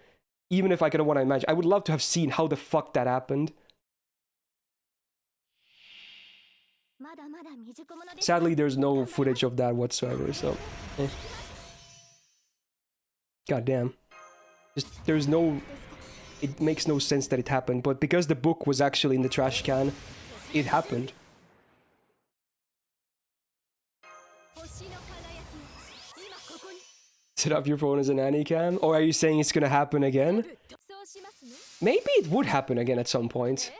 A: even if I could want to imagine, I would love to have seen how the fuck that happened. Sadly, there's no footage of that whatsoever, so... God damn. Just, there's no... It makes no sense that it happened, but because the book was actually in the trash can, it happened. Set up your phone as an nanny cam? Or are you saying it's gonna happen again? Maybe it would happen again at some point.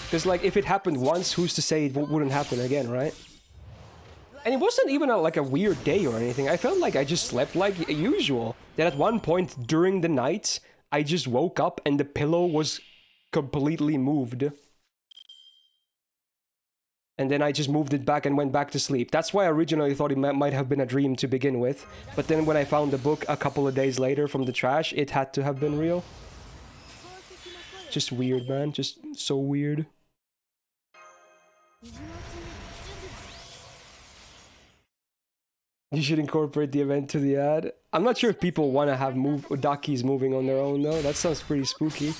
A: Because, like, if it happened once, who's to say it wouldn't happen again, right? And it wasn't even like a weird day or anything. I felt like I just slept like usual. That at one point during the night, I just woke up and the pillow was completely moved. And then I just moved it back and went back to sleep. That's why I originally thought it might have been a dream to begin with. But then when I found the book a couple of days later from the trash, it had to have been real. Just weird, man. Just so weird. You should incorporate the event to the ad. I'm not sure if people want to have Dakis moving on their own, though. That sounds pretty spooky.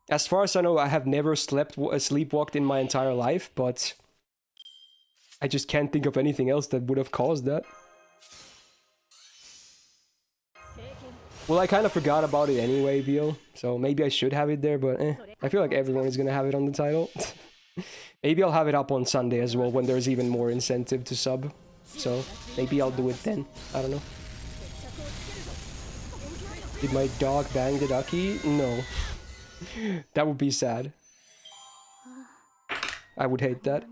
A: As far as I know, I have never sleepwalked in my entire life, but I just can't think of anything else that would have caused that. Well, I kind of forgot about it anyway, Beal, so maybe I should have it there, but I feel like everyone is gonna have it on the title. Maybe I'll have it up on Sunday as well, when there's even more incentive to sub. So, maybe I'll do it then. I don't know. Did my dog bang the ducky? No. That would be sad. I would hate that.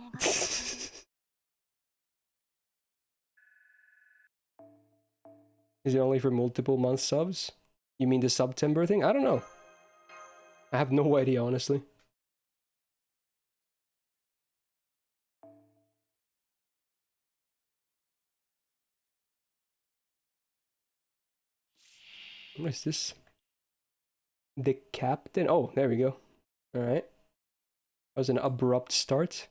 A: Is it only for multiple month subs? You mean the September thing? I don't know. I have no idea, honestly. What is this? The captain? Oh, there we go. Alright. That was an abrupt start.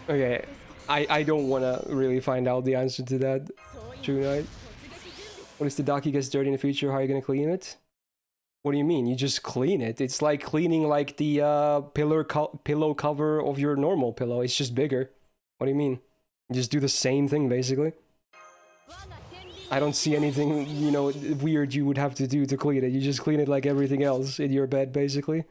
A: Okay, I don't want to really find out the answer to that tonight. What if the Daki gets dirty in the future? How are you going to clean it? What do you mean? You just clean it. It's like cleaning like the pillow cover of your normal pillow. It's just bigger. What do you mean? You just do the same thing, basically. I don't see anything, you know, weird you would have to do to clean it. You just clean it like everything else in your bed, basically.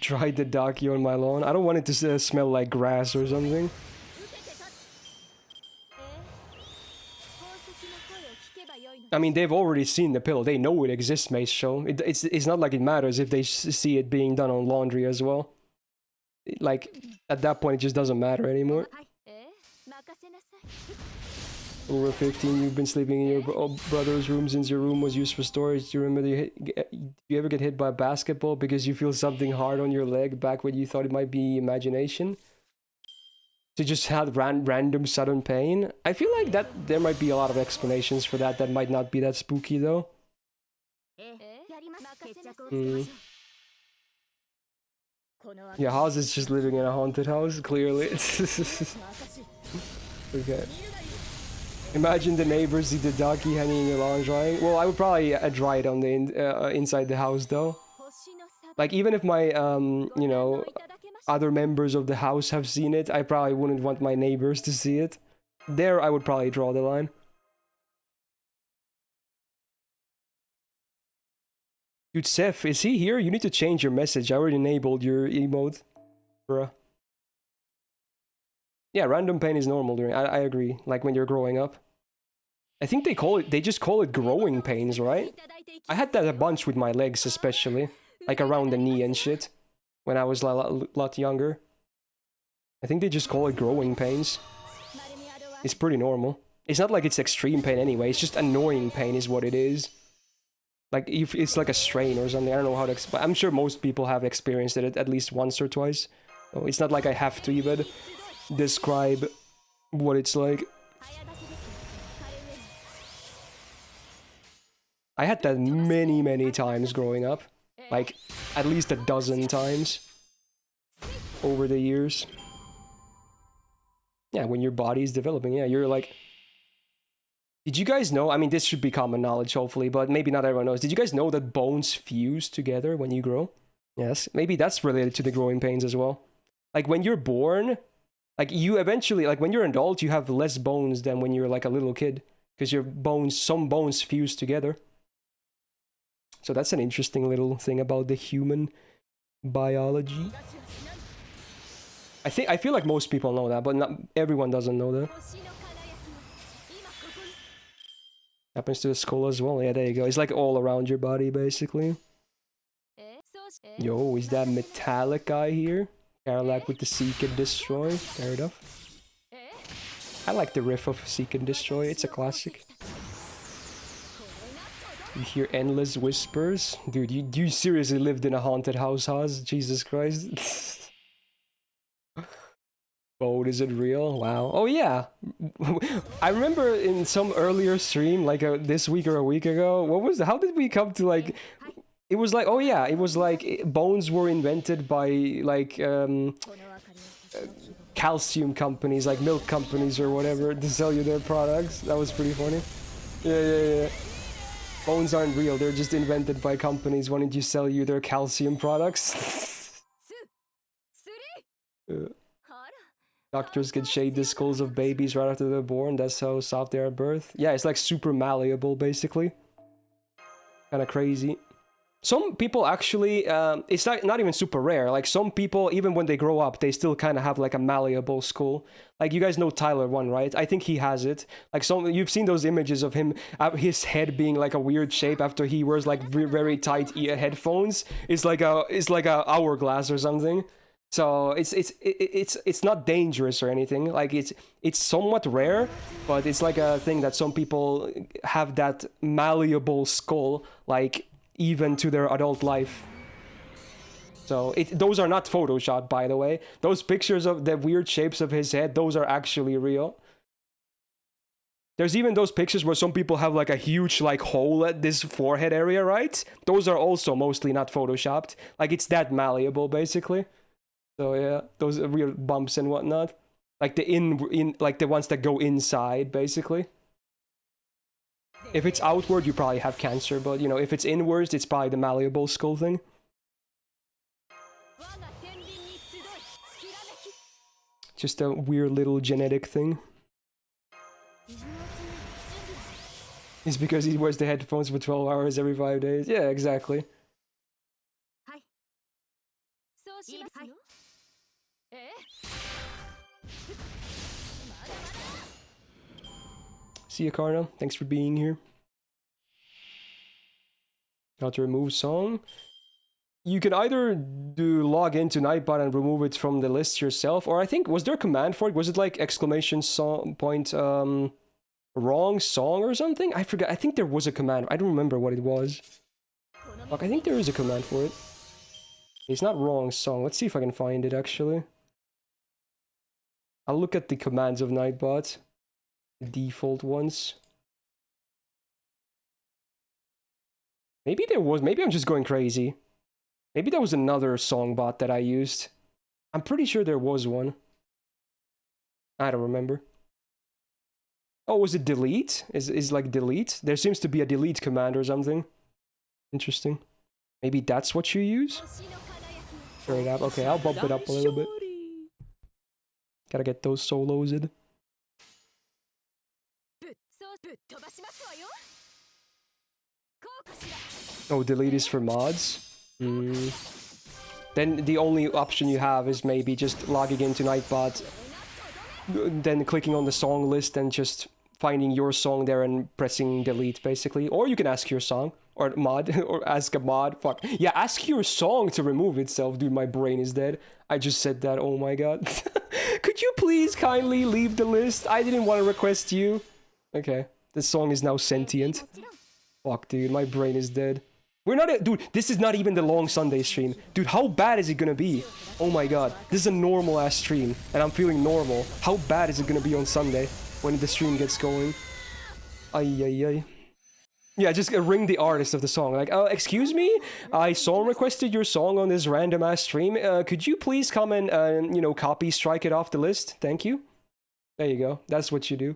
A: Dried the Daki on my lawn. I don't want it to smell like grass or something. I mean, they've already seen the pillow. They know it exists, mate, so it's not like it matters if they see it being done on laundry as well. Like, at that point, it just doesn't matter anymore. Over 15, you've been sleeping in your brother's room since your room was used for storage. Do you remember you ever get hit by a basketball because you feel something hard on your leg back when you thought it might be imagination? To just have random sudden pain? I feel like that there might be a lot of explanations for that that might not be that spooky though. Yeah, Haas is just living in a haunted house, clearly. Okay. Imagine the neighbors see the ducky hanging in your lawn drying. Well, I would probably dry it on the inside the house though. Like even if my you know, other members of the house have seen it, I probably wouldn't want my neighbors to see it. There, I would probably draw the line. Dude, Seth, is he here? You need to change your message. I already enabled your emote, bruh. Yeah, random pain is normal during. I agree. Like when you're growing up. I think they just call it growing pains, right? I had that a bunch with my legs, especially, like around the knee and shit, when I was a lot younger. I think they just call it growing pains. It's pretty normal. It's not like it's extreme pain anyway. It's just annoying pain is what it is. Like if it's like a strain or something. I don't know how to explain. I'm sure most people have experienced it at least once or twice. So it's not like I have to even describe what it's like. I had that many times growing up. Like, at least a dozen times. Over the years. Yeah, when your body is developing, yeah, you're like... Did you guys know, I mean, this should be common knowledge, hopefully, but maybe not everyone knows. Did you guys know that bones fuse together when you grow? Yes, maybe that's related to the growing pains as well. Like, when you're born, like, you eventually, like, when you're an adult, you have less bones than when you're, like, a little kid. Because your bones, some bones fuse together. So that's an interesting little thing about the human biology. I feel like most people know that, but not everyone doesn't know that. Happens to the skull as well. Yeah, there you go. It's like all around your body, basically. Yo, is that metallic guy here? Karlak with the Seek and Destroy. Fair enough. I like the riff of Seek and Destroy. It's a classic. You hear endless whispers? Dude, you seriously lived in a haunted house, Haas? Jesus Christ. Oh, is it real? Wow. Oh yeah. I remember in some earlier stream, like this week or a week ago, what was how did we come to like... It was like, oh yeah, it was like bones were invented by like calcium companies, like milk companies or whatever, to sell you their products. That was pretty funny. Yeah. Bones aren't real, they're just invented by companies wanting to sell you their calcium products. Doctors can shave the skulls of babies right after they're born, that's how soft they are at birth. Yeah, it's like super malleable, basically. Kinda crazy. Some people actually, it's not even super rare, like some people, even when they grow up, they still kind of have like a malleable skull. Like you guys know Tyler 1, right? I think he has it. Like you've seen those images of him, his head being like a weird shape after he wears like very tight headphones. It's like a hourglass or something. So it's not dangerous or anything. Like it's somewhat rare, but it's like a thing that some people have that malleable skull, like even to their adult life. So those are not photoshopped, by the way. Those pictures of the weird shapes of his head, those are actually real. There's even those pictures where some people have like a huge like hole at this forehead area, right? Those are also mostly not photoshopped. Like it's that malleable, basically. So yeah, those are real bumps and whatnot. Like the like the ones that go inside, basically. If it's outward, you probably have cancer, but you know, if it's inwards, it's probably the malleable skull thing. Just a weird little genetic thing. It's because he wears the headphones for 12 hours every 5 days. Yeah, exactly. See you, Karna. Thanks for being here. How to remove song? You can either log into Nightbot and remove it from the list yourself, or I think, was there a command for it? Was it like exclamation point wrong song or something? I forgot. I think there was a command. I don't remember what it was. Like, I think there is a command for it. It's not wrong song. Let's see if I can find it, actually. I'll look at the commands of Nightbot. Default ones. Maybe there was, maybe I'm just going crazy. Maybe that was another song bot that I used. I'm pretty sure there was one. I don't remember. Oh, was it delete? Is like delete? There seems to be a delete command or something. Interesting. Maybe that's what you use? Turn it up. Okay, I'll bump it up a little bit. Gotta get those solos in. Oh, delete is for mods? Then the only option you have is maybe just logging into Nightbot, then clicking on the song list and just finding your song there and pressing delete, basically. Or you can ask your song, or mod, or ask a mod. Fuck. Yeah, ask your song to remove itself. Dude, my brain is dead. I just said that, oh my god. Could you please kindly leave the list? I didn't want to request you. Okay, the song is now sentient. Fuck, dude, my brain is dead. We're not... Dude, this is not even the long Sunday stream. Dude, how bad is it gonna be? Oh my god. This is a normal-ass stream, and I'm feeling normal. How bad is it gonna be on Sunday when the stream gets going? Ay, ay, ay. Yeah, just ring the artist of the song. Like, excuse me? I song requested your song on this random-ass stream. Could you please come and, you know, copy, strike it off the list? Thank you. There you go. That's what you do.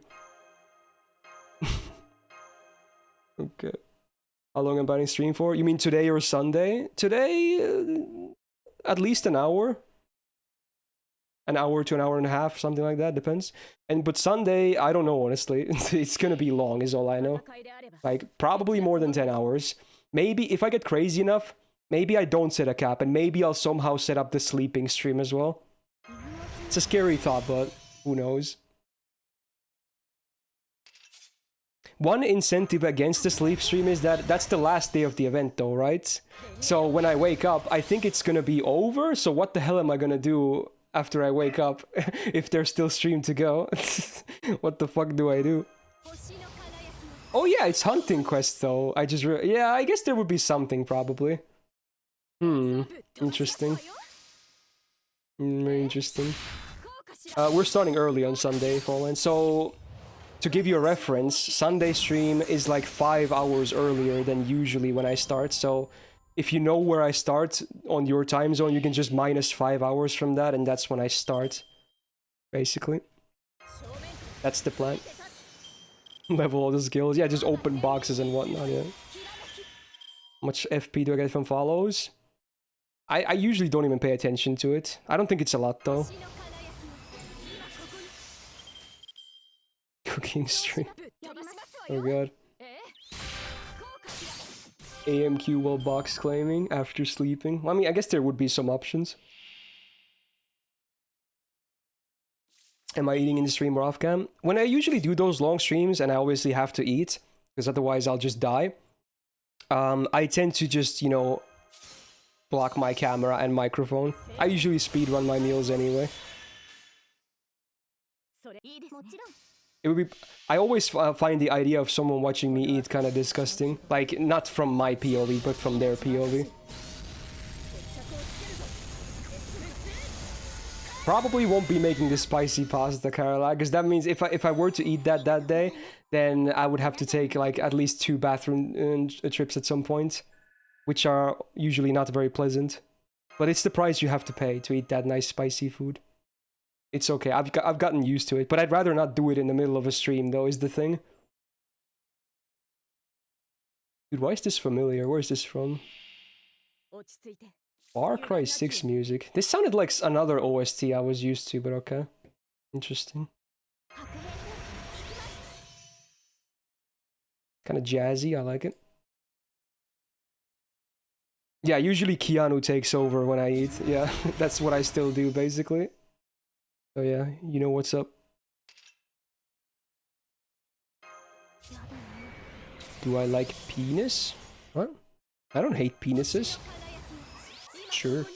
A: Okay. How long am I banning stream for? You mean today or Sunday? Today, at least an hour. An hour to an hour and a half, something like that, depends. But Sunday, I don't know, honestly. It's gonna be long, is all I know. Like, probably more than 10 hours. Maybe, if I get crazy enough, maybe I don't set a cap, and maybe I'll somehow set up the sleeping stream as well. It's a scary thought, but who knows? One incentive against the sleep stream is that that's the last day of the event though, right? So when I wake up, I think it's gonna be over, so what the hell am I gonna do after I wake up if there's still stream to go? What the fuck do I do? Oh yeah, it's hunting quest though. Yeah, I guess there would be something probably. Interesting. Very interesting. We're starting early on Sunday, Fallen, so... To give you a reference, Sunday stream is like 5 hours earlier than usually when I start, so if you know where I start on your time zone, you can just minus 5 hours from that, and that's when I start, basically. That's the plan. Level all the skills. Yeah, just open boxes and whatnot, yeah. How much FP do I get from follows? I usually don't even pay attention to it. I don't think it's a lot, though. Cooking stream. Oh god. AMQ while box claiming after sleeping. Well, I mean, I guess there would be some options. Am I eating in the stream or off cam? When I usually do those long streams, and I obviously have to eat, because otherwise I'll just die, I tend to just, you know, block my camera and microphone. I usually speedrun my meals anyway. It would be... I always find the idea of someone watching me eat kind of disgusting. Like, not from my POV, but from their POV. Probably won't be making the spicy pasta, Carola, because that means if I were to eat that day, then I would have to take, like, at least 2 bathroom trips at some point, which are usually not very pleasant. But it's the price you have to pay to eat that nice spicy food. It's okay, I've gotten used to it, but I'd rather not do it in the middle of a stream, though, is the thing. Dude, why is this familiar? Where is this from? Far Cry 6 music. This sounded like another OST I was used to, but okay. Interesting. Kind of jazzy, I like it. Yeah, usually Keanu takes over when I eat. Yeah, that's what I still do, basically. So yeah, you know what's up. Do I like penis? What? I don't hate penises. Sure.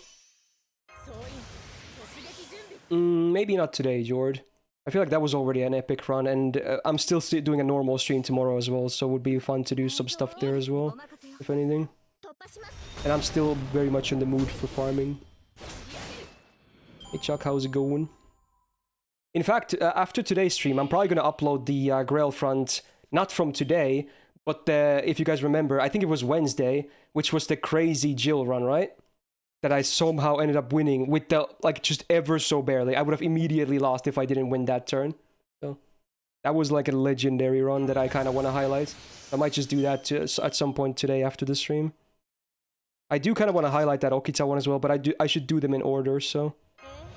A: Maybe not today, Jord. I feel like that was already an epic run, and I'm still doing a normal stream tomorrow as well, so it would be fun to do some stuff there as well, if anything. And I'm still very much in the mood for farming. Hey Chuck, how's it going? In fact, after today's stream, I'm probably going to upload the Grail Front, not from today, but if you guys remember, I think it was Wednesday, which was the crazy Jill run, right? that I somehow ended up winning with the, like, just ever so barely. I would have immediately lost if I didn't win that turn. So that was like a legendary run that I kind of want to highlight. I might just do that at some point today after the stream. I do kind of want to highlight that Okita one as well, but I should do them in order, so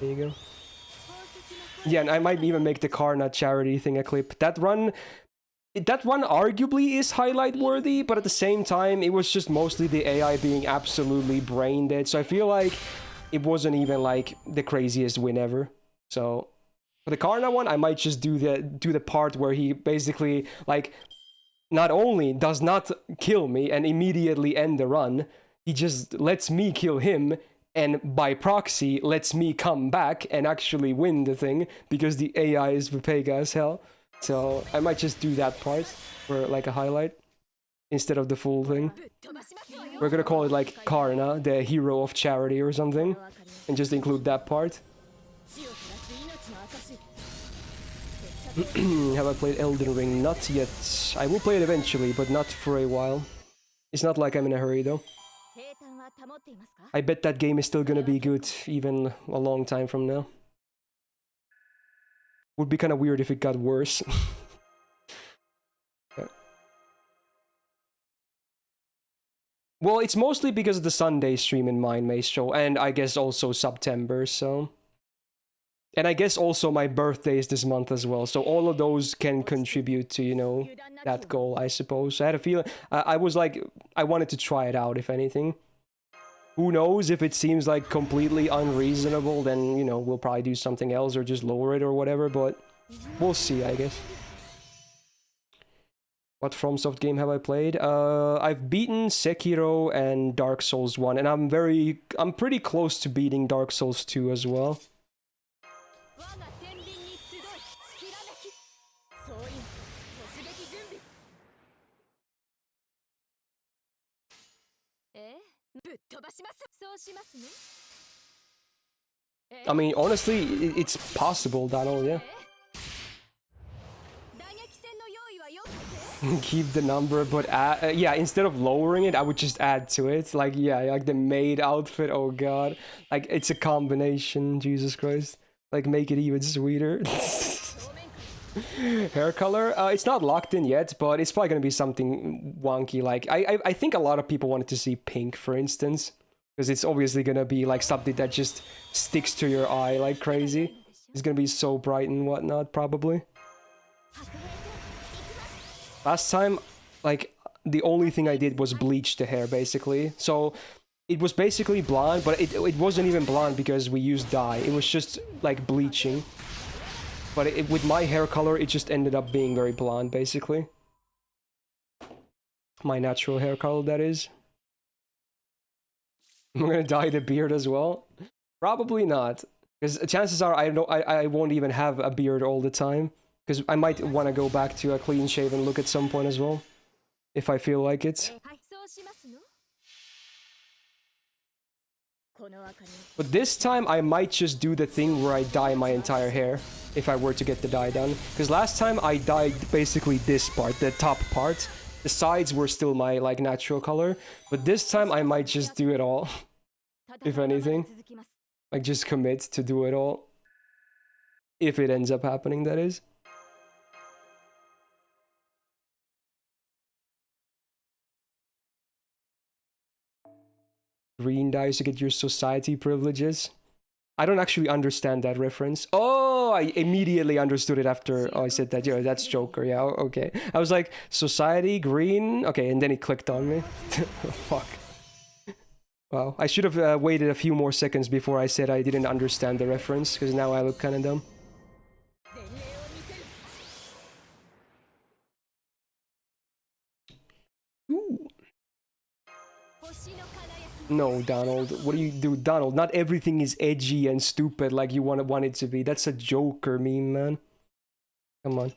A: there you go. Yeah, and I might even make the Karna charity thing a clip. That one arguably is highlight worthy, but at the same time, it was just mostly the AI being absolutely brain dead. So I feel like it wasn't even like the craziest win ever. So for the Karna one, I might just do the part where he basically like not only does not kill me and immediately end the run, he just lets me kill him, and by proxy lets me come back and actually win the thing because the AI is Vipega as hell. So I might just do that part for like a highlight instead of the full thing. We're gonna call it like Karna, the hero of charity or something, and just include that part. Have I played Elden Ring? Not yet. I will play it eventually, but not for a while. It's not like I'm in a hurry though. I bet that game is still gonna be good even a long time from now. Would be kind of weird if it got worse. Well, it's mostly because of the Sunday stream in mind, Maestro, and I guess also September, so... And I guess also my birthday is this month as well, so all of those can contribute to, you know, that goal, I suppose. I had a feeling... I was like, I wanted to try it out, if anything. Who knows, if it seems like completely unreasonable, then, you know, we'll probably do something else or just lower it or whatever, but we'll see, I guess. What FromSoft game have I played? I've beaten Sekiro and Dark Souls 1, and I'm pretty close to beating Dark Souls 2 as well. I mean, honestly, it's possible, Donald, yeah. Keep the number, but yeah, instead of lowering it, I would just add to it. Like, yeah, like the maid outfit, oh god. Like, it's a combination, Jesus Christ. Like, make it even sweeter. Hair color? It's not locked in yet, but it's probably gonna be something wonky. Like, I think a lot of people wanted to see pink, for instance. Because it's obviously gonna be like something that just sticks to your eye like crazy. It's gonna be so bright and whatnot, probably. Last time, like, the only thing I did was bleach the hair, basically. So, it was basically blonde, but it wasn't even blonde because we used dye. It was just, like, bleaching. But with my hair color, it just ended up being very blonde, basically. My natural hair color, that is. I'm gonna dye the beard as well? Probably not. Because chances are I won't even have a beard all the time. Because I might want to go back to a clean shaven look at some point as well. If I feel like it. But this time I might just do the thing where I dye my entire hair. If I were to get the dye done. Because last time I dyed basically this part, the top part. The sides were still my, like, natural color. But this time I might just do it all. If anything. Like, just commit to do it all. If it ends up happening, that is. Green dyes to get your society privileges. I don't actually understand that reference. Oh, I immediately understood it after I said that. Yeah, that's Joker. Yeah, okay. I was like, society, green? Okay, and then it clicked on me. Fuck. Wow, I should have waited a few more seconds before I said I didn't understand the reference, because now I look kind of dumb. Ooh. No, Donald. What do you do, Donald? Not everything is edgy and stupid like you want it to be. That's a Joker meme, man. Come on.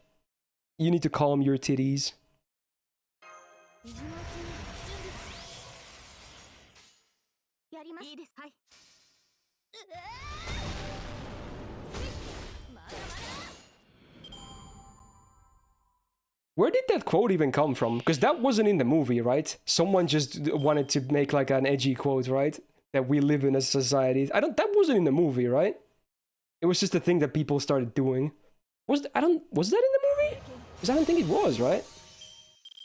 A: You need to calm your titties. Where did that quote even come from? Because that wasn't in the movie, right? Someone just wanted to make like an edgy quote, right? that we live in a society. That wasn't in the movie, right? It was just a thing that people started doing. Was that in the movie? Because I don't think it was, right?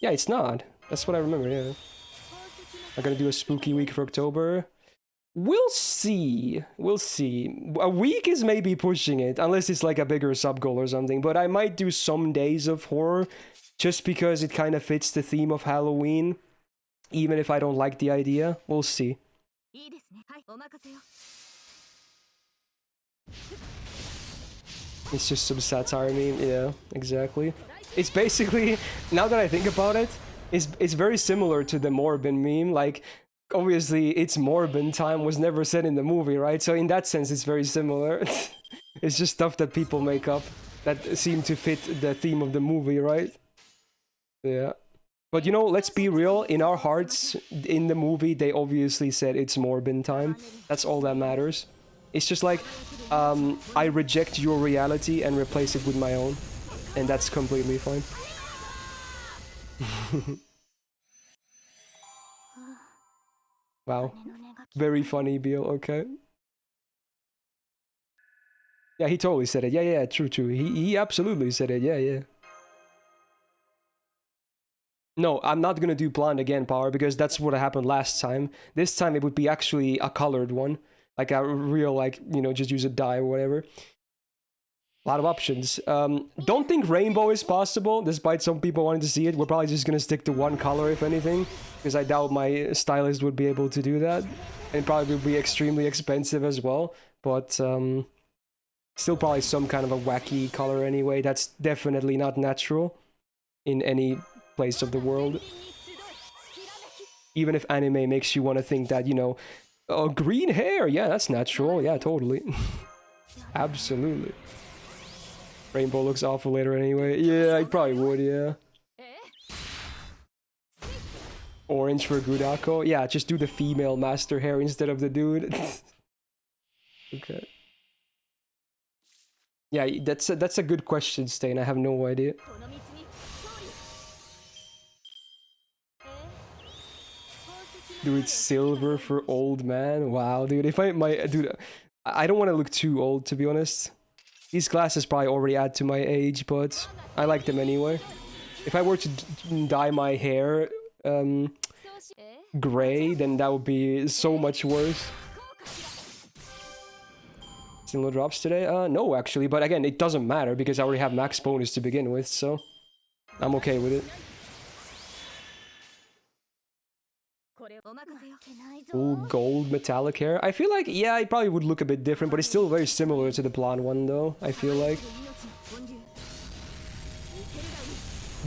A: Yeah, it's not. That's what I remember, yeah. I'm gonna do a spooky week for October. We'll see. We'll see. A week is maybe pushing it, unless it's like a bigger sub-goal or something. But I might do some days of horror, just because it kind of fits the theme of Halloween. Even if I don't like the idea. We'll see. It's just some satire meme. Yeah, exactly. It's basically, now that I think about it, it's very similar to the Morbin meme. Like, obviously, it's Morbin time was never said in the movie, right? So in that sense, it's very similar. It's just stuff that people make up that seem to fit the theme of the movie, right? Yeah. But you know, let's be real, in our hearts, in the movie, they obviously said it's Morbin time. That's all that matters. It's just like, I reject your reality and replace it with my own. And that's completely fine. Wow. Very funny, Beal, okay. Yeah, he totally said it. Yeah, true. He absolutely said it, yeah. No, I'm not gonna do blonde again, Power, because that's what happened last time. This time it would be actually a colored one. Like a real, like, you know, just use a dye or whatever. A lot of options. Don't think rainbow is possible, despite some people wanting to see it. We're probably just gonna stick to one color, if anything. Because I doubt my stylist would be able to do that. And probably would be extremely expensive as well. But, still probably some kind of a wacky color anyway. That's definitely not natural in any place of the world. Even if anime makes you want to think that, you know, oh, green hair, yeah, that's natural, yeah, totally. Absolutely. Rainbow looks awful later anyway. Yeah, I probably would, yeah. Orange for Gudako, yeah, just do the female master hair instead of the dude. Okay. Yeah, that's a good question, Stain. I have no idea. Dude, silver for old man. Wow, dude. If I dude, I don't want to look too old, to be honest. These glasses probably already add to my age, but I like them anyway. If I were to dye my hair gray, then that would be so much worse. Still no drops today? No, actually. But again, it doesn't matter because I already have max bonus to begin with, so I'm okay with it. Ooh, gold metallic hair. I feel like, yeah, it probably would look a bit different, but it's still very similar to the blonde one, though, I feel like.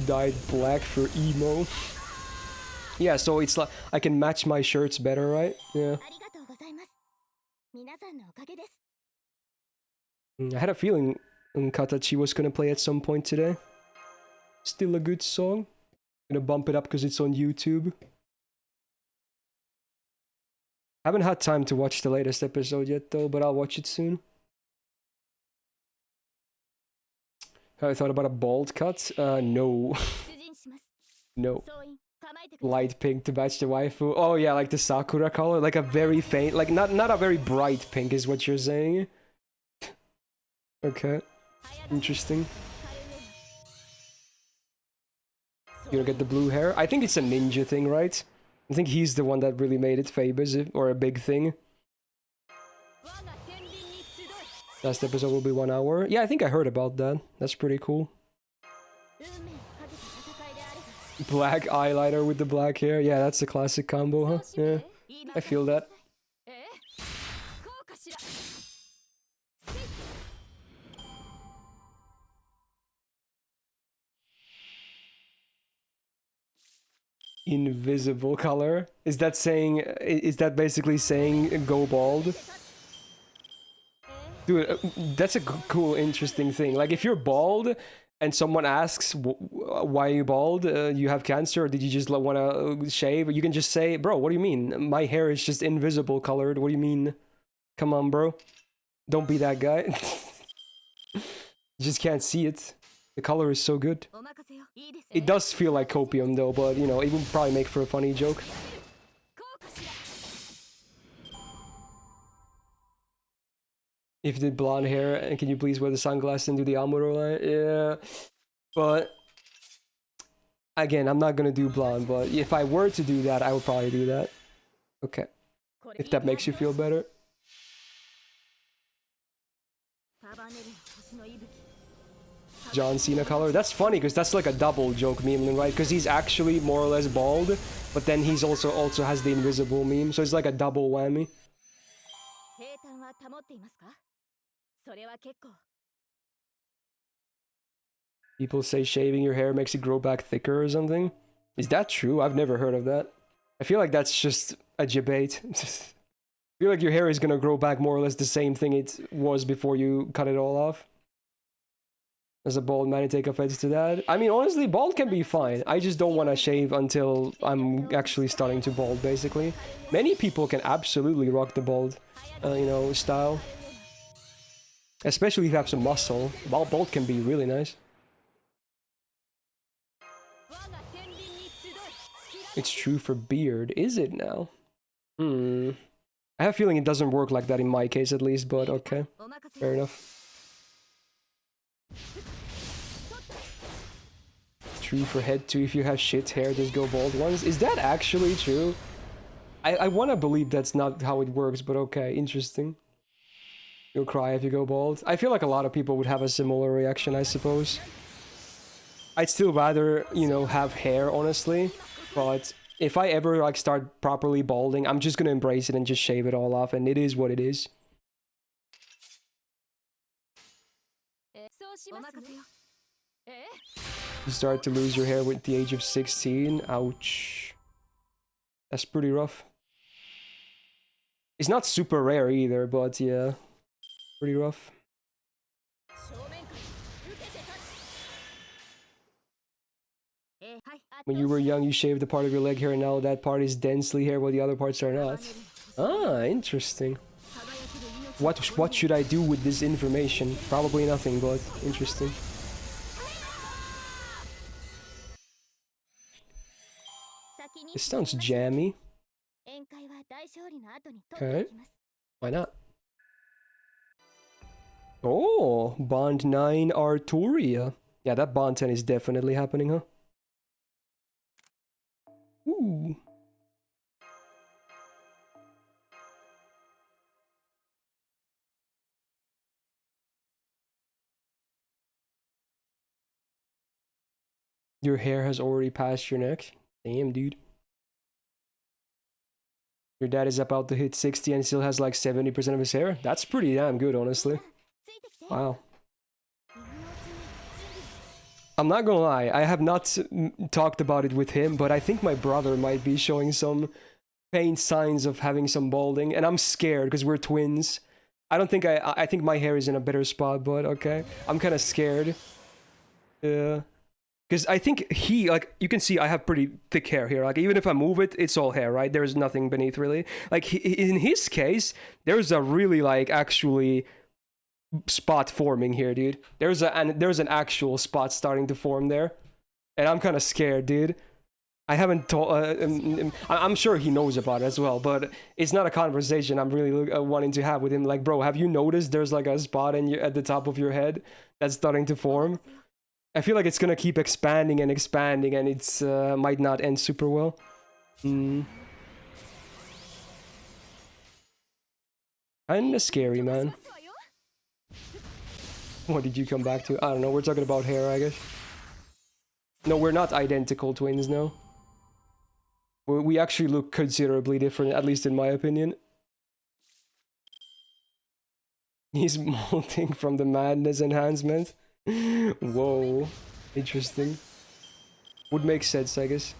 A: Dyed black for emo. Yeah, so it's like, I can match my shirts better, right? Yeah. I had a feeling Katachi was gonna play at some point today. Still a good song. Gonna bump it up because it's on YouTube. Haven't had time to watch the latest episode yet though, but I'll watch it soon. I thought about a bald cut? No. No. Light pink to match the waifu. Oh yeah, like the Sakura color, like a very faint, like not a very bright pink is what you're saying. Okay. Interesting. You don't get the blue hair? I think it's a ninja thing, right? I think he's the one that really made it famous, or a big thing. Last episode will be 1 hour. Yeah, I think I heard about that. That's pretty cool. Black eyeliner with the black hair. Yeah, that's a classic combo, huh? Yeah, I feel that. Invisible color? Is that saying, is that basically saying go bald? Dude, that's a cool, interesting thing. Like, if you're bald and someone asks, why are you bald? You have cancer, or did you just want to shave? You can just say, bro, what do you mean? My hair is just invisible colored. What do you mean? Come on, bro. Don't be that guy. You just can't see it. The color is so good. It does feel like copium though, but you know, it would probably make for a funny joke. If you did blonde hair, and can you please wear the sunglasses and do the Amuro line? Yeah, but again, I'm not gonna do blonde. But if I were to do that, I would probably do that. Okay, if that makes you feel better. John Cena color. That's funny because that's like a double joke meme, right? Because he's actually more or less bald, but then he's also has the invisible meme, so it's like a double whammy. People say shaving your hair makes it grow back thicker or something. Is that true? I've never heard of that. I feel like that's just a debate. I feel like your hair is gonna grow back more or less the same thing it was before you cut it all off. As a bald man, I take offense to that. I mean, honestly, bald can be fine. I just don't want to shave until I'm actually starting to bald, basically. Many people can absolutely rock the bald, you know, style. Especially if you have some muscle. Bald can be really nice. It's true for beard. Is it now? I have a feeling it doesn't work like that in my case, at least, but okay. Fair enough. True for head too. If you have shit hair, just go bald once. Is that actually true? I want to believe that's not how it works, but okay, interesting. You'll cry if you go bald. I feel like a lot of people would have a similar reaction, I suppose. I'd still rather, you know, have hair, honestly. But if I ever, like, start properly balding, I'm just gonna embrace it and just shave it all off, and it is what it is. You start to lose your hair with the age of 16. Ouch. That's pretty rough. It's not super rare either, but yeah. Pretty rough. When you were young, you shaved a part of your leg hair, and now that part is densely hair while the other parts are not. Ah, interesting. What should I do with this information? Probably nothing, but interesting. This sounds jammy. Okay. Why not? Oh, Bond 9 Arturia. Yeah, that Bond 10 is definitely happening, huh? Ooh. Your hair has already passed your neck? Damn, dude. Your dad is about to hit 60 and still has like 70% of his hair? That's pretty damn good, honestly. Wow. I'm not gonna lie, I have not talked about it with him, but I think my brother might be showing some faint signs of having some balding, and I'm scared because we're twins. I don't think I think my hair is in a better spot, but okay. I'm kind of scared. Yeah. Because I think he, like, you can see I have pretty thick hair here. Like, even if I move it, it's all hair, right? There's nothing beneath, really. Like, in his case, there's a really, like, actually spot forming here, dude. There's an actual spot starting to form there. And I'm kind of scared, dude. I haven't told... I'm sure he knows about it as well, but it's not a conversation I'm really wanting to have with him. Like, bro, have you noticed there's, like, a spot at the top of your head that's starting to form? I feel like it's gonna keep expanding, and it's might not end super well. Kinda scary, man. What did you come back to? I don't know, we're talking about hair, I guess. No, we're not identical twins, no. We actually look considerably different, at least in my opinion. He's molting from the madness enhancement. Whoa, interesting. Would make sense, I guess.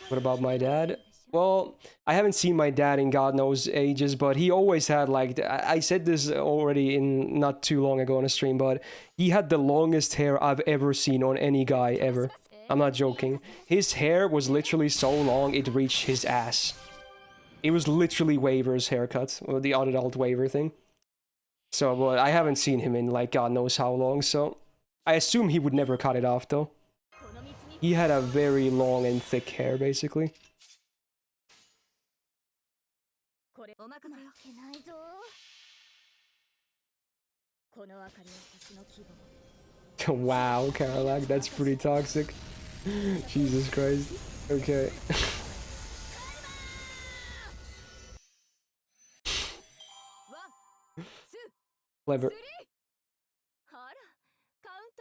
A: What about my dad? Well, I haven't seen my dad in God knows ages, but he always had, like, I said this already in not too long ago on a stream, but he had the longest hair I've ever seen on any guy ever. I'm not joking. His hair was literally so long it reached his ass. It was literally Waver's haircut, or the adult Waver thing. So, but I haven't seen him in, like, God knows how long, so I assume he would never cut it off, though. He had a very long and thick hair, basically. Wow, Karalak, that's pretty toxic. Jesus Christ. Okay. Clever.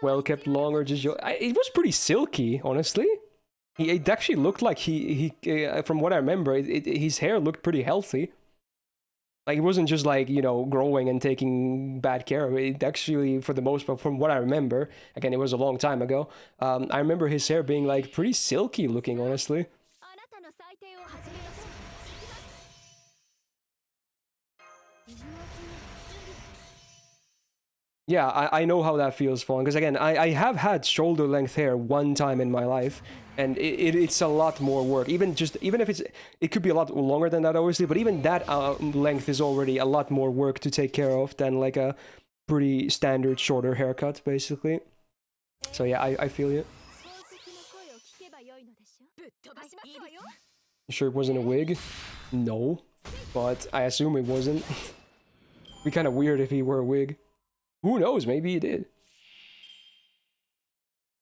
A: Well kept long or just it was pretty silky, honestly. It actually looked like from what I remember, his hair looked pretty healthy. Like, it wasn't just like, you know, growing and taking bad care of it. It actually, for the most part, from what I remember, again, it was a long time ago, I remember his hair being like pretty silky looking, honestly. Yeah, I know how that feels, Fawn, because again, I have had shoulder length hair one time in my life, and it's a lot more work. Even if it could be a lot longer than that, obviously, but even that length is already a lot more work to take care of than like a pretty standard shorter haircut, basically. So yeah, I feel you. You sure it wasn't a wig? No, but I assume it wasn't. Be kind of weird if he wore a wig. Who knows? Maybe he did.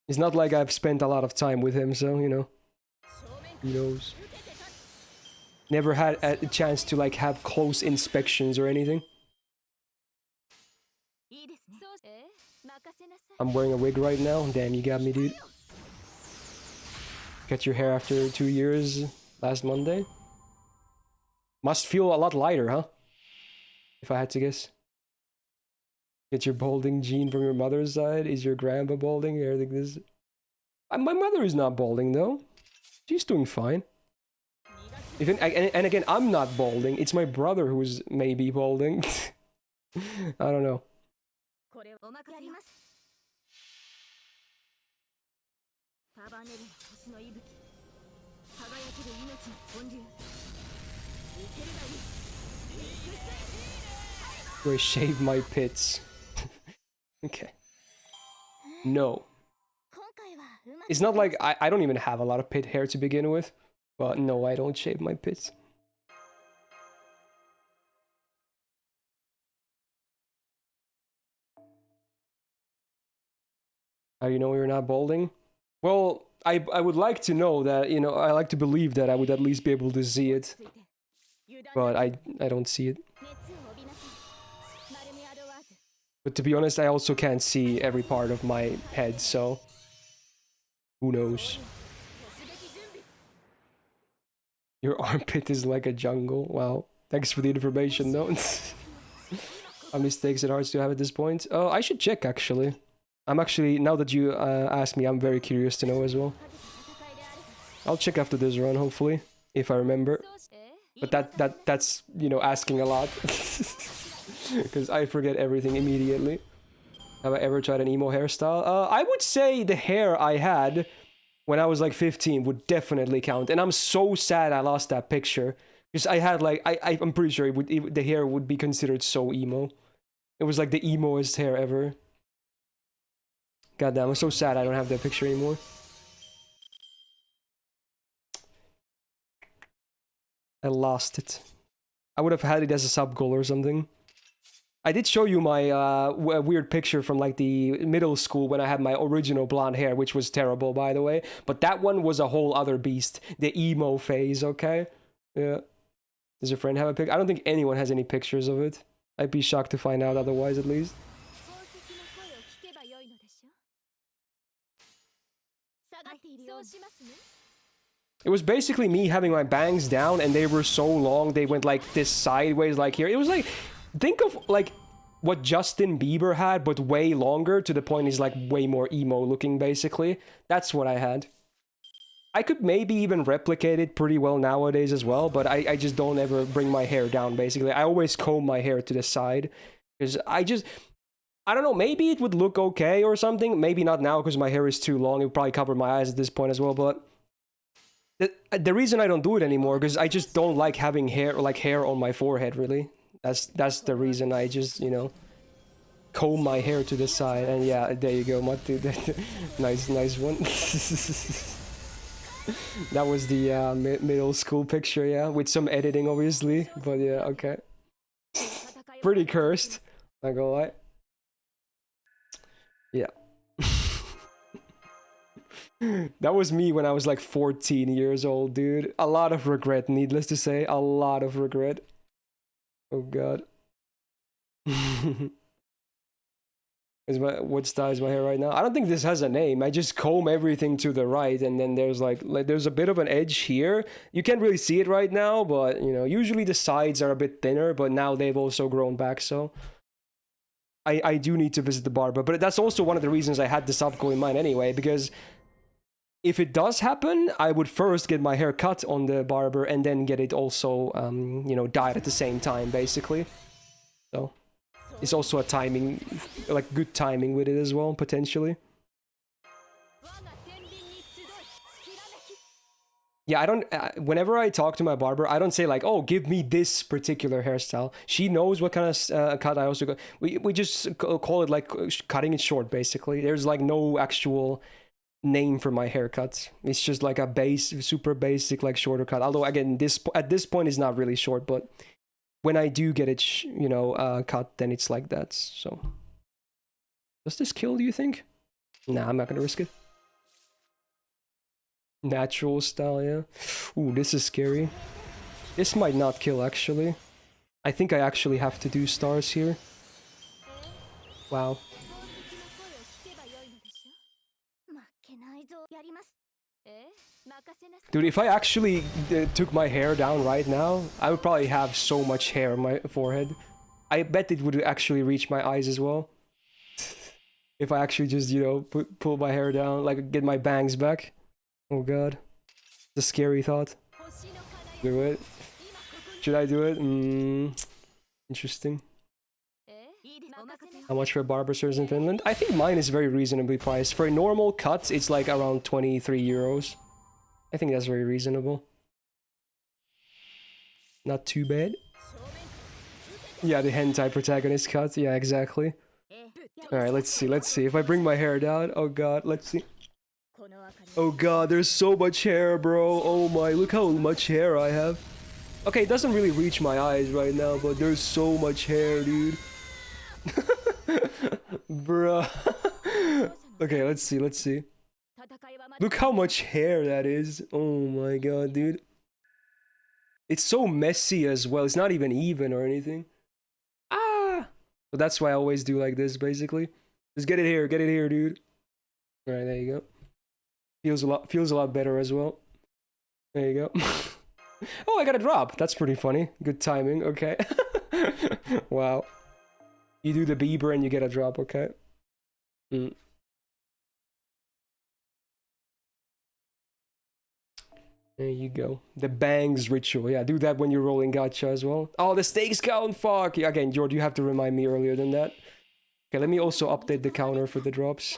A: It's not like I've spent a lot of time with him, so, you know. Who knows? Never had a chance to, like, have close inspections or anything. I'm wearing a wig right now. Damn, you got me, dude. Cut your hair after 2 years last Monday. Must feel a lot lighter, huh? If I had to guess. Get your balding gene from your mother's side. Is your grandpa balding? I think this. My mother is not balding though. She's doing fine. Even and again, I'm not balding. It's my brother who's maybe balding. I don't know. Do I shave my pits? Okay. No. It's not like I don't even have a lot of pit hair to begin with. But no, I don't shave my pits. How do you know you're not balding? Well, I would like to know that, you know, I like to believe that I would at least be able to see it. But I don't see it. But to be honest, I also can't see every part of my head, so who knows? Your armpit is like a jungle. Wow. Thanks for the information, though. How many stakes and hearts do you have at this point? Oh, I should check, actually. I'm actually, now that you asked me, I'm very curious to know as well. I'll check after this run, hopefully, if I remember. But that's, you know, asking a lot. Because I forget everything immediately. Have I ever tried an emo hairstyle? I would say the hair I had when I was like 15 would definitely count. And I'm so sad I lost that picture. Because I had like, I'm pretty sure the hair would be considered so emo. It was like the emoest hair ever. Goddamn, I'm so sad I don't have that picture anymore. I lost it. I would have had it as a sub goal or something. I did show you my weird picture from like the middle school when I had my original blonde hair, which was terrible, by the way. But that one was a whole other beast. The emo phase, okay? Yeah. Does your friend have a pic? I don't think anyone has any pictures of it. I'd be shocked to find out otherwise, at least. It was basically me having my bangs down and they were so long they went like this sideways like here. It was like, think of like what Justin Bieber had but way longer to the point he's like way more emo looking basically. That's what I had. I could maybe even replicate it pretty well nowadays as well, but I just don't ever bring my hair down basically. I always comb my hair to the side because I don't know, maybe it would look okay or something. Maybe not now because my hair is too long. It would probably cover my eyes at this point as well, but the reason I don't do it anymore because I just don't like having hair on my forehead, really. That's the reason I just, you know, comb my hair to the side. And yeah, there you go, Matu. nice one. That was the middle school picture, yeah, with some editing, obviously. But yeah, okay. Pretty cursed, not gonna lie. Yeah. That was me when I was like 14 years old, dude. A lot of regret, needless to say. A lot of regret. Oh god. What style is my hair right now? I don't think this has a name. I just comb everything to the right, and then there's like there's a bit of an edge here. You can't really see it right now, but you know, usually the sides are a bit thinner, but now they've also grown back, so I do need to visit the barber. But that's also one of the reasons I had this upgo in mind anyway, because if it does happen, I would first get my hair cut on the barber and then get it also, you know, dyed at the same time, basically. So it's also a timing, like good timing with it as well, potentially. Yeah, I don't, whenever I talk to my barber, I don't say like, oh, give me this particular hairstyle. She knows what kind of cut I also got. We just call it like cutting it short, basically. There's like no actual name for my haircut. It's just like a super basic, like shorter cut. Although again, at this point is not really short, but when I do get it, you know, cut, then it's like that. So, does this kill? Do you think? Nah, I'm not gonna risk it. Natural style, yeah. Ooh, this is scary. This might not kill actually. I think I actually have to do stars here. Wow. Dude, if I actually took my hair down right now, I would probably have so much hair on my forehead. I bet it would actually reach my eyes as well. If I actually just, you know, pull my hair down, like get my bangs back. Oh god. The scary thought. Do it. Should I do it? Interesting. How much for barber service in Finland? I think mine is very reasonably priced. For a normal cut, it's like around 23 euros. I think that's very reasonable. Not too bad. Yeah, the hentai protagonist cut. Yeah, exactly. Alright, let's see. Let's see. If I bring my hair down. Oh god, let's see. Oh god, there's so much hair, bro. Oh my, look how much hair I have. Okay, it doesn't really reach my eyes right now, but there's so much hair, dude. Bruh. Okay, let's see, let's see. Look how much hair that is. Oh my god, dude. It's so messy as well. It's not even or anything. Ah! So that's why I always do like this, basically. Just get it here, dude. Alright, there you go. Feels a lot better as well. There you go. Oh, I got a drop. That's pretty funny. Good timing. Okay. Wow. You do the Bieber and you get a drop. Okay. There you go. The bangs ritual. Yeah, do that when you're rolling gacha as well. Oh, the stakes count. Fuck. Yeah, again, George, you have to remind me earlier than that. Okay, let me also update the counter for the drops.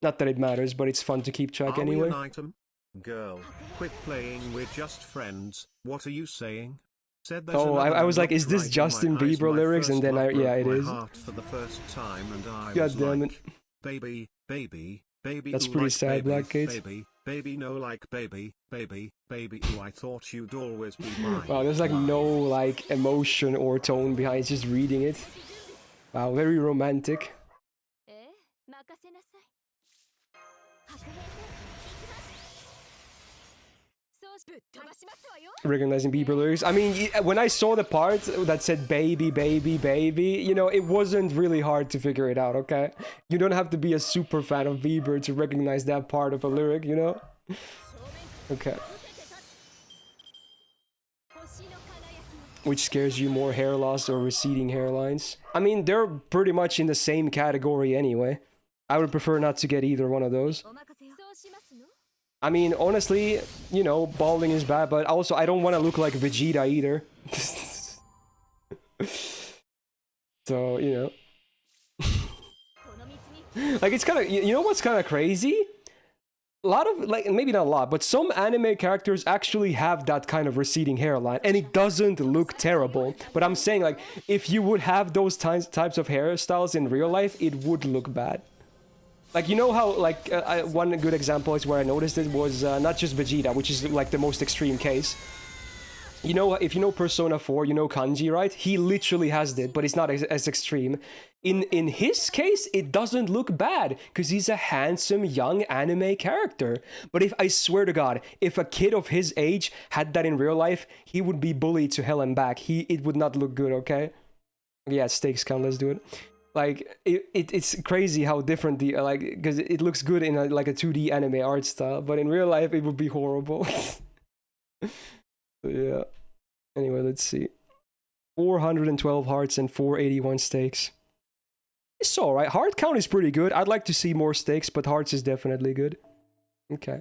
A: Not that it matters, but it's fun to keep track anyway.
C: An item? Girl, quit playing, we're just friends. What are you saying? Said
A: oh, I was like, is this Justin Bieber lyrics? And then yeah, it is.
C: For the first time and I
A: God
C: was
A: damn
C: like,
A: it.
C: Baby, baby, baby.
A: That's pretty
C: like
A: sad,
C: baby,
A: Black Kate.
C: Baby, baby, no, like baby, baby, baby. Ooh, I thought you'd always be mine.
A: Wow, there's like no like emotion or tone behind it, just reading it. Wow, very romantic. Recognizing Bieber lyrics. I mean, when I saw the part that said baby, baby, baby, you know, it wasn't really hard to figure it out, okay? You don't have to be a super fan of Bieber to recognize that part of a lyric, you know? Okay. Which scares you more, hair loss or receding hairlines? I mean, they're pretty much in the same category anyway. I would prefer not to get either one of those. I mean, honestly, you know, balding is bad, but also I don't want to look like Vegeta either. So, you know. Like, it's kind of, you know what's kind of crazy? A lot of, like, maybe not a lot, but some anime characters actually have that kind of receding hairline, and it doesn't look terrible. But I'm saying, like, if you would have those types of hairstyles in real life, it would look bad. Like, you know how, like, one good example is where I noticed it was not just Vegeta, which is, like, the most extreme case. You know, if you know Persona 4, you know Kanji, right? He literally has it, but it's not as extreme. In his case, it doesn't look bad because he's a handsome young anime character. But if I swear to God, if a kid of his age had that in real life, he would be bullied to hell and back. It would not look good, okay? Yeah, stakes count, let's do it. Like, it's crazy how different the, like, because it looks good in a 2D anime art style, but in real life it would be horrible. So, yeah. Anyway, let's see. 412 hearts and 481 stakes. It's alright. Heart count is pretty good. I'd like to see more stakes, but hearts is definitely good. Okay.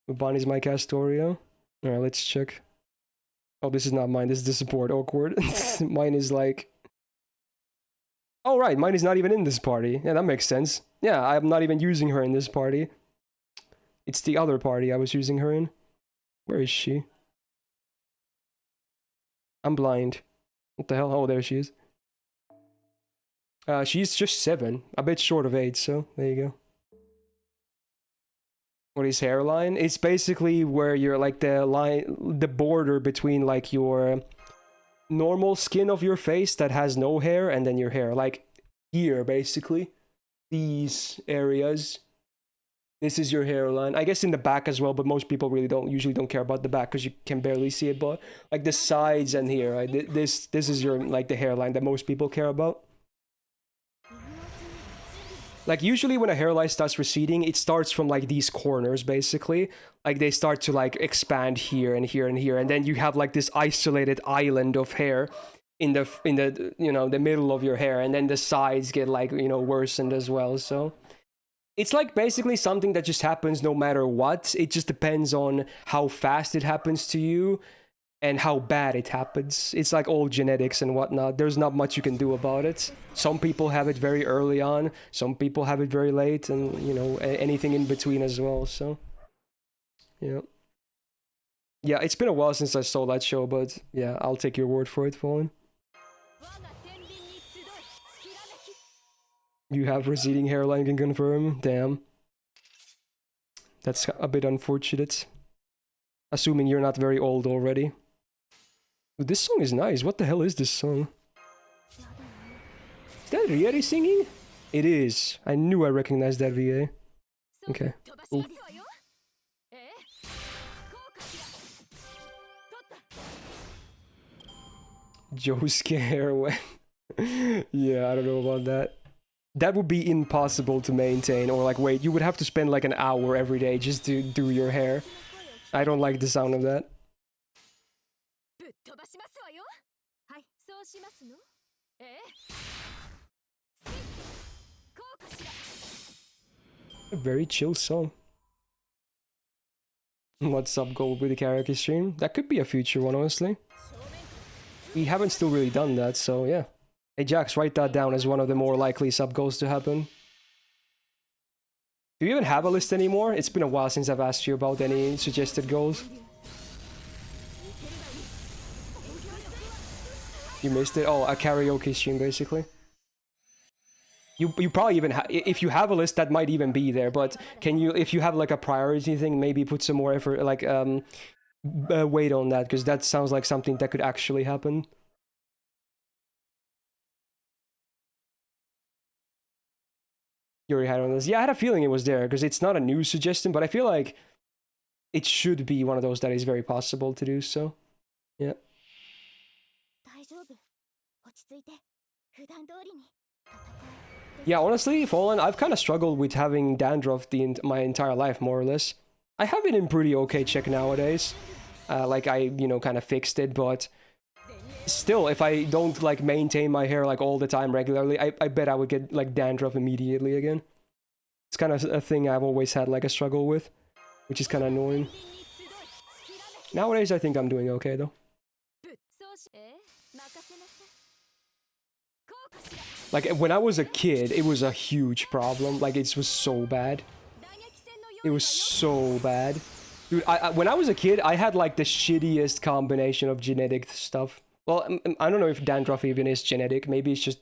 A: Ubani's my Castorio. Alright, let's check. Oh, this is not mine. This is the support. Awkward. Mine is like... Oh, right. Mine is not even in this party. Yeah, that makes sense. Yeah, I'm not even using her in this party. It's the other party I was using her in. Where is she? I'm blind. What the hell? Oh, there she is. She's just 7. A bit short of 8, so there you go. What is hairline? It's basically where you're like the border between like your normal skin of your face that has no hair and then your hair. Like here, basically. These areas. This is your hairline. I guess in the back as well, but most people really usually don't care about the back because you can barely see it. But like the sides and here, right? This is your like the hairline that most people care about. Like usually when a hairline starts receding, it starts from like these corners basically. Like they start to like expand here and here and here, and then you have like this isolated island of hair in the you know the middle of your hair, and then the sides get like worsened as well. So it's like basically something that just happens no matter what. It just depends on how fast it happens to you and how bad it happens. It's like all genetics and whatnot. There's not much you can do about it. Some people have it very early on, some people have it very late, and anything in between as well. So yeah, it's been a while since I saw that show, but yeah, I'll take your word for it, Fallen. You have receding hairline, can confirm. Damn, that's a bit unfortunate, assuming you're not very old already. This song is nice. What the hell is this song? Is that Rieri singing? It is. I knew I recognized that VA. Okay. Cool. Josuke heroin. Yeah, I don't know about that. That would be impossible to maintain. Or like, wait, you would have to spend like an hour every day just to do your hair. I don't like the sound of that. A very chill song. What's up, Ghoul, with the karaoke stream? That could be a future one, honestly. We haven't still really done that, so yeah. Hey Jax, write that down as one of the more likely sub goals to happen. Do you even have a list anymore? It's been a while since I've asked you about any suggested goals. You missed it? Oh, a karaoke stream, basically. You probably even if you have a list, that might even be there, but can you, if you have like a priority thing, maybe put some more effort, like weight on that, because that sounds like something that could actually happen. Yuri had on this. Yeah, I had a feeling it was there, because it's not a new suggestion, but I feel like it should be one of those that is very possible to do, so yeah. Yeah, honestly, Fallen, I've kind of struggled with having dandruff my entire life, more or less. I have it in pretty okay check nowadays. Like, I, kind of fixed it, but still, if I don't, like, maintain my hair, like, all the time regularly, I bet I would get, like, dandruff immediately again. It's kind of a thing I've always had, like, a struggle with, which is kind of annoying. Nowadays, I think I'm doing okay, though. Like, when I was a kid, it was a huge problem. Like, it was so bad. It was so bad. Dude, when I was a kid, I had, like, the shittiest combination of genetic stuff. Well, I don't know if dandruff even is genetic. Maybe it's just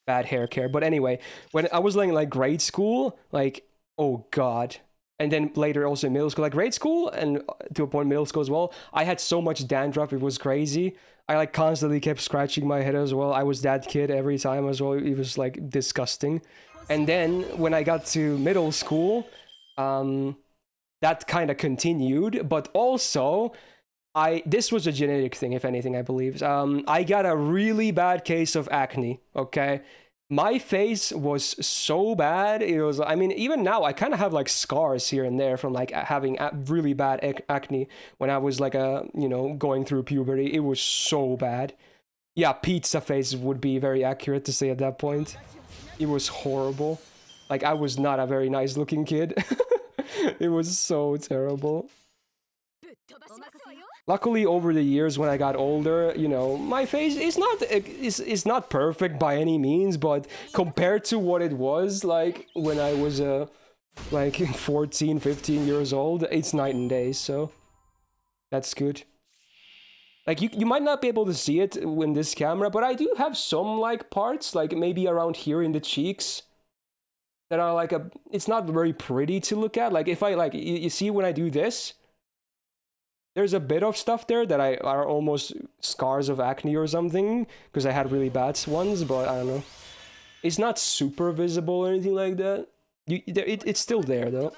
A: bad hair care. But anyway, when I was, like grade school, like, oh, God. And then later also in middle school, like grade school and to a point middle school as well, I had so much dandruff, it was crazy. I like constantly kept scratching my head as well. I was that kid every time as well. It was like disgusting. And then when I got to middle school, that kind of continued, but also this was a genetic thing, if anything, I believe. I got a really bad case of acne, okay? My face was so bad. It was, I mean, even now I kind of have like scars here and there from like having really bad acne when I was like going through puberty. It was so bad. Yeah, pizza face would be very accurate to say at that point. It was horrible. Like, I was not a very nice looking kid. It was so terrible. Luckily, over the years when I got older, you know, my face is not perfect by any means, but compared to what it was like when I was like 14, 15 years old, it's night and day, so that's good. Like, you might not be able to see it in this camera, but I do have some like parts, like maybe around here in the cheeks, that are like it's not very pretty to look at. Like, if I like, you see when I do this, there's a bit of stuff there that are almost scars of acne or something, because I had really bad ones, but I don't know. It's not super visible or anything like that. It's still there, though.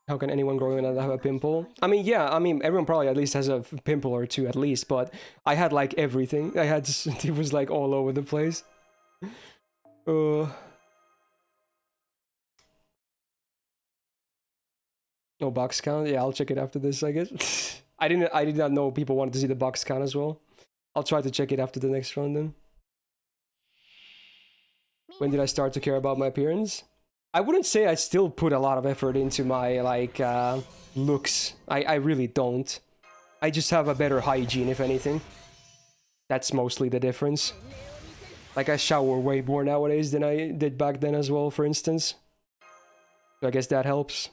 A: How can anyone growing up have a pimple? I mean, yeah, I mean, everyone probably at least has a pimple or two at least, but I had like everything. I had, it was like all over the place. No box count? Yeah, I'll check it after this, I guess. I did not know people wanted to see the box count as well. I'll try to check it after the next run then. When did I start to care about my appearance? I wouldn't say I still put a lot of effort into my, like, looks. I really don't. I just have a better hygiene, if anything. That's mostly the difference. Like, I shower way more nowadays than I did back then as well, for instance. So I guess that helps.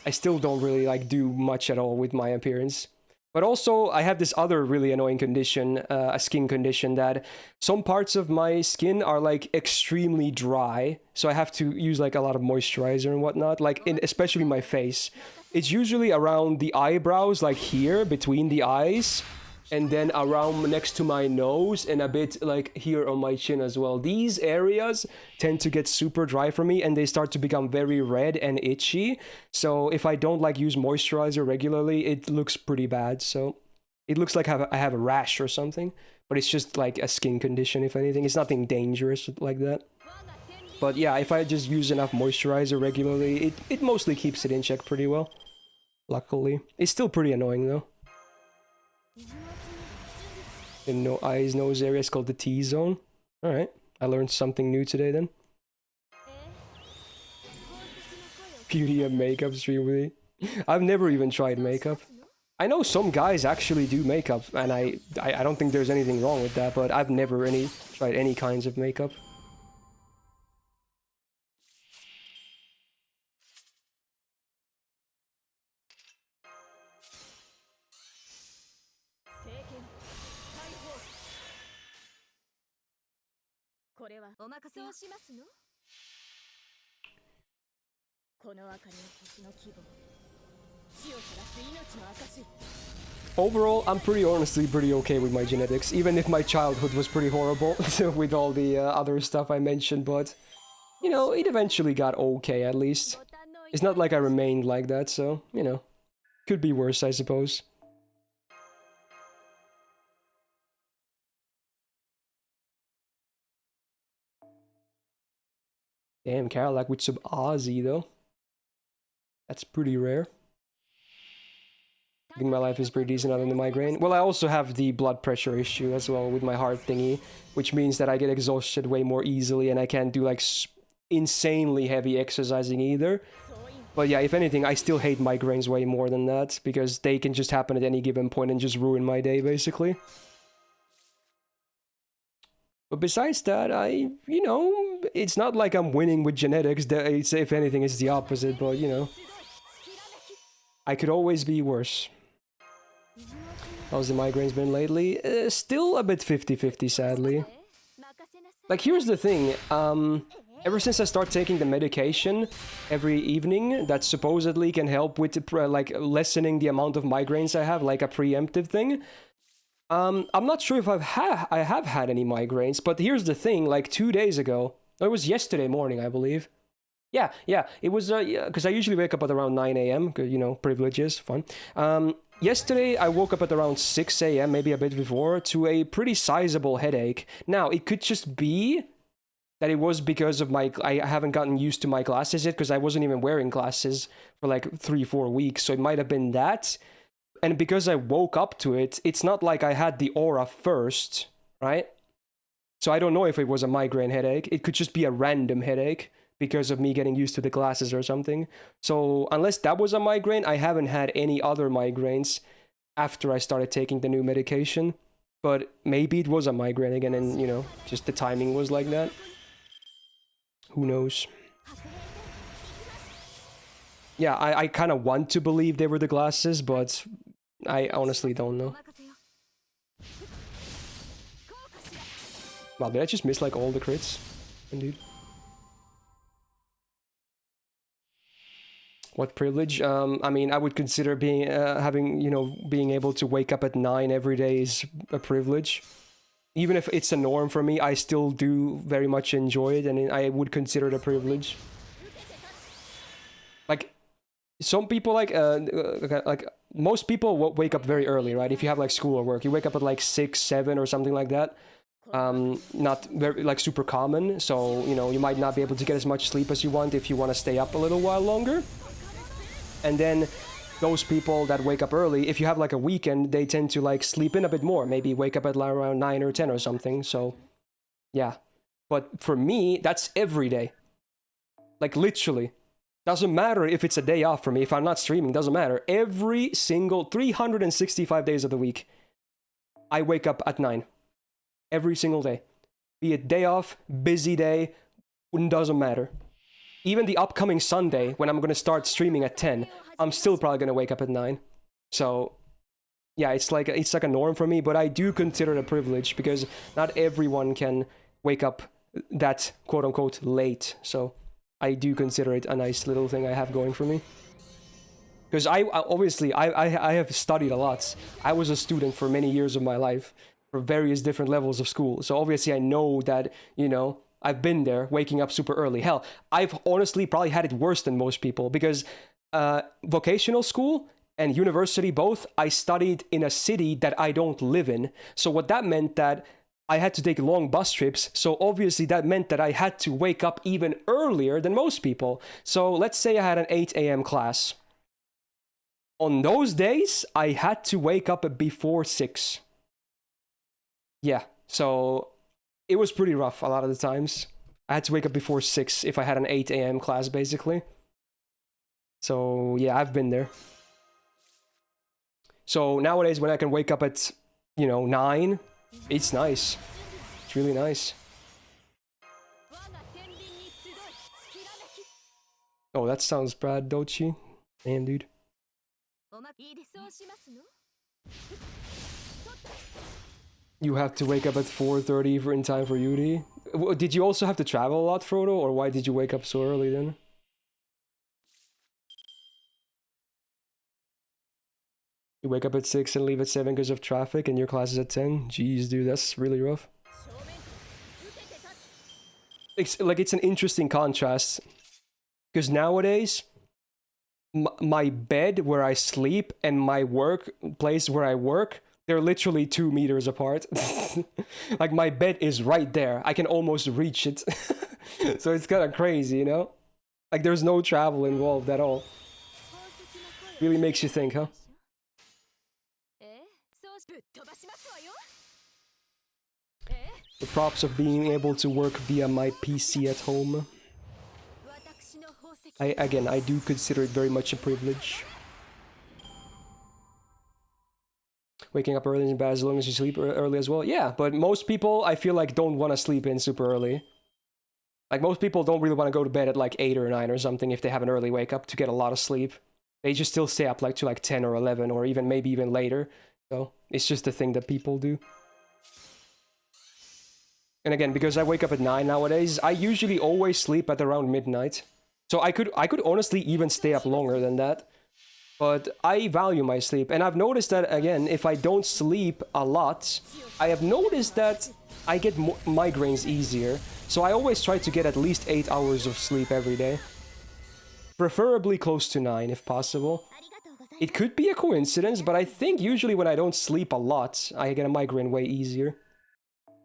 A: I still don't really, like, do much at all with my appearance. But also, I have this other really annoying condition, a skin condition, that some parts of my skin are, like, extremely dry. So I have to use, like, a lot of moisturizer and whatnot, like, especially my face. It's usually around the eyebrows, like here, between the eyes, and then around next to my nose, and a bit, like, here on my chin as well. These areas tend to get super dry for me, and they start to become very red and itchy. So if I don't, like, use moisturizer regularly, it looks pretty bad. So it looks like I have a rash or something, but it's just, like, a skin condition, if anything. It's nothing dangerous like that. But yeah, if I just use enough moisturizer regularly, it mostly keeps it in check pretty well. Luckily. It's still pretty annoying, though. The eyes, nose area is called the T-zone. Alright, I learned something new today then. Beauty and makeup stream with me. I've never even tried makeup. I know some guys actually do makeup, and I don't think there's anything wrong with that, but I've never tried any kinds of makeup. Overall, I'm honestly pretty okay with my genetics, even if my childhood was pretty horrible with all the other stuff I mentioned, but, you know, it eventually got okay at least. It's not like I remained like that, so, you know, could be worse, I suppose. Damn, Cadillac with some Aussie, though. That's pretty rare. I think my life is pretty decent other than the migraine. Well, I also have the blood pressure issue as well with my heart thingy, which means that I get exhausted way more easily and I can't do, like, insanely heavy exercising either. But yeah, if anything, I still hate migraines way more than that, because they can just happen at any given point and just ruin my day, basically. But besides that, you know, it's not like I'm winning with genetics. It's, if anything, it's the opposite, but, you know, I could always be worse. How's the migraines been lately? Still a bit 50-50, sadly. Like, here's the thing, ever since I started taking the medication every evening that supposedly can help with, like, lessening the amount of migraines I have, like a preemptive thing, I'm not sure if I have had any migraines, but here's the thing, like 2 days ago, it was yesterday morning, I believe. Yeah, it was, because I usually wake up at around 9 a.m., you know, privileges, fun. Yesterday, I woke up at around 6 a.m., maybe a bit before, to a pretty sizable headache. Now, it could just be that it was because of I haven't gotten used to my glasses yet, because I wasn't even wearing glasses for like 3-4 weeks, so it might have been that. And because I woke up to it, it's not like I had the aura first, right? So I don't know if it was a migraine headache. It could just be a random headache because of me getting used to the glasses or something. So unless that was a migraine, I haven't had any other migraines after I started taking the new medication. But maybe it was a migraine again, and, you know, just the timing was like that. Who knows? Yeah, I kind of want to believe they were the glasses, but I honestly don't know. Wow, did I just miss like all the crits? Indeed. What privilege? I mean, I would consider being having, you know, being able to wake up at 9 every day is a privilege. Even if it's a norm for me, I still do very much enjoy it, and I would consider it a privilege. Like, some people like most people wake up very early, right? If you have like school or work, you wake up at like 6, 7 or something like that. Not very like super common, so, you know, you might not be able to get as much sleep as you want if you want to stay up a little while longer. And then those people that wake up early, if you have like a weekend, they tend to like sleep in a bit more, maybe wake up at like around 9 or 10 or something. So yeah, but for me, that's every day, like literally. Doesn't matter if it's a day off for me, if I'm not streaming, doesn't matter. Every single 365 days of the week, I wake up at 9. Every single day. Be it day off, busy day, doesn't matter. Even the upcoming Sunday, when I'm going to start streaming at 10, I'm still probably going to wake up at 9. So, yeah, it's like a norm for me, but I do consider it a privilege, because not everyone can wake up that quote-unquote late. So, I do consider it a nice little thing I have going for me. Because I have studied a lot. I was a student for many years of my life, for various different levels of school. So obviously I know that, you know, I've been there, waking up super early. Hell, I've honestly probably had it worse than most people, because vocational school and university both, I studied in a city that I don't live in. So what that meant that I had to take long bus trips, so obviously that meant that I had to wake up even earlier than most people. So let's say I had an 8 a.m. class. On those days, I had to wake up before 6. Yeah, so it was pretty rough a lot of the times. I had to wake up before 6 if I had an 8 a.m. class, basically. So yeah, I've been there. So nowadays, when I can wake up at, you know, 9... it's nice. It's really nice. Oh, that sounds bad, Dochi. Man, dude. You have to wake up at 4:30 for in time for UD. Did you also have to travel a lot, Frodo? Or why did you wake up so early then? You wake up at 6 and leave at 7 because of traffic, and your class is at 10? Jeez, dude, that's really rough. It's an interesting contrast. Because nowadays, my bed where I sleep and my work place where I work, they're literally 2 meters apart. Like, my bed is right there. I can almost reach it. So it's kind of crazy, you know? Like, there's no travel involved at all. Really makes you think, huh? The props of being able to work via my PC at home. I do consider it very much a privilege. waking up early isn't bad as long as you sleep early as well. Yeah, but most people, I feel like, don't want to sleep in super early. Like, most people don't really want to go to bed at like 8 or 9 or something if they have an early wake up to get a lot of sleep. They just still stay up like to like 10 or 11 or even maybe even later. So it's just a thing that people do. And again, because I wake up at 9 nowadays, I usually always sleep at around midnight. So I could honestly even stay up longer than that. But I value my sleep. And I've noticed that, again, if I don't sleep a lot, I have noticed that I get migraines easier. So I always try to get at least 8 hours of sleep every day. Preferably close to 9 if possible. It could be a coincidence, but I think usually when I don't sleep a lot, I get a migraine way easier.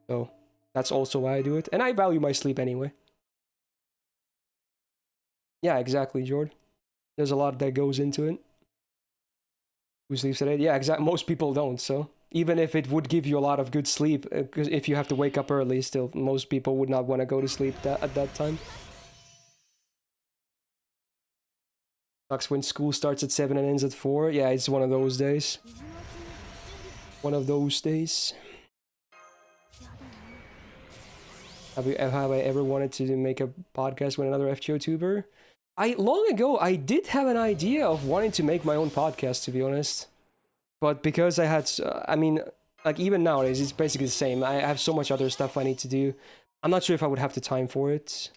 A: So that's also why I do it. And I value my sleep anyway. Yeah, exactly, Jord. There's a lot that goes into it. Who sleeps at 8? Yeah, exactly. Most people don't, so... Even if it would give you a lot of good sleep, because if you have to wake up early, still, most people would not want to go to sleep at that time. Sucks when school starts at 7 and ends at 4. Yeah, it's one of those days. One of those days. Have I ever wanted to make a podcast with another FGO tuber? Long ago, I did have an idea of wanting to make my own podcast, to be honest. But because I had, I mean, like even nowadays, it's basically the same. I have so much other stuff I need to do. I'm not sure if I would have the time for it.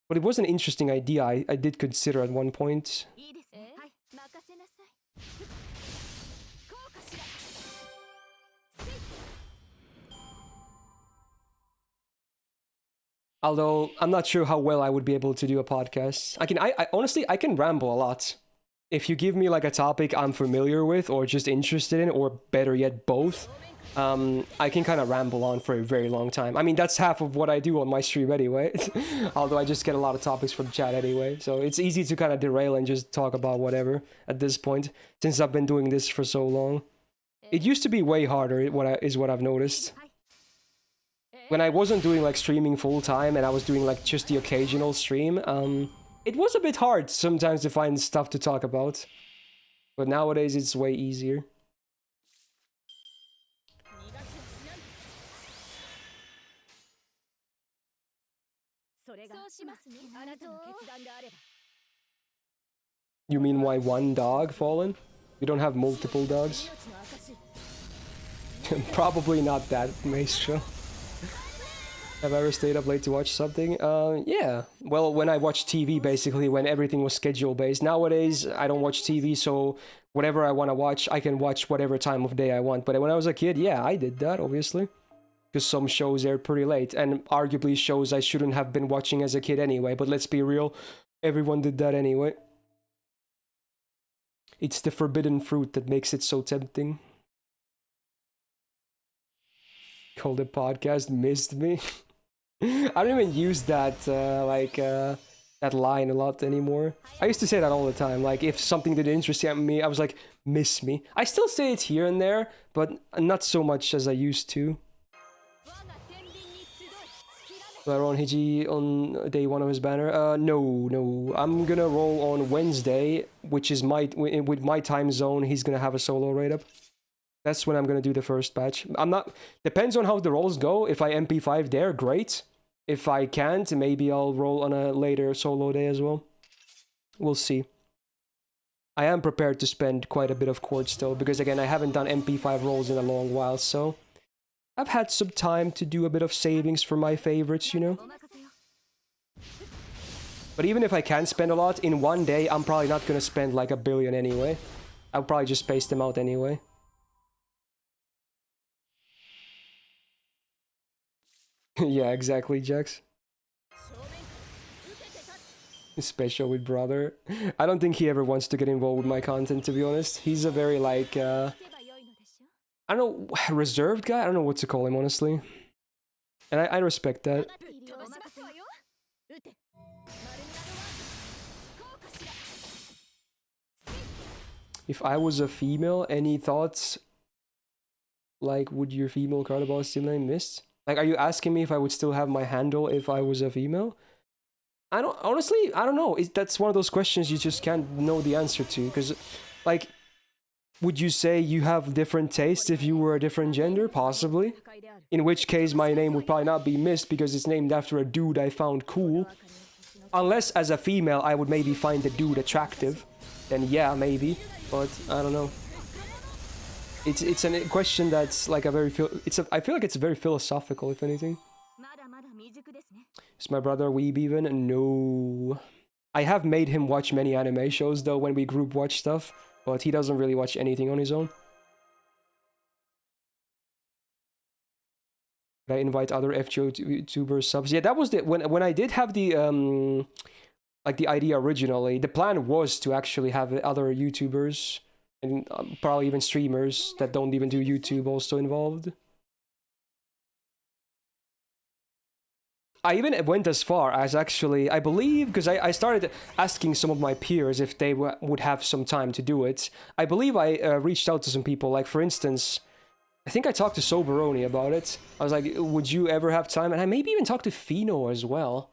A: But it was an interesting idea I did consider at one point. Although, I'm not sure how well I would be able to do a podcast. I honestly, I can ramble a lot. If you give me like a topic I'm familiar with or just interested in, or better yet, both, I can kind of ramble on for a very long time. I mean, that's half of what I do on my stream anyway. Although I just get a lot of topics from chat anyway. So it's easy to kind of derail and just talk about whatever at this point, since I've been doing this for so long. It used to be way harder, is what I've noticed. When I wasn't doing like streaming full time and I was doing like just the occasional stream, it was a bit hard sometimes to find stuff to talk about. But nowadays it's way easier. You mean why one dog, Fallen? We don't have multiple dogs? Probably not that, Maestro. Have I ever stayed up late to watch something? Yeah. Well, when I watched TV, basically, when everything was schedule-based. Nowadays, I don't watch TV, so whatever I want to watch, I can watch whatever time of day I want. But when I was a kid, yeah, I did that, obviously. Because some shows aired pretty late, and arguably shows I shouldn't have been watching as a kid anyway. But let's be real, everyone did that anyway. It's the forbidden fruit that makes it so tempting. Call the podcast Missed Me. I don't even use that, that line a lot anymore. I used to say that all the time, like, if something did interest me, I was like, miss me. I still say it here and there, but not so much as I used to. Ron Hiji on day 1 of his banner? No. I'm gonna roll on Wednesday, which is with my time zone, he's gonna have a solo raid up. That's when I'm gonna do the first batch. Depends on how the rolls go. If I MP5 there, great. If I can't, maybe I'll roll on a later solo day as well. We'll see. I am prepared to spend quite a bit of quartz still, because again, I haven't done MP5 rolls in a long while, so... I've had some time to do a bit of savings for my favorites, you know? But even if I can spend a lot, in one day, I'm probably not gonna spend like $1 billion anyway. I'll probably just space them out anyway. Yeah, exactly, Jax. Special with brother. I don't think he ever wants to get involved with my content, to be honest. He's a very, like, I don't know, reserved guy? I don't know what to call him, honestly. And I respect that. If I was a female, any thoughts? Like, would your female carnival still name Myst? Like, are you asking me if I would still have my handle if I was a female? Honestly, I don't know. That's one of those questions you just can't know the answer to, because, like, would you say you have different tastes if you were a different gender? Possibly. In which case, my name would probably not be Myst because it's named after a dude I found cool. Unless, as a female, I would maybe find the dude attractive. Then yeah, maybe. But, I don't know. It's a question that's like a very... I feel like it's very philosophical, if anything. Is my brother a weeb even? No. I have made him watch many anime shows, though, when we group watch stuff. But he doesn't really watch anything on his own. I invite other FGO YouTubers subs. Yeah, that was the when I did have the like the idea originally. The plan was to actually have other YouTubers and probably even streamers that don't even do YouTube also involved. I even went as far as actually, I believe, because I started asking some of my peers if they would have some time to do it. I believe I reached out to some people, like for instance, I think I talked to Soberoni about it. I was like, would you ever have time? And I maybe even talked to Fino as well.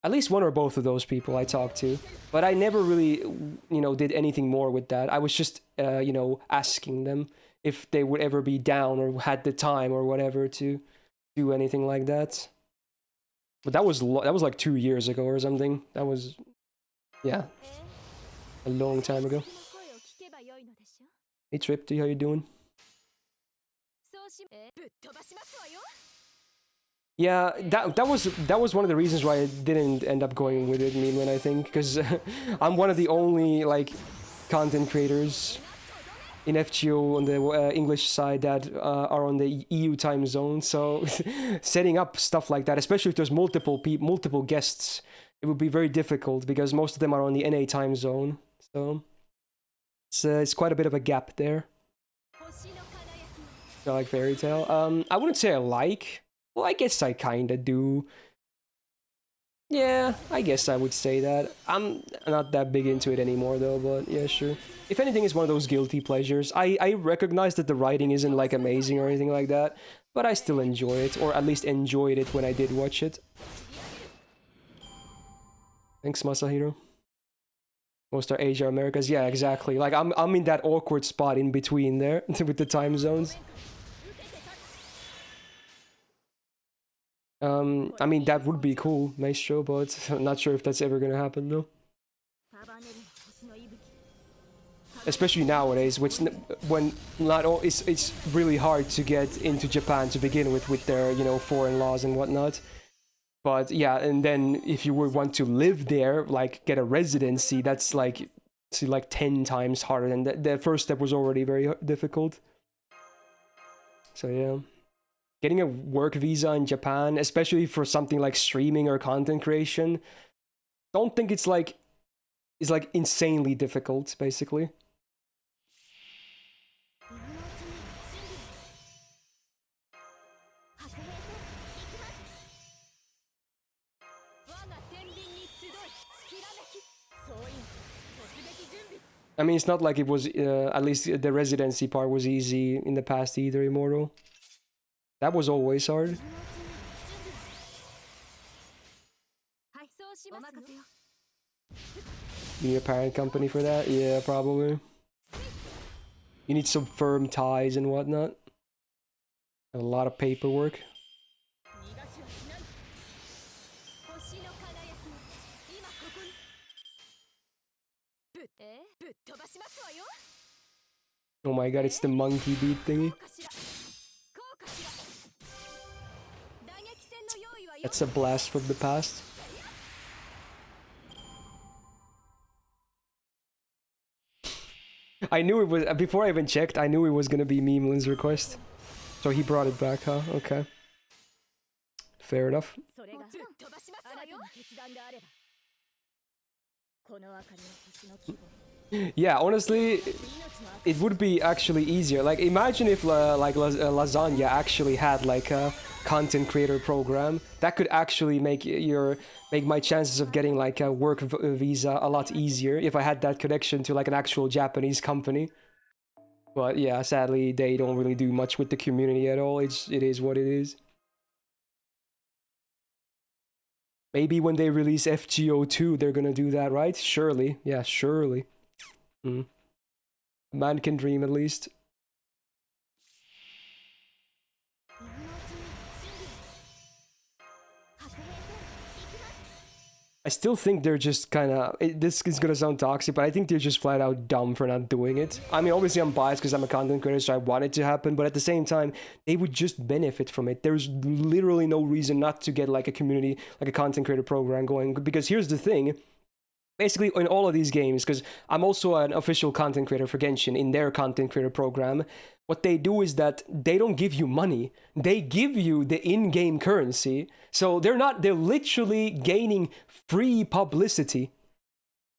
A: At least one or both of those people I talked to. But I never really, you know, did anything more with that. I was just, you know, asking them if they would ever be down or had the time or whatever to do anything like that. But that was like 2 years ago or something. That was, yeah, a long time ago. Hey Tripty, how you doing? Yeah, that was one of the reasons why I didn't end up going with it, Mean, I think, because I'm one of the only like content creators in FGO on the English side that are on the EU time zone. So setting up stuff like that, especially if there's multiple guests, it would be very difficult because most of them are on the NA time zone. So it's quite a bit of a gap there. I like Fairy Tail. I wouldn't say I like. Well, I guess I kinda do. Yeah, I guess I would say that. I'm not that big into it anymore though, but yeah, sure. If anything, it's one of those guilty pleasures. I recognize that the writing isn't like amazing or anything like that, but I still enjoy it, or at least enjoyed it when I did watch it. Thanks, Masahiro. Most are Asia, Americas. Yeah, exactly. Like I'm in that awkward spot in between there with the time zones. I mean, that would be cool, Maestro, but I'm not sure if that's ever gonna happen, though. Especially nowadays, when not all, it's really hard to get into Japan to begin with their, you know, foreign laws and whatnot. But yeah, and then if you would want to live there, like get a residency, that's like 10 times harder, and the first step was already very difficult. So yeah. Getting a work visa in Japan, especially for something like streaming or content creation, don't think it's like insanely difficult, basically. I mean, it's not like it was, at least the residency part was easy in the past either, Immortal. That was always hard. You need a parent company for that? Yeah, probably. You need some firm ties and whatnot. And a lot of paperwork. Oh my god, it's the monkey beat thingy. That's a blast from the past. I knew it was, before I even checked, I knew it was gonna be Memelin's request. So he brought it back, huh? Okay. Fair enough. Yeah, honestly, it would be actually easier. Like, imagine if Lasagna actually had like a content creator program that could actually make my chances of getting like a work visa a lot easier if I had that connection to like an actual Japanese company. But yeah, sadly, they don't really do much with the community at all. It is what it is. Maybe when they release FGO 2, they're gonna do that, right? Surely. Yeah, surely. Man can dream at least. I still think they're just kind of... This is gonna sound toxic, but I think they're just flat out dumb for not doing it. I mean, obviously I'm biased because I'm a content creator, so I want it to happen, but at the same time, they would just benefit from it. There's literally no reason not to get like a community, like a content creator program going, because here's the thing. Basically, in all of these games, because I'm also an official content creator for Genshin in their content creator program, what they do is that they don't give you money. They give you the in-game currency. So they're literally gaining free publicity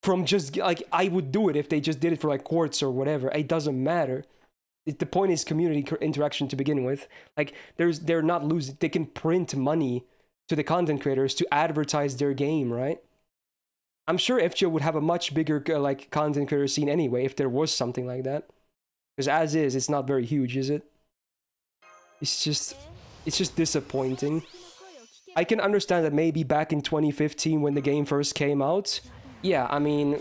A: from just, like, I would do it if they just did it for, like, quartz or whatever. It doesn't matter. The point is community interaction to begin with. Like, they're not losing. They can print money to the content creators to advertise their game, right? I'm sure FGO would have a much bigger like content creator scene anyway if there was something like that. Because as is, it's not very huge, is it? It's just disappointing. I can understand that maybe back in 2015 when the game first came out, yeah, I mean,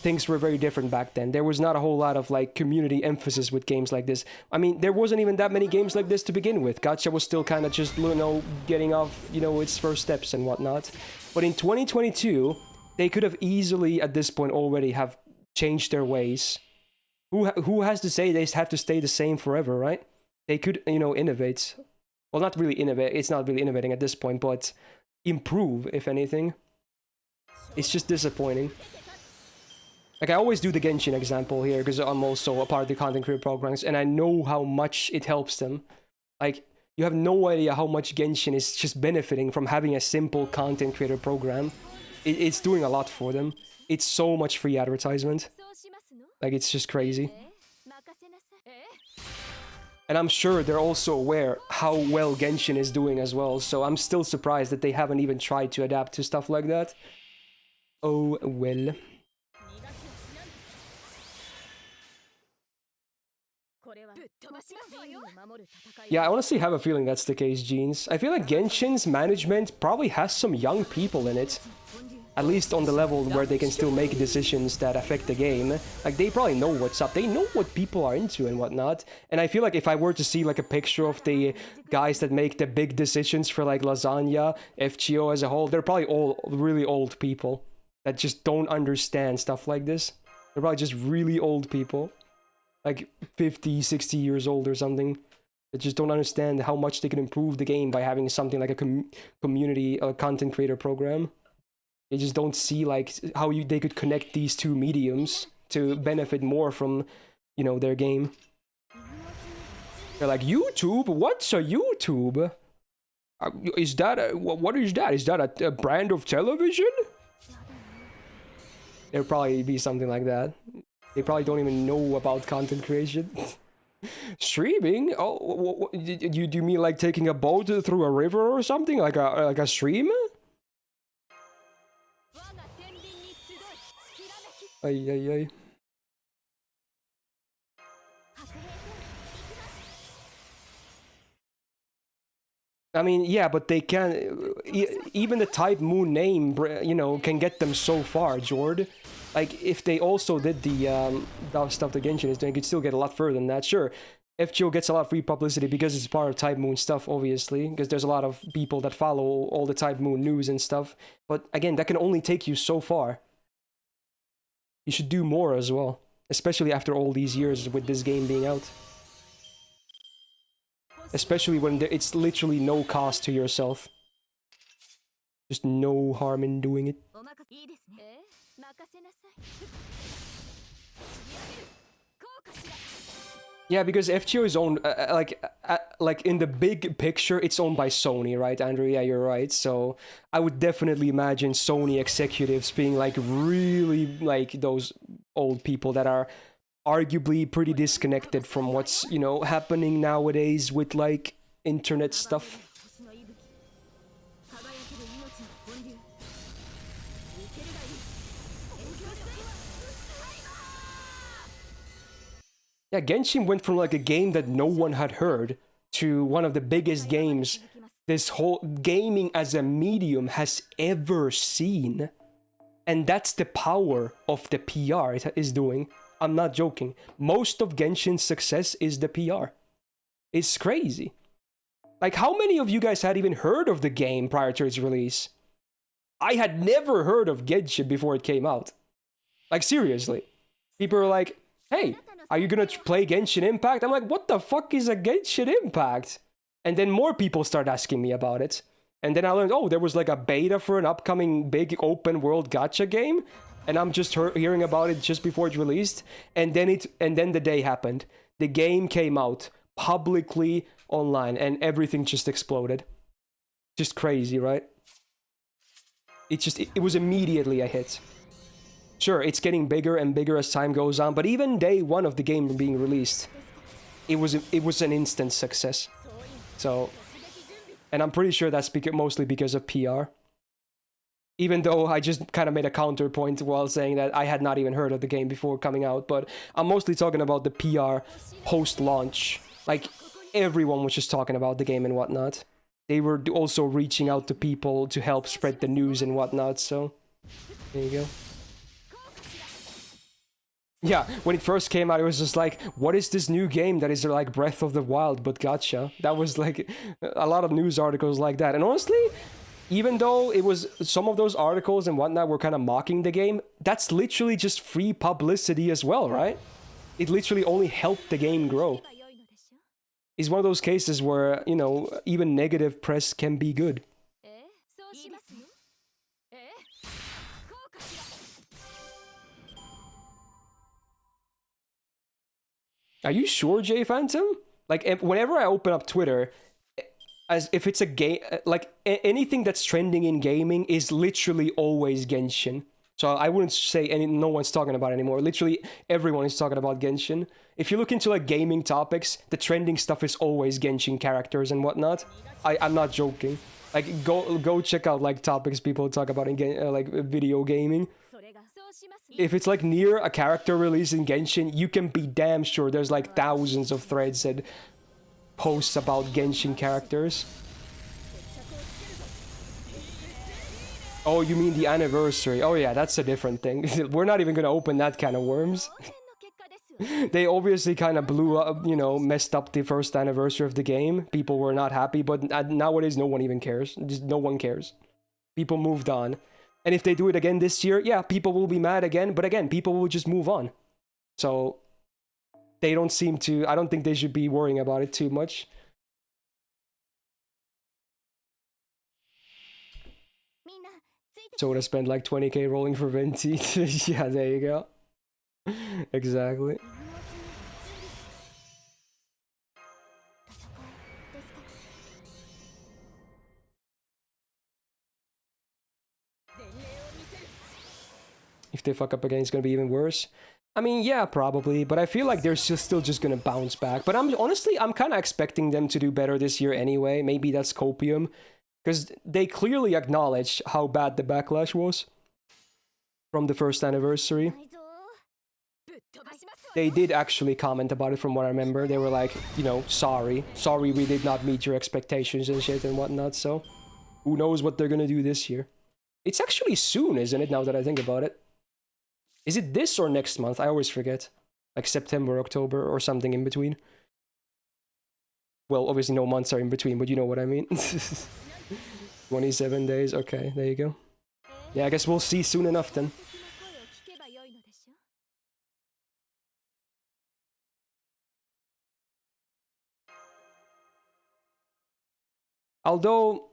A: things were very different back then. There was not a whole lot of like community emphasis with games like this. I mean, there wasn't even that many games like this to begin with. Gacha was still kind of just, you know, getting off, you know, its first steps and whatnot. But in 2022, they could have easily, at this point, already have changed their ways. Who has to say they have to stay the same forever, right? They could, you know, innovate. Well, not really innovate. It's not really innovating at this point, but improve, if anything. It's just disappointing. Like, I always do the Genshin example here, because I'm also a part of the content creator programs, and I know how much it helps them. Like, you have no idea how much Genshin is just benefiting from having a simple content creator program. It's doing a lot for them. It's so much free advertisement. Like, it's just crazy. And I'm sure they're also aware how well Genshin is doing as well, so I'm still surprised that they haven't even tried to adapt to stuff like that. Oh, well. Yeah, I honestly have a feeling that's the case, Jeans. I feel like Genshin's management probably has some young people in it. At least on the level where they can still make decisions that affect the game. Like, they probably know what's up. They know what people are into and whatnot. And I feel like if I were to see, like, a picture of the guys that make the big decisions for, like, Lasagna, FGO as a whole, they're probably all really old people that just don't understand stuff like this. They're probably just really old people. Like, 50, 60 years old or something. That just don't understand how much they can improve the game by having something like a community content creator program. They just don't see, like, how they could connect these two mediums to benefit more from, you know, their game. They're like, YouTube? What's a YouTube? Is that what is that? Is that a brand of television? There'll probably be something like that. They probably don't even know about content creation. Streaming? Oh, do you mean like taking a boat through a river or something? Like a stream? Ay, ay, ay. I mean, yeah, but they can... even the Type Moon name, you know, can get them so far, Jord. Like, if they also did the stuff that Genshin is doing, they could still get a lot further than that. Sure, FGO gets a lot of free publicity because it's part of Type Moon stuff, obviously, because there's a lot of people that follow all the Type Moon news and stuff. But again, that can only take you so far. You should do more as well, especially after all these years with this game being out. Especially when it's literally no cost to yourself. Just no harm in doing it. Yeah, because FGO is owned, like in the big picture, it's owned by Sony, right, Andrew? Yeah, you're right. So I would definitely imagine Sony executives being like really like those old people that are arguably pretty disconnected from what's, you know, happening nowadays with like internet stuff. Yeah, Genshin went from like a game that no one had heard to one of the biggest games this whole gaming as a medium has ever seen. And that's the power of the PR it is doing. I'm not joking. Most of Genshin's success is the PR. It's crazy. Like, how many of you guys had even heard of the game prior to its release? I had never heard of Genshin before it came out. Like, seriously. People are like, hey, are you gonna play Genshin Impact? I'm like, what the fuck is a Genshin Impact? And then more people start asking me about it. And then I learned, oh, there was like a beta for an upcoming big open world gacha game. And I'm just hearing about it just before it's released. And then the day happened. The game came out publicly online and everything just exploded. Just crazy, right? It was immediately a hit. Sure, it's getting bigger and bigger as time goes on, but even day one of the game being released, it was an instant success. So, and I'm pretty sure that's mostly because of PR. Even though I just kind of made a counterpoint while saying that I had not even heard of the game before coming out, but I'm mostly talking about the PR post-launch. Like, everyone was just talking about the game and whatnot. They were also reaching out to people to help spread the news and whatnot, so there you go. Yeah, when it first came out, it was just like, what is this new game that is like Breath of the Wild but gacha? That was like a lot of news articles like that. And honestly, even though it was some of those articles and whatnot were kind of mocking the game, that's literally just free publicity as well, right? It literally only helped the game grow. It's one of those cases where, you know, even negative press can be good. Are you sure, J Phantom? Like, whenever I open up Twitter, as if it's a game, like anything that's trending in gaming is literally always Genshin. So I wouldn't say no one's talking about it anymore. Literally everyone is talking about Genshin. If you look into like gaming topics, the trending stuff is always Genshin characters and whatnot. I'm not joking. Like go check out like topics people talk about in like video gaming. If it's like near a character release in Genshin, you can be damn sure there's like thousands of threads and posts about Genshin characters. Oh, you mean the anniversary? Oh yeah, that's a different thing. We're not even gonna open that kind of worms. They obviously kind of blew up, you know, messed up the first anniversary of the game. People were not happy, but nowadays no one even cares. Just no one cares. People moved on. And if they do it again this year, yeah, people will be mad again, but again, people will just move on. So they don't seem to, I don't think they should be worrying about it too much. So I spent like 20k rolling for Venti. Yeah, there you go. Exactly. If they fuck up again, it's gonna be even worse. I mean, yeah, probably, but I feel like they're still just gonna bounce back. But I'm kind of expecting them to do better this year anyway. Maybe that's copium, because they clearly acknowledged how bad the backlash was from the first anniversary. They did actually comment about it from what I remember. They were like, you know, sorry we did not meet your expectations and shit and whatnot, so who knows what they're gonna do this year. It's actually soon, isn't it, now that I think about it? Is it this or next month? I always forget. Like September, October, or something in between. Well, obviously no months are in between, but you know what I mean. 27 days, okay, there you go. Yeah, I guess we'll see soon enough then. Although,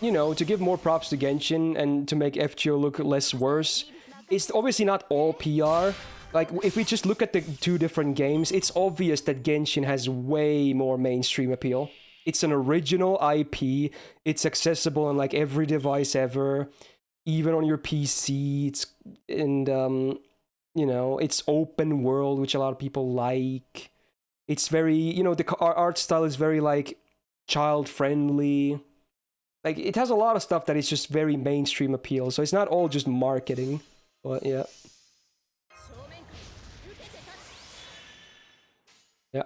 A: you know, to give more props to Genshin and to make FGO look less worse, it's obviously not all PR. Like, if we just look at the two different games, it's obvious that Genshin has way more mainstream appeal. It's an original IP, it's accessible on like every device ever, even on your PC, you know, it's open world, which a lot of people like. It's very, you know, the art style is very like child-friendly. Like, it has a lot of stuff that is just very mainstream appeal, so it's not all just marketing, but yeah. Yeah.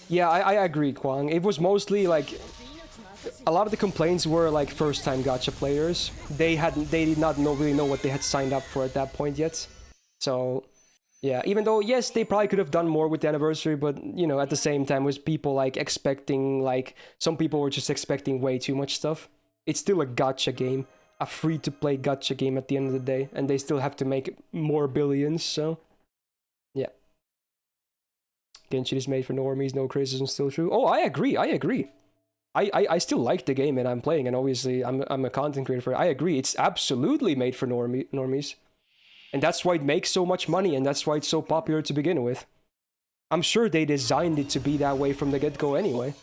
A: Yeah, I agree, Kwang. It was mostly like, a lot of the complaints were like first-time gacha players. They did not really know what they had signed up for at that point yet. So yeah, even though yes, they probably could have done more with the anniversary, but you know, at the same time, was people like expecting, like some people were just expecting way too much stuff. It's still a gacha game, a free-to-play gacha game at the end of the day, and they still have to make more billions. So yeah. Genshin is made for normies, no criticism, still true. Oh, I agree. I still like the game and I'm playing, and obviously I'm a content creator for it. I agree, it's absolutely made for normies. And that's why it makes so much money, and that's why it's so popular to begin with. I'm sure they designed it to be that way from the get-go anyway.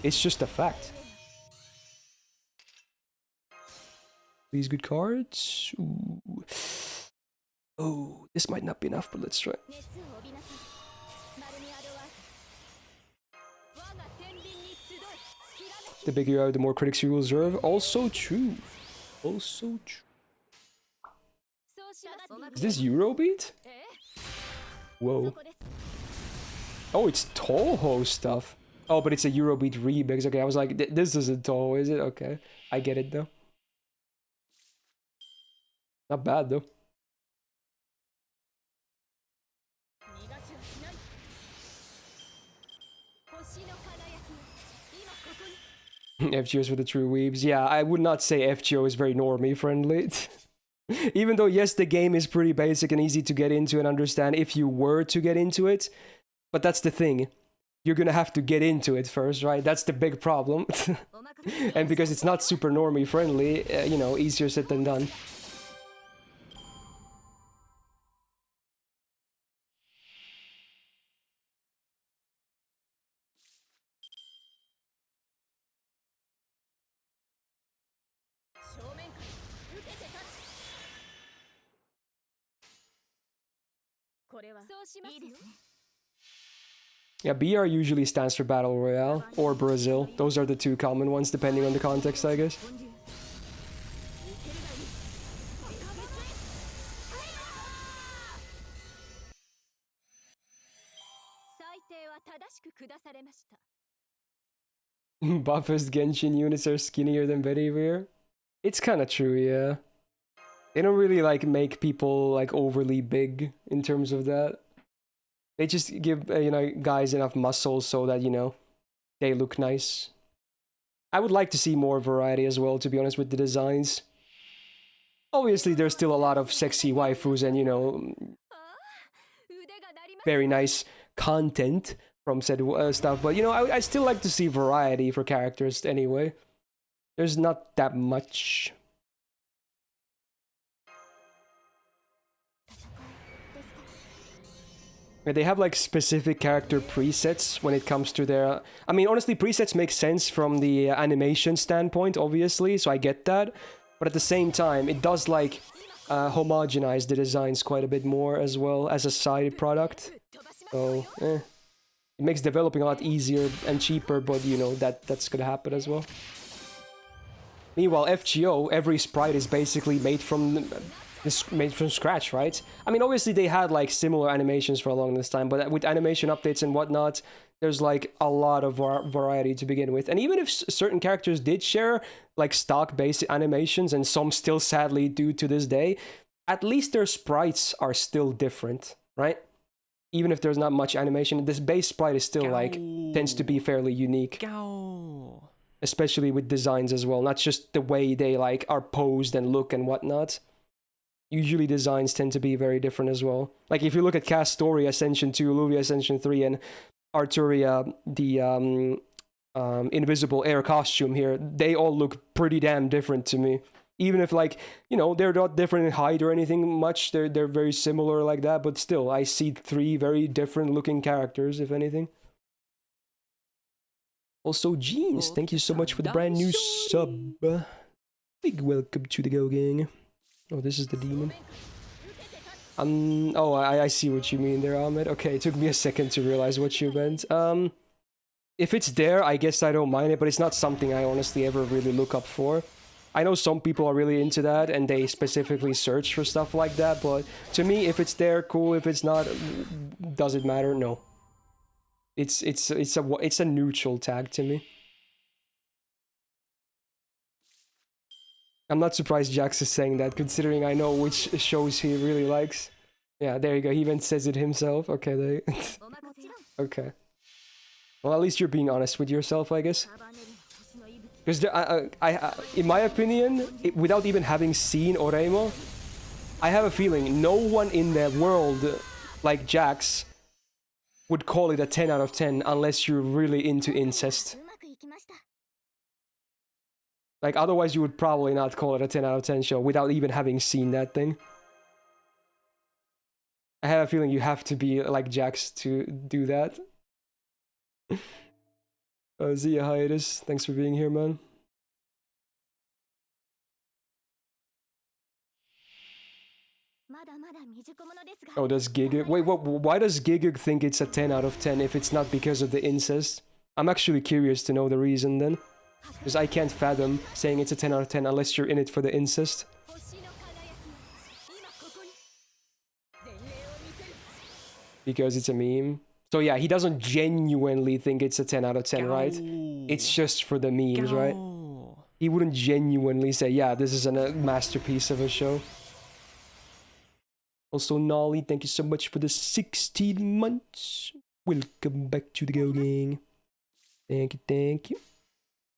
A: It's just a fact. These good cards. Ooh. Oh, this might not be enough, but let's try. The bigger you are, the more critics you will deserve. Also true. Also true. Is this Eurobeat? Whoa. Oh, it's Toho stuff. Oh, but it's a Eurobeat remix. Okay, I was like, this isn't Toho, is it? Okay, I get it though. Not bad though. FGOs for the true weebs. Yeah, I would not say FGO is very normie friendly. Even though, yes, the game is pretty basic and easy to get into and understand if you were to get into it. But that's the thing. You're gonna have to get into it first, right? That's the big problem. And because it's not super normie friendly, you know, easier said than done. Yeah, BR usually stands for Battle Royale, or Brazil. Those are the two common ones, depending on the context, I guess. Buffest Genshin units are skinnier than Bedivere. It's kind of true, yeah. They don't really like make people like overly big in terms of that. They just give you know, guys enough muscles so that, you know, they look nice. I would like to see more variety as well, to be honest, with the designs. Obviously, there's still a lot of sexy waifus and, you know, very nice content from said stuff, but you know, I still like to see variety for characters anyway. There's not that much. They have like specific character presets when it comes to their... I mean, honestly, presets make sense from the animation standpoint, obviously, so I get that. But at the same time, it does like homogenize the designs quite a bit more as well as a side product. So, it makes developing a lot easier and cheaper, but you know, that's gonna happen as well. Meanwhile, FGO, every sprite is basically made from scratch, right? I mean, obviously they had like similar animations for a long this time, but with animation updates and whatnot, there's like a lot of variety to begin with. And even if certain characters did share like stock basic animations, and some still sadly do to this day, at least their sprites are still different, right? Even if there's not much animation, this base sprite is still like tends to be fairly unique. Especially with designs as well, not just the way they like are posed and look and whatnot. Usually designs tend to be very different as well. Like if you look at Cast Story, Ascension 2, Luvia Ascension 3, and Arturia, the Invisible Air costume here, they all look pretty damn different to me. Even if, like, you know, they're not different in height or anything much, they're very similar like that, but still, I see three very different looking characters, if anything. Also, Jeans, thank you so much for the brand new sub. Big welcome to the Go Gang. Oh, this is the demon. Oh, I see what you mean there, Ahmed. Okay, it took me a second to realize what you meant. If it's there, I guess I don't mind it, but it's not something I honestly ever really look up for. I know some people are really into that, and they specifically search for stuff like that, but to me, if it's there, cool. If it's not, does it matter? No. It's a neutral tag to me. I'm not surprised Jax is saying that, considering I know which shows he really likes. Yeah, there you go. He even says it himself. Okay, there. Okay. Well, at least you're being honest with yourself, I guess. Because in my opinion, without even having seen Oreimo, I have a feeling no one in the world like Jax would call it a 10 out of 10 unless you're really into incest. Like, otherwise you would probably not call it a 10 out of 10 show without even having seen that thing. I have a feeling you have to be like Jax to do that. Zia Hiatus, thanks for being here, man. Oh, does Gigug... Wait, why does Gigug think it's a 10 out of 10 if it's not because of the incest? I'm actually curious to know the reason then. Because I can't fathom saying it's a 10 out of 10 unless you're in it for the incest. Because it's a meme. So yeah, he doesn't genuinely think it's a 10 out of 10, right? It's just for the memes, right? He wouldn't genuinely say, yeah, this is a masterpiece of a show. Also, Nolly, thank you so much for the 16 months. Welcome back to the Go Gang. Thank you, thank you.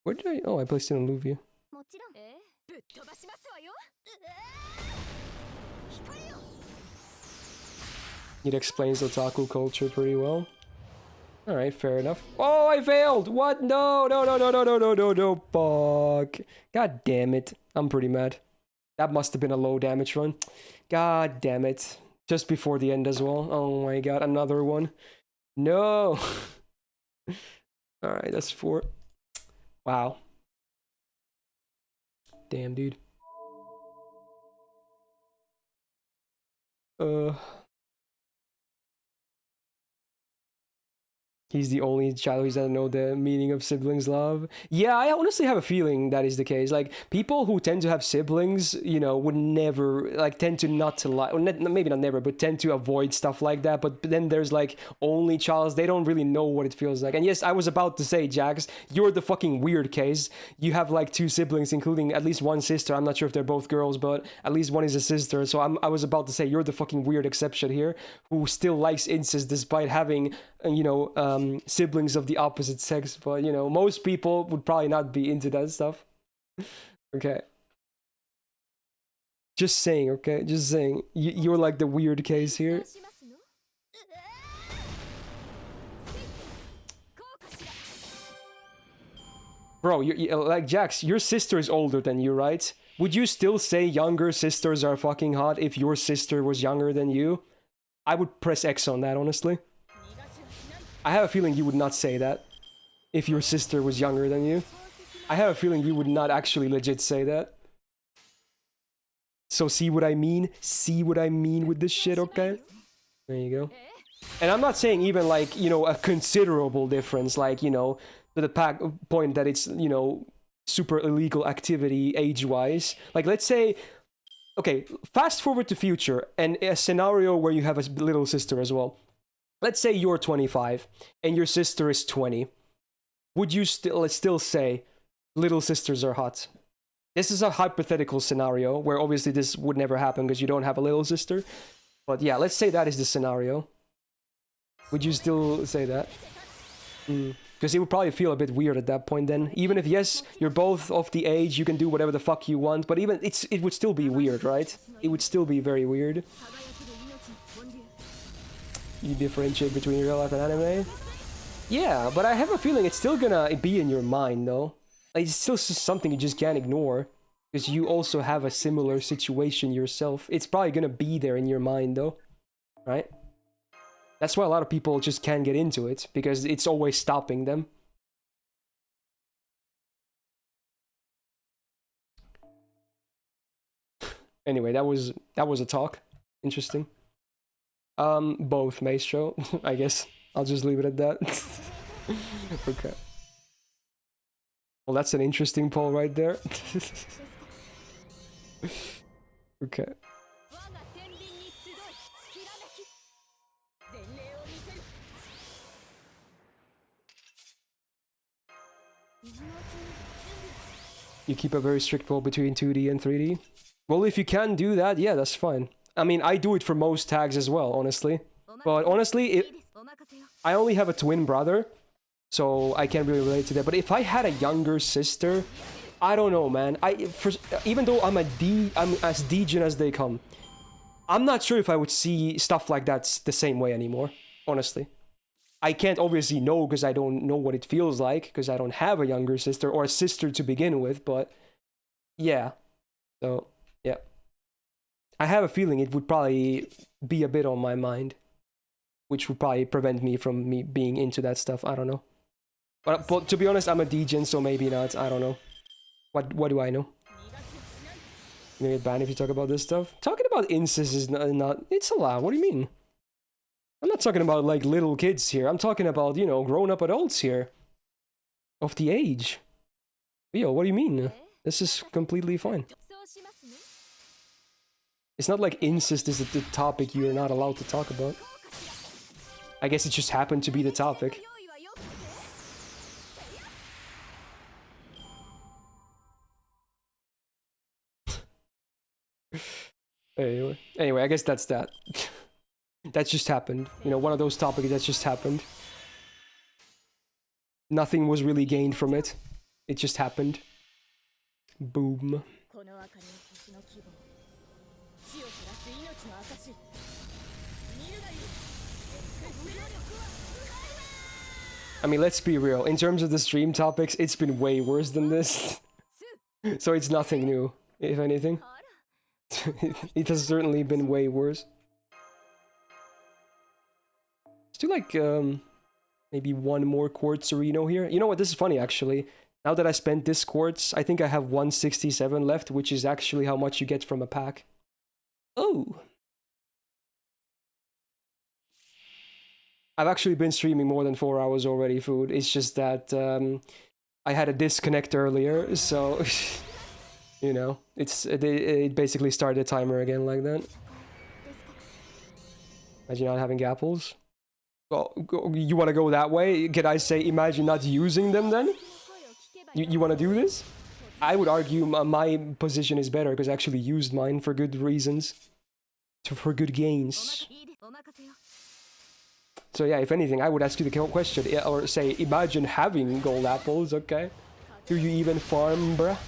A: Where did I... Oh, I placed it on Luvia. It explains otaku culture pretty well. Alright, fair enough. Oh, I failed! What? No, no, no, no, no, no, no, no, no, fuck. God damn it. I'm pretty mad. That must have been a low damage run. God damn it. Just before the end as well. Oh my god, another one. No! Alright, that's 4. Wow. Damn, dude. He's the only child who doesn't know the meaning of siblings' love. Yeah, I honestly have a feeling that is the case. Like, people who tend to have siblings, you know, would never, like, tend to not to like, or maybe not never, but tend to avoid stuff like that. But then there's, like, only childs. They don't really know what it feels like. And yes, I was about to say, Jax, you're the fucking weird case. You have, like, 2 siblings, including at least 1 sister. I'm not sure if they're both girls, but at least one is a sister. So I was about to say, you're the fucking weird exception here, who still likes incest despite having, you know, siblings of the opposite sex. But, you know, most people would probably not be into that stuff. Okay. Just saying, okay? Just saying. You're like the weird case here. Bro, like, Jax, your sister is older than you, right? Would you still say younger sisters are fucking hot if your sister was younger than you? I would press X on that, honestly. I have a feeling you would not say that if your sister was younger than you. I have a feeling you would not actually legit say that. So see what I mean? See what I mean with this shit, okay? There you go. And I'm not saying even, like, you know, a considerable difference, like, you know, to the point that it's, you know, super illegal activity age-wise. Like, let's say... Okay, fast forward to future, and a scenario where you have a little sister as well. Let's say you're 25 and your sister is 20. Would you still say little sisters are hot? This is a hypothetical scenario where obviously this would never happen because you don't have a little sister. But yeah, let's say that is the scenario. Would you still say that? Because it would probably feel a bit weird at that point then. Even if, yes, you're both of the age, you can do whatever the fuck you want, but even it would still be weird, right? It would still be very weird. You differentiate between real life and anime? Yeah, but I have a feeling it's still gonna be in your mind, though. Like, it's still something you just can't ignore. Because you also have a similar situation yourself. It's probably gonna be there in your mind, though. Right? That's why a lot of people just can't get into it. Because it's always stopping them. Anyway, that was a talk. Interesting. Both, Maestro, I guess. I'll just leave it at that. Okay. Well, that's an interesting poll right there. Okay. You keep a very strict rule between 2D and 3D? Well, if you can do that, yeah, that's fine. I mean, I do it for most tags as well, honestly. But honestly, I only have a twin brother, so I can't really relate to that. But if I had a younger sister, I don't know, man. Even though I'm as degen as they come, I'm not sure if I would see stuff like that the same way anymore, honestly. I can't obviously know because I don't know what it feels like, because I don't have a younger sister or a sister to begin with, but yeah. So, yeah. I have a feeling it would probably be a bit on my mind, which would probably prevent me from being into that stuff. I don't know. But to be honest, I'm a degen, so maybe not. I don't know. What do I know? You get banned if you talk about this stuff? Talking about incest is not... It's allowed. What do you mean? I'm not talking about, like, little kids here. I'm talking about, you know, grown-up adults here. Of the age. Yo, what do you mean? This is completely fine. It's not like incest is the topic you're not allowed to talk about. I guess it just happened to be the topic. Anyway, I guess that's that. That just happened. You know, one of those topics that just happened. Nothing was really gained from it. It just happened. Boom. I mean, let's be real. In terms of the stream topics, it's been way worse than this. So it's nothing new, if anything. It has certainly been way worse. Let's do like, maybe one more quartz Reno here. You know what, this is funny actually. Now that I spent this quartz, I think I have 167 left, which is actually how much you get from a pack. Oh! I've actually been streaming more than 4 hours already, food. It's just that, I had a disconnect earlier, so... You know, it basically started a timer again like that. Imagine not having apples. Well, you want to go that way? Can I say imagine not using them then? You want to do this? I would argue my position is better because I actually used mine for good reasons. For good gains. So yeah, if anything, I would ask you the question, or say, imagine having gold apples, okay? Do you even farm, bruh?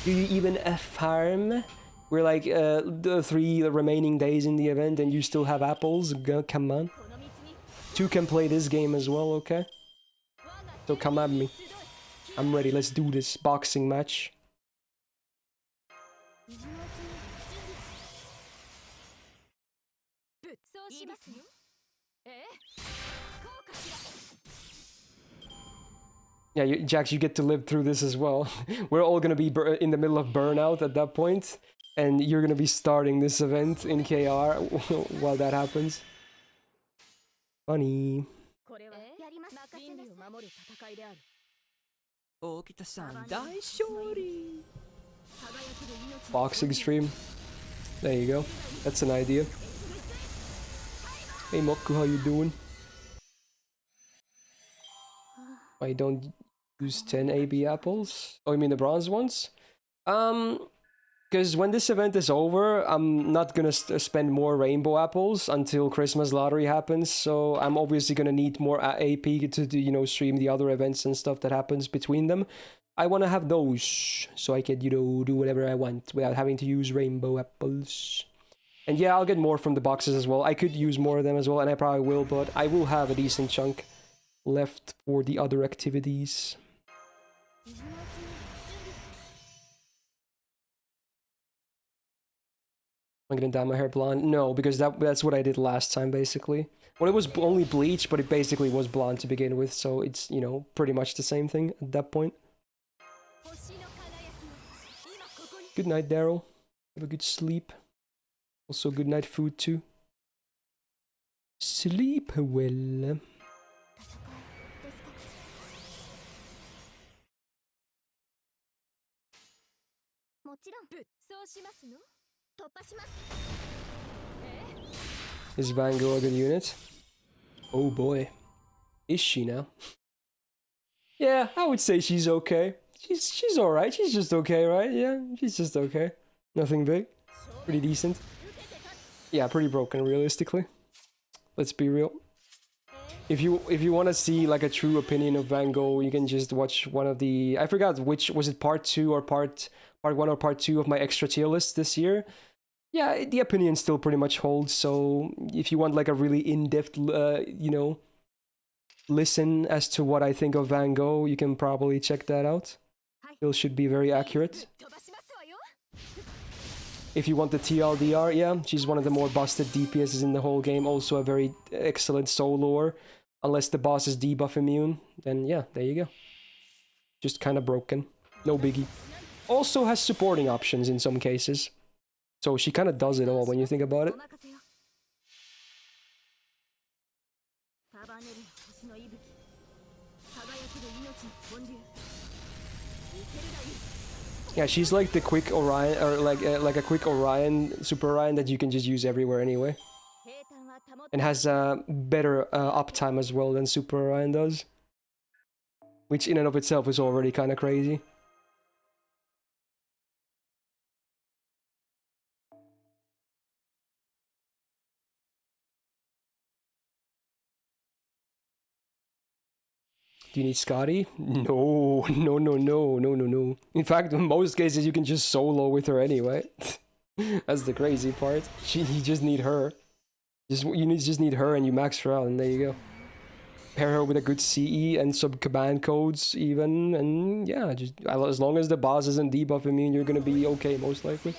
A: Do you even farm? We're like the 3 remaining days in the event and you still have apples? Come on. 2 can play this game as well, okay? So come at me. I'm ready, let's do this boxing match. Yeah, Jax, you get to live through this as well. We're all gonna be in the middle of burnout at that point, and you're gonna be starting this event in KR while that happens. Funny. Boxing stream. There you go. That's an idea. Hey Moku, how you doing? I don't use 10 AB apples? Oh, you mean the bronze ones? Because when this event is over, I'm not gonna spend more rainbow apples until Christmas lottery happens, so I'm obviously gonna need more AP to you know, stream the other events and stuff that happens between them. I wanna have those, so I can, you know, do whatever I want without having to use rainbow apples. And yeah, I'll get more from the boxes as well. I could use more of them as well, and I probably will, but I will have a decent chunk left for the other activities. Am I gonna dye my hair blonde? No, because that's what I did last time, basically. Well, it was only bleach, but it basically was blonde to begin with, so it's, you know, pretty much the same thing at that point. Good night, Daryl. Have a good sleep. Also, good night food, too. Sleep well. Is Vanguard a good unit? Oh boy. Is she now? Yeah, I would say she's okay. She's alright. She's just okay, right? Yeah, she's just okay. Nothing big. Pretty decent. Yeah, pretty broken, realistically. Let's be real. If you want to see like a true opinion of Van Gogh, you can just watch one of the, I forgot which was it, part 2 or part 1 or part 2 of my extra tier list this year. Yeah, the opinion still pretty much holds. So if you want like a really in-depth, you know, listen as to what I think of Van Gogh, you can probably check that out. Still should be very accurate. If you want the TLDR, yeah, she's one of the more busted DPSs in the whole game. Also a very excellent soloer. Unless the boss is debuff immune, then yeah, there you go. Just kind of broken. No biggie. Also has supporting options in some cases. So she kind of does it all when you think about it. Yeah, she's like the quick Orion, or like a quick Orion, Super Orion that you can just use everywhere anyway. And has better uptime as well than Super Orion does. Which in and of itself is already kind of crazy. Do you need Scotty? No, no, no, no, no, no, no. In fact, in most cases you can just solo with her anyway. That's the crazy part. You just need her. Just need her and you max her out and there you go. Pair her with a good CE and some command codes even, and yeah, just as long as the boss isn't debuff immune, you're gonna be okay most likely.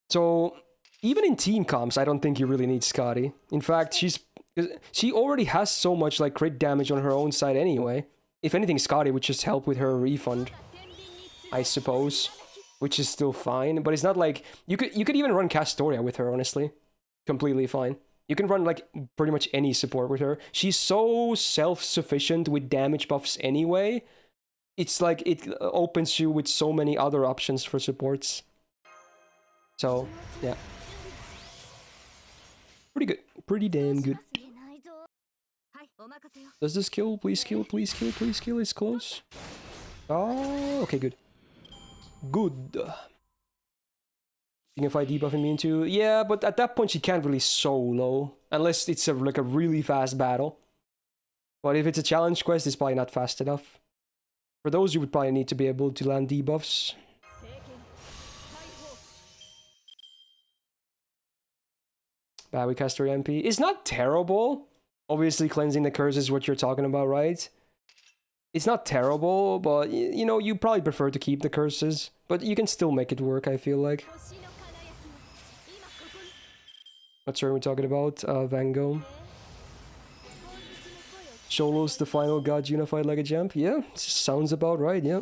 A: So even in team comps, I don't think you really need Scotty. In fact, she already has so much like crit damage on her own side anyway. If anything, Scotty would just help with her refund, I suppose, which is still fine. But it's not like you could even run Castoria with her, honestly, completely fine. You can run like pretty much any support with her. She's so self-sufficient with damage buffs anyway. It's like it opens you with so many other options for supports. So, yeah. Pretty good. Pretty damn good. Does this kill? Please kill, please kill, please kill. It's close. Oh, okay, good. Good. You can fight debuff immune too. Yeah, but at that point she can't really solo. Unless it's like a really fast battle. But if it's a challenge quest, it's probably not fast enough. For those, you would probably need to be able to land debuffs. Bad with Caster MP. It's not terrible. Obviously, cleansing the curse is what you're talking about, right? It's not terrible, but you know, you probably prefer to keep the curses. But you can still make it work, I feel like. What turn are we talking about? Van Gogh. Sholo's the final god unified like a jump? Yeah, sounds about right, yeah.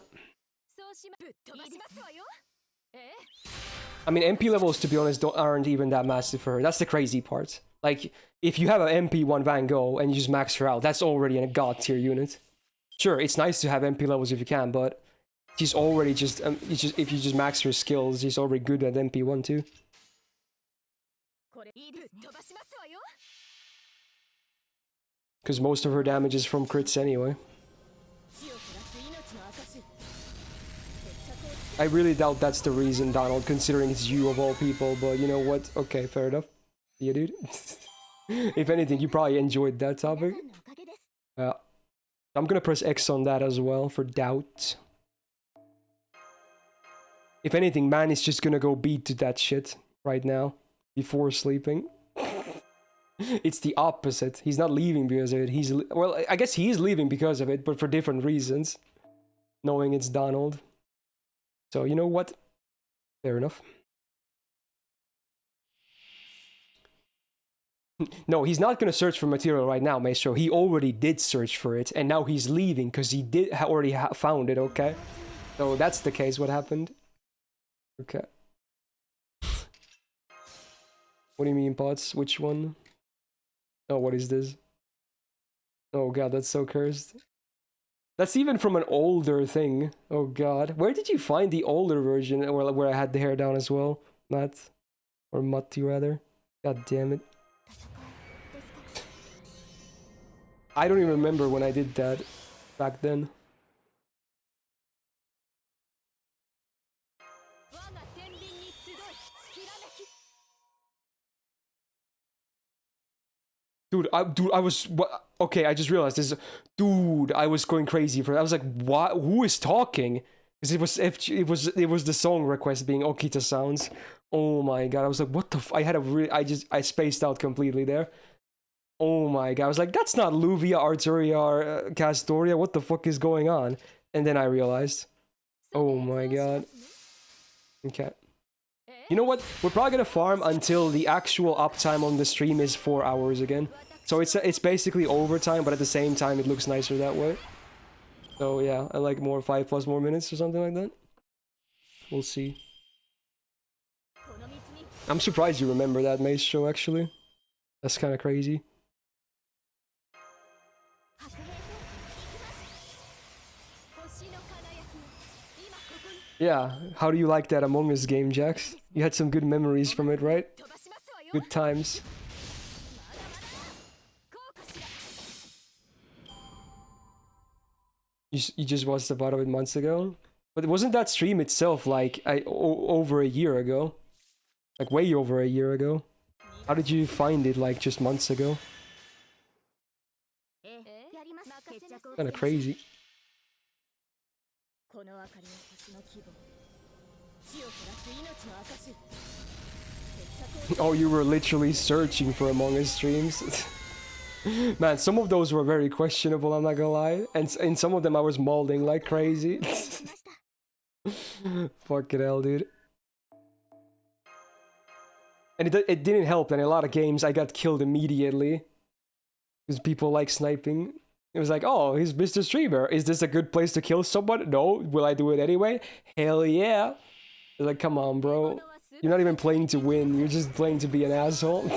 A: I mean, MP levels, to be honest, aren't even that massive for her. That's the crazy part. Like, if you have an MP1 Van Gogh and you just max her out, that's already a god tier unit. Sure, it's nice to have MP levels if you can, but she's already just, if you just max her skills, she's already good at MP1 too. Because most of her damage is from crits anyway. I really doubt that's the reason, Donald, considering it's you of all people, but you know what? Okay, fair enough. Yeah, dude. If anything, you probably enjoyed that topic. I'm gonna press X on that as well, for doubt. If anything, man is just gonna go beat to that shit right now, before sleeping. It's the opposite. He's not leaving because of it. Well, I guess he is leaving because of it, but for different reasons. Knowing it's Donald. So, you know what? Fair enough. No, he's not going to search for material right now, Maestro. He already did search for it, and now he's leaving because he did already found it, okay? So that's the case, what happened. Okay. What do you mean, pots? Which one? Oh, what is this? Oh god, that's so cursed. That's even from an older thing. Oh god. Where did you find the older version where I had the hair down as well? Matt? Or Matti, rather. God damn it. I don't even remember when I did that back then. Dude, I was okay. I just realized this. Dude, I was going crazy for. I was like, what? Who is talking? Because it was it was the song request being Okita sounds. Oh my god! I was like, what the? I had a I spaced out completely there. Oh my god! I was like, that's not Luvia, Arturia, Castoria. What the fuck is going on? And then I realized. Oh my god. Okay. You know what? We're probably gonna farm until the actual uptime on the stream is 4 hours again. So it's basically overtime, but at the same time it looks nicer that way. So yeah, I like more 5+ more minutes or something like that. We'll see. I'm surprised you remember that Myst show actually. That's kind of crazy. Yeah, how do you like that Among Us game, Jax? You had some good memories from it, right? Good times. You just watched the VOD of it months ago? But wasn't that stream itself like over a year ago? Like way over a year ago? How did you find it like just months ago? Kinda crazy. Oh, you were literally searching for Among Us streams? Man, some of those were very questionable, I'm not gonna lie. And in some of them I was molding like crazy. Fucking hell, dude. And it didn't help that in a lot of games I got killed immediately. Because people like sniping. It was like, oh, he's Mr. Streamer. Is this a good place to kill someone? No. Will I do it anyway? Hell yeah. Like, come on, bro. You're not even playing to win. You're just playing to be an asshole.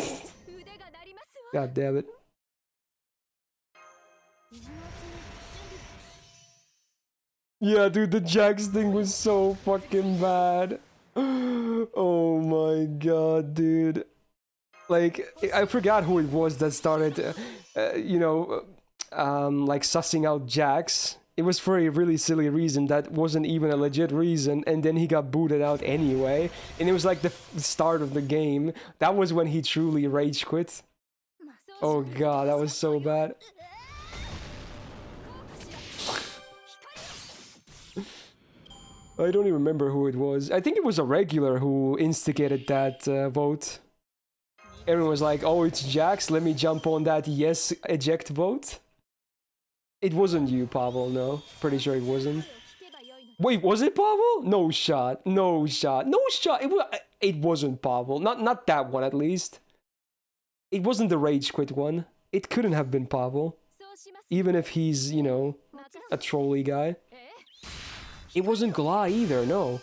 A: God damn it. Yeah, dude, the Jax thing was so fucking bad. Oh my god, dude. Like, I forgot who it was that started, you know, like sussing out Jax. It was for a really silly reason that wasn't even a legit reason, and then he got booted out anyway. And it was like the start of the game. That was when he truly rage quit. Oh god, that was so bad. I don't even remember who it was. I think it was a regular who instigated that vote. Everyone was like, oh, it's Jax, let me jump on that yes eject vote. It wasn't you, Pavel, no. Pretty sure it wasn't. Wait, was it Pavel? No shot, no shot, no shot. It wasn't Pavel, not that one at least. It wasn't the rage quit one. It couldn't have been Pavel. Even if he's, you know, a trolly guy. It wasn't Gla either, no.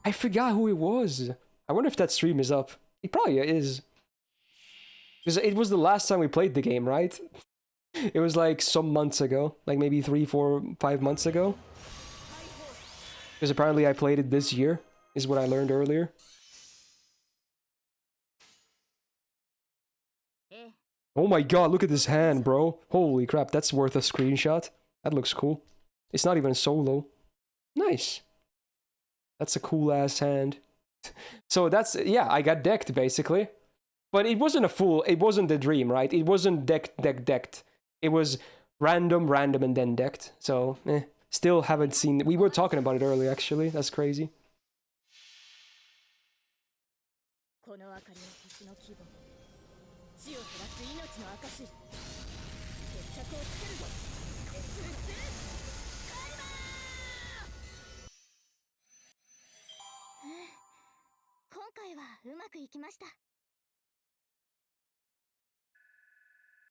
A: I forgot who it was. I wonder if that stream is up. It probably is. Because it was the last time we played the game, right? It was like some months ago. Like maybe 3, 4, 5 months ago. Because apparently I played it this year, is what I learned earlier. Oh my god, look at this hand, bro. Holy crap, that's worth a screenshot. That looks cool. It's not even solo. Nice. That's a cool ass hand. So that's, yeah, I got decked basically. But it wasn't a full, it wasn't the dream, right? It wasn't decked. It was random, and then decked. So, still haven't seen, we were talking about it earlier actually. That's crazy.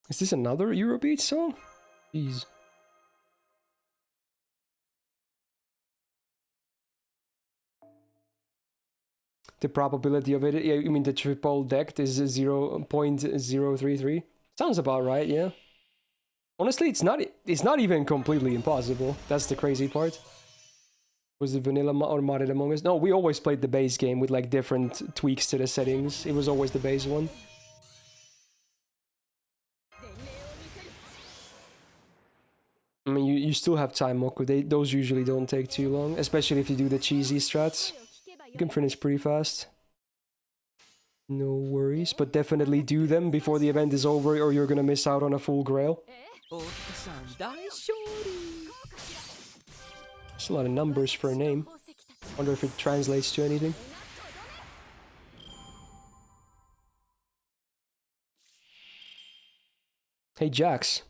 A: Is this another Eurobeat song? Jeez. The probability of it, yeah, you mean the triple decked is 0.033? Sounds about right, yeah. Honestly, it's not even completely impossible. That's the crazy part. Was it vanilla or modded Among Us? No, we always played the base game with like different tweaks to the settings. It was always the base one. mean, you still have time, Moku. Those usually don't take too long, especially if you do the cheesy strats. You can finish pretty fast. No worries, but definitely do them before the event is over or you're gonna miss out on a full grail. It's a lot of numbers for a name. Wonder if it translates to anything. Hey Jax,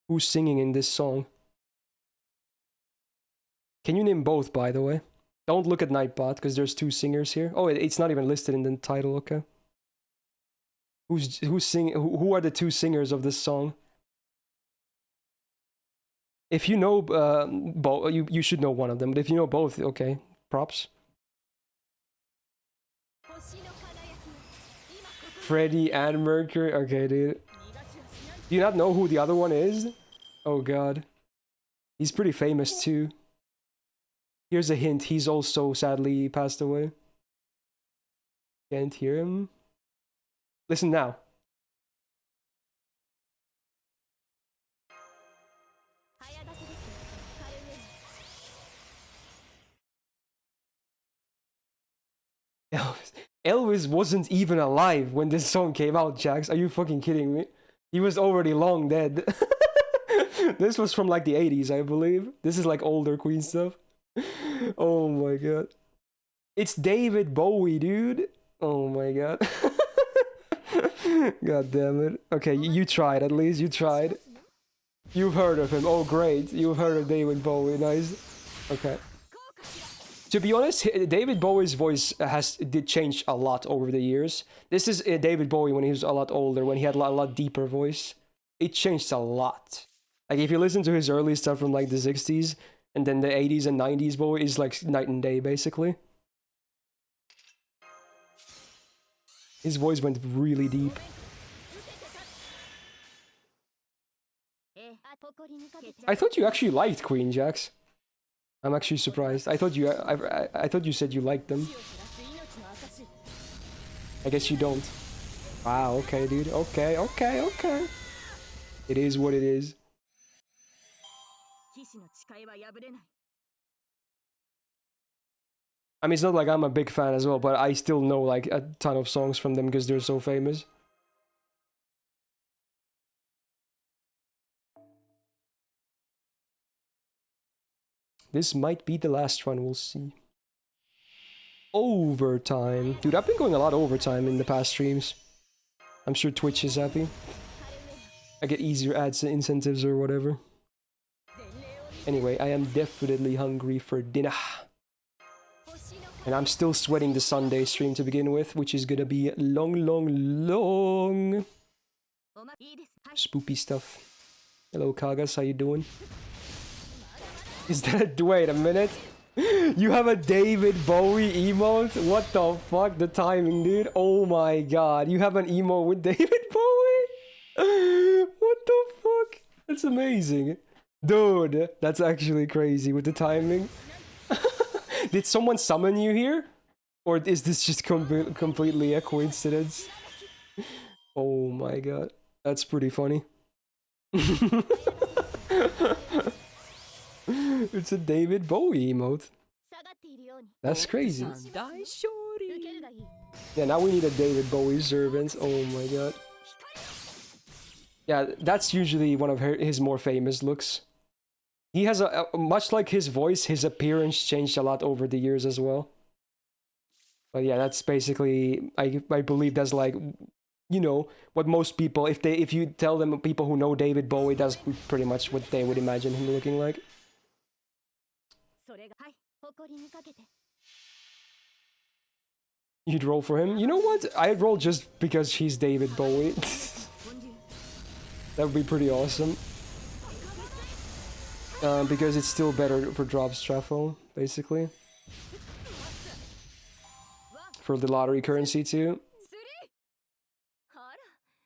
A: who's singing in this song? Can you name both, by the way? Don't look at Nightbot, because there's two singers here. Oh, it's not even listed in the title, okay. Who's singing? Who are the two singers of this song? If you know both, you should know one of them, but if you know both, okay, props. Freddie and Mercury, okay, dude. Do you not know who the other one is? Oh god. He's pretty famous too. Here's a hint, he's also sadly passed away. Can't hear him. Listen now. Elvis wasn't even alive when this song came out, Jax. Are you fucking kidding me? He was already long dead. This was from like the 80s, I believe. This is like older Queen stuff. Oh my god. It's David Bowie, dude. Oh my god. God damn it. Okay, you tried at least. You tried. You've heard of him. Oh great. You've heard of David Bowie. Nice. Okay. To be honest, David Bowie's voice did change a lot over the years. This is David Bowie when he was a lot older, when he had a lot deeper voice. It changed a lot. Like if you listen to his early stuff from like the 60s, and then the 80s and 90s Bowie is like night and day, basically. His voice went really deep. I thought you actually liked Queen, Jax. I'm actually surprised. I thought you said you liked them. I guess you don't. Wow, okay, dude. Okay. It is what it is. I mean, it's not like I'm a big fan as well, but I still know like a ton of songs from them because they're so famous. This might be the last one, we'll see. Overtime. Dude, I've been going a lot overtime in the past streams. I'm sure Twitch is happy. I get easier ads incentives or whatever. Anyway, I am definitely hungry for dinner. And I'm still sweating the Sunday stream to begin with, which is gonna be long. Spoopy stuff. Hello, Kagas, how you doing? Is that... wait a minute. You have a David Bowie emote? What the fuck? The timing, dude. Oh my god. You have an emote with David Bowie? What the fuck? That's amazing. Dude, that's actually crazy with the timing. Did someone summon you here? Or is this just completely a coincidence? Oh my god. That's pretty funny. It's a David Bowie emote. That's crazy. Yeah, now we need a David Bowie servant. Oh my god. Yeah, that's usually one of his more famous looks. He has a much like his voice, his appearance changed a lot over the years as well. But yeah, that's basically, I believe that's like, you know, what most people, if you tell them people who know David Bowie, that's pretty much what they would imagine him looking like. You'd roll for him? You know what? I'd roll just because he's David Bowie. That would be pretty awesome. Because it's still better for drops truffle, basically. For the lottery currency too.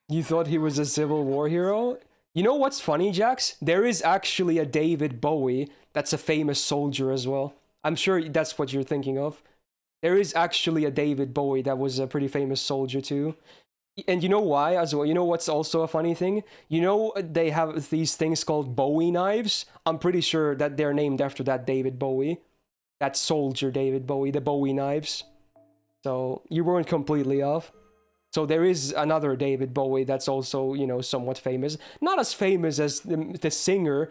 A: You thought he was a Civil War hero? You know what's funny, Jax? There is actually a David Bowie that's a famous soldier as well. I'm sure that's what you're thinking of. There is actually a David Bowie that was a pretty famous soldier too. And you know why as well? You know what's also a funny thing? You know they have these things called Bowie knives? I'm pretty sure that they're named after that David Bowie. That soldier David Bowie, the Bowie knives. So you weren't completely off. So there is another David Bowie that's also, you know, somewhat famous. Not as famous as the singer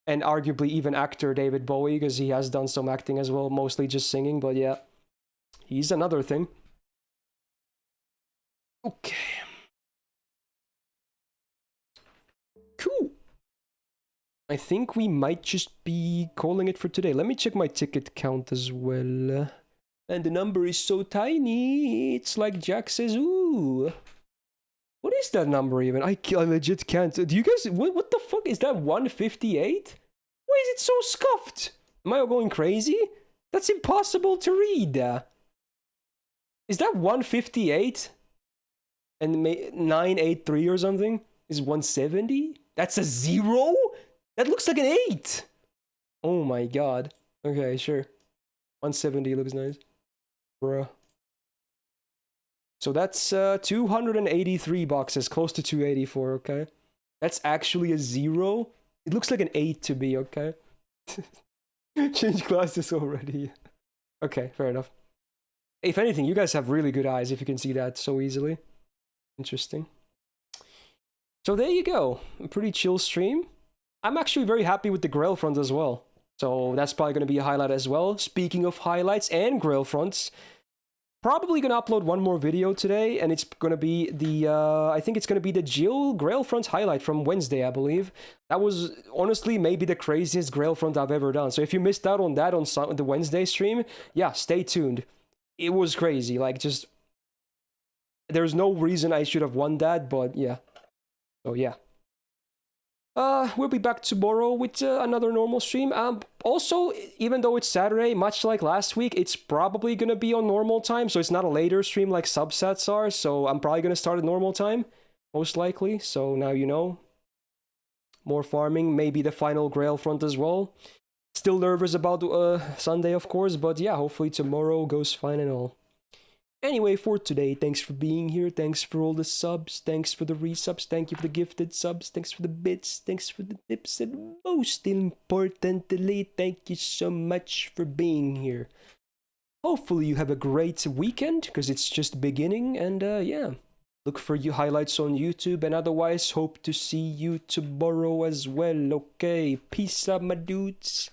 A: and arguably even actor David Bowie, because he has done some acting as well, mostly just singing, but yeah. He's another thing. Okay. Cool. I think we might just be calling it for today. Let me check my ticket count as well. And the number is so tiny. It's like Jack says, ooh. What is that number even? I legit can't. Do you guys... What the fuck? Is that 158? Why is it so scuffed? Am I going crazy? That's impossible to read. Is that 158? And 983 or something? Is 170? That's a 0? That looks like an 8! Oh my god. Okay, sure. 170 looks nice. Bruh. So that's 283 boxes, close to 284, okay? That's actually a 0? It looks like an 8 to me, okay? Change glasses already. Okay, fair enough. If anything, you guys have really good eyes if you can see that so easily. Interesting. So there you go. A pretty chill stream. I'm actually very happy with the Grail front as well. So that's probably going to be a highlight as well. Speaking of highlights and Grail fronts, probably going to upload one more video today, and it's going to be the, I think it's going to be the Jill Grail front highlight from Wednesday, I believe. That was, honestly, maybe the craziest Grail front I've ever done. So if you missed out on that on the Wednesday stream, yeah, stay tuned. It was crazy, like, just... There's no reason I should have won that, but yeah. So yeah. We'll be back tomorrow with another normal stream. Also, even though it's Saturday, much like last week, it's probably gonna be on normal time, so it's not a later stream like subsets are, so I'm probably gonna start at normal time, most likely, so now you know. More farming, maybe the final Grail front as well. Still nervous about Sunday, of course, but yeah, hopefully tomorrow goes fine and all. Anyway, for today, thanks for being here, thanks for all the subs, thanks for the resubs, thank you for the gifted subs, thanks for the bits, thanks for the tips, and most importantly, thank you so much for being here. Hopefully you have a great weekend, because it's just beginning, and yeah. Look for you highlights on YouTube, and otherwise hope to see you tomorrow as well, okay? Peace out, my dudes.